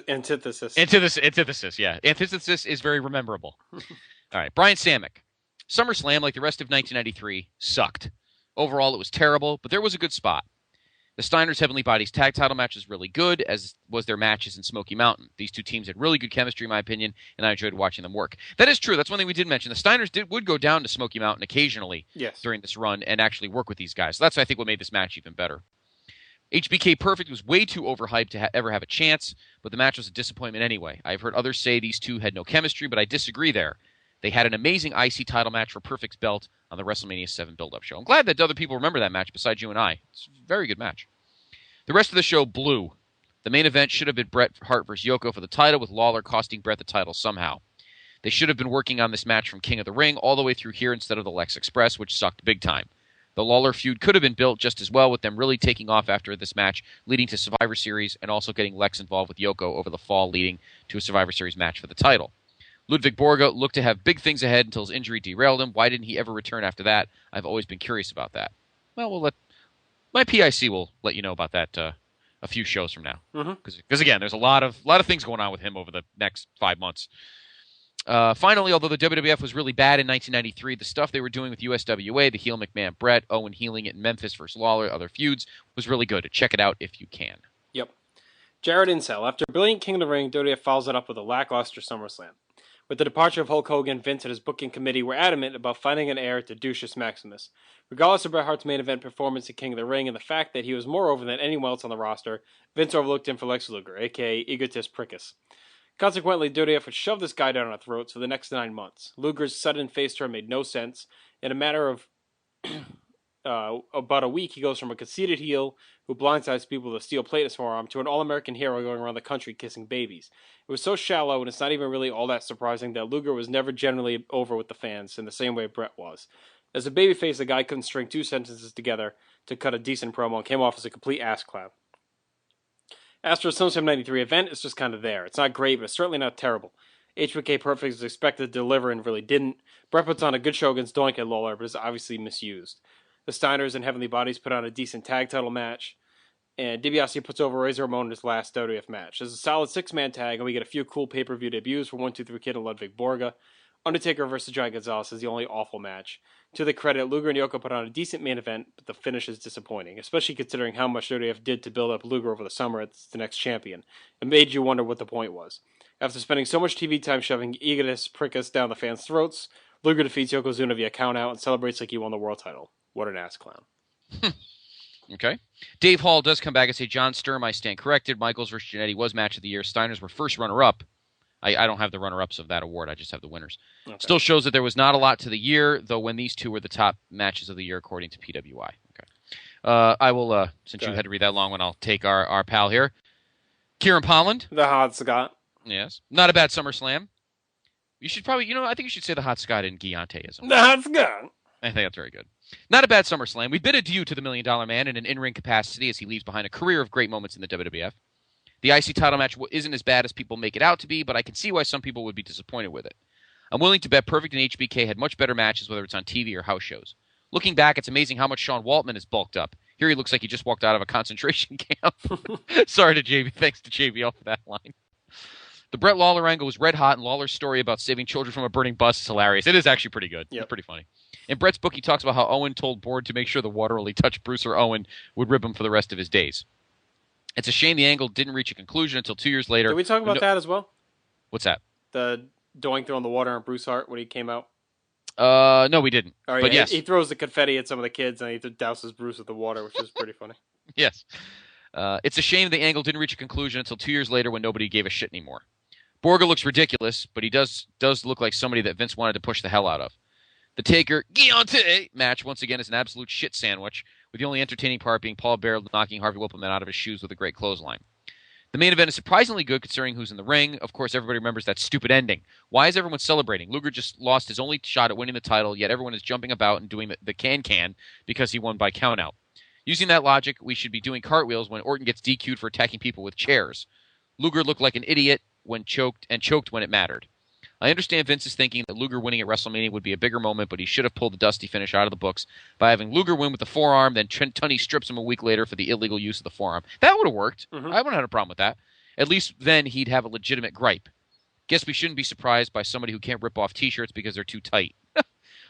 Antithesis. Antithesis, yeah. Antithesis is very rememberable. All right, Brian Samick. SummerSlam, like the rest of 1993, sucked. Overall, it was terrible, but there was a good spot. The Steiners' Heavenly Bodies tag title match was really good, as was their matches in Smoky Mountain. These two teams had really good chemistry, in my opinion, and I enjoyed watching them work. That is true. That's one thing we did mention. The Steiners would go down to Smoky Mountain occasionally during this run and actually work with these guys. So that's, I think, what made this match even better. HBK Perfect was way too overhyped to ever have a chance, but the match was a disappointment anyway. I've heard others say these two had no chemistry, but I disagree there. They had an amazing IC title match for Perfect's belt on the WrestleMania 7 build-up show. I'm glad that other people remember that match besides you and I. It's a very good match. The rest of the show blew. The main event should have been Bret Hart vs. Yoko for the title, with Lawler costing Bret the title somehow. They should have been working on this match from King of the Ring all the way through here instead of the Lex Express, which sucked big time. The Lawler feud could have been built just as well, with them really taking off after this match, leading to Survivor Series, and also getting Lex involved with Yoko over the fall, leading to a Survivor Series match for the title. Ludwig Borga looked to have big things ahead until his injury derailed him. Why didn't he ever return after that? I've always been curious about that. Well, my PIC will let you know about that a few shows from now. Because again, there's a lot of things going on with him over the next 5 months. Finally, although the WWF was really bad in 1993, the stuff they were doing with USWA, the heel McMahon Brett, Owen healing it in Memphis versus Lawler, other feuds, was really good. Check it out if you can. Yep. Jared Incel. After a brilliant King of the Ring, WWF follows it up with a lackluster SummerSlam. With the departure of Hulk Hogan, Vince and his booking committee were adamant about finding an heir to Lucius Maximus. Regardless of Bret Hart's main event performance at King of the Ring and the fact that he was more over than anyone else on the roster, Vince overlooked him for Lex Luger, a.k.a. Egotist Prickus. Consequently, WWF would shove this guy down our throats for the next 9 months. Luger's sudden face turn made no sense. In a matter of about a week, he goes from a conceited heel who blindsides people with a steel plate in his forearm to an all-American hero going around the country kissing babies. It was so shallow, and it's not even really all that surprising that Luger was never generally over with the fans in the same way Bret was. As a babyface, the guy couldn't string 2 sentences together to cut a decent promo and came off as a complete ass clap. As for the SummerSlam 93 event, it's just kind of there. It's not great, but it's certainly not terrible. HBK Perfect is expected to deliver and really didn't. Bret puts on a good show against Doink and Lawler, but is obviously misused. The Steiners and Heavenly Bodies put on a decent tag title match, and DiBiase puts over Razor Ramon in his last WWF match. There's a solid 6-man tag, and we get a few cool pay-per-view debuts for 1-2-3 Kid and Ludwig Borga. Undertaker vs. Giant Gonzalez is the only awful match. To their credit, Luger and Yoko put on a decent main event, but the finish is disappointing, especially considering how much WWF did to build up Luger over the summer as the next champion. It made you wonder what the point was. After spending so much TV time shoving egotist Prickus down the fans' throats, Luger defeats Yokozuna via countout and celebrates like he won the world title. What an ass clown. Okay. Dave Hall does come back and say, John Sturm, I stand corrected. Michaels versus Jannetty was match of the year. Steiners were first runner-up. I don't have the runner-ups of that award. I just have the winners. Okay. Still shows that there was not a lot to the year, though when these two were the top matches of the year, according to PWI. Okay. I will, since you had to read that long one, I'll take our pal here. Kieran Polland. The Hot Scott. Yes. Not a bad SummerSlam. You should probably, I think you should say the Hot Scott in Gianteism. The Hot Scott. I think that's very good. Not a bad SummerSlam. We bid adieu to the $1 Million Man in an in-ring capacity as he leaves behind a career of great moments in the WWF. The IC title match isn't as bad as people make it out to be, but I can see why some people would be disappointed with it. I'm willing to bet Perfect and HBK had much better matches, whether it's on TV or house shows. Looking back, it's amazing how much Sean Waltman has bulked up. Here he looks like he just walked out of a concentration camp. Sorry to JB. Thanks to JBL for that line. The Brett Lawler angle was red hot, and Lawler's story about saving children from a burning bus is hilarious. It is actually pretty good. Yep. It's pretty funny. In Brett's book, he talks about how Owen told Board to make sure the water only touched Bruce or Owen would rib him for the rest of his days. It's a shame the angle didn't reach a conclusion until 2 years later. Did we talk about that as well? What's that? The Doink throwing the water on Bruce Hart when he came out? No, we didn't. Oh, yeah, but yes. He throws the confetti at some of the kids, and he douses Bruce with the water, which is pretty funny. Yes. It's a shame the angle didn't reach a conclusion until 2 years later when nobody gave a shit anymore. Borga looks ridiculous, but he does look like somebody that Vince wanted to push the hell out of. The Taker Giante match, once again, is an absolute shit sandwich, with the only entertaining part being Paul Bearer knocking Harvey Whippleman out of his shoes with a great clothesline. The main event is surprisingly good considering who's in the ring. Of course, everybody remembers that stupid ending. Why is everyone celebrating? Luger just lost his only shot at winning the title, yet everyone is jumping about and doing the can because he won by countout. Using that logic, we should be doing cartwheels when Orton gets DQ'd for attacking people with chairs. Luger looked like an idiot when choked when it mattered. I understand Vince is thinking that Luger winning at WrestleMania would be a bigger moment, but he should have pulled the Dusty finish out of the books by having Luger win with the forearm, then Tunney strips him a week later for the illegal use of the forearm. That would have worked. Mm-hmm. I wouldn't have had a problem with that. At least then he'd have a legitimate gripe. Guess we shouldn't be surprised by somebody who can't rip off T-shirts because they're too tight.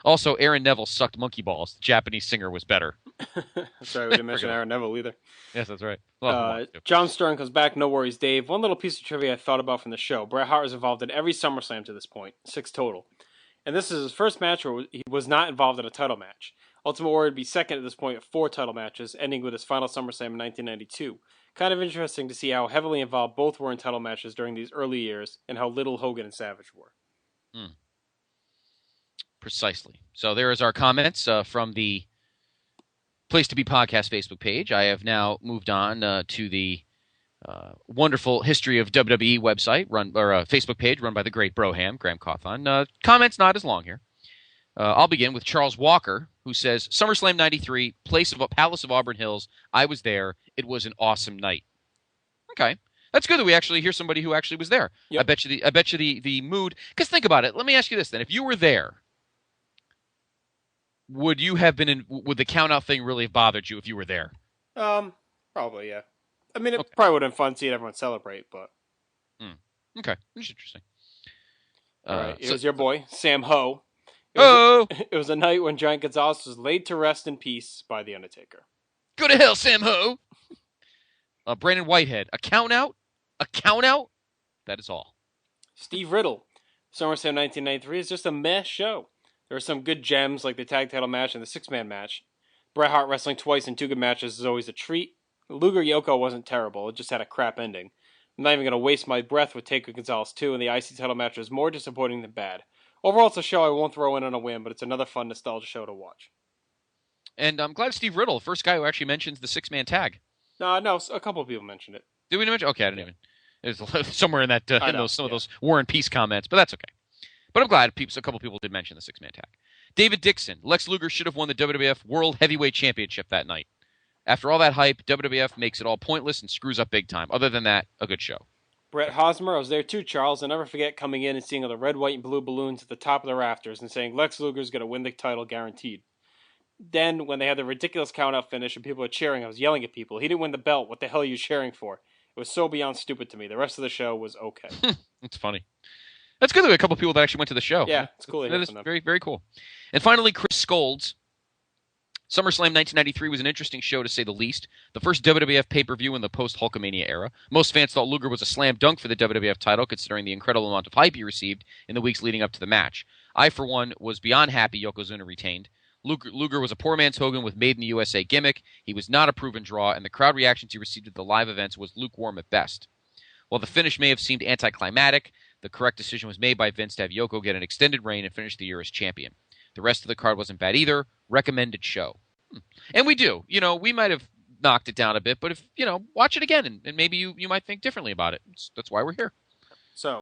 Also, Aaron Neville sucked monkey balls. The Japanese singer was better. That's right. We didn't mention Aaron Neville either. Yes, that's right. John Stern comes back. No worries, Dave. One little piece of trivia I thought about from the show. Bret Hart was involved in every SummerSlam to this point, 6 total. And this is his first match where he was not involved in a title match. Ultimate Warrior would be second at this point with 4 title matches, ending with his final SummerSlam in 1992. Kind of interesting to see how heavily involved both were in title matches during these early years, and how little Hogan and Savage were. Precisely. So there is our comments from the Place to Be Podcast Facebook page. I have now moved on to the wonderful History of WWE website, Facebook page run by the great Broham, Graham Cawthon. Comments not as long here. I'll begin with Charles Walker, who says, SummerSlam 93, Palace of Auburn Hills. I was there. It was an awesome night. Okay. That's good that we actually hear somebody who actually was there. Yep. I bet you the mood, because think about it. Let me ask you this then. If you were there, would the count-out thing really have bothered you if you were there? Probably, yeah. I mean, it probably would have been fun seeing everyone celebrate, but... Okay, that's interesting. All right, here's your boy, Sam Ho. It was a night when Giant Gonzalez was laid to rest in peace by The Undertaker. Go to hell, Sam Ho! Brandon Whitehead, a count-out? A count-out? That is all. Steve Riddle, SummerSlam 1993 is just a meh show. There are some good gems like the tag title match and the 6-man match. Bret Hart wrestling twice in 2 good matches is always a treat. Luger Yoko wasn't terrible, it just had a crap ending. I'm not even going to waste my breath with Taker Gonzalez 2, and the IC title match was more disappointing than bad. Overall, it's a show I won't throw in on a win, but it's another fun nostalgia show to watch. And I'm glad Steve Riddle, the first guy who actually mentions the 6-man tag. No, a couple of people mentioned it. Did we mention? Okay, I didn't even. There's somewhere in that some of those War and Peace comments, but that's okay. But I'm glad a couple people did mention the 6-man tag. David Dixon, Lex Luger should have won the WWF World Heavyweight Championship that night. After all that hype, WWF makes it all pointless and screws up big time. Other than that, a good show. Brett Hosmer, I was there too, Charles. I'll never forget coming in and seeing all the red, white, and blue balloons at the top of the rafters and saying Lex Luger's going to win the title guaranteed. Then, when they had the ridiculous count-out finish and people were cheering, I was yelling at people. He didn't win the belt. What the hell are you cheering for? It was so beyond stupid to me. The rest of the show was okay. It's funny. That's good that we had a couple people that actually went to the show. Yeah, it's cool. That is very, very cool. And finally, Chris Scolds. SummerSlam 1993 was an interesting show, to say the least. The first WWF pay-per-view in the post-Hulkamania era. Most fans thought Luger was a slam dunk for the WWF title, considering the incredible amount of hype he received in the weeks leading up to the match. I, for one, was beyond happy Yokozuna retained. Luger was a poor man's Hogan with Made in the USA gimmick. He was not a proven draw, and the crowd reactions he received at the live events was lukewarm at best. While the finish may have seemed anticlimactic, the correct decision was made by Vince to have Yoko get an extended reign and finish the year as champion. The rest of the card wasn't bad either. Recommended show. And we do. We might have knocked it down a bit, but if, watch it again, and maybe you might think differently about it. That's why we're here. So,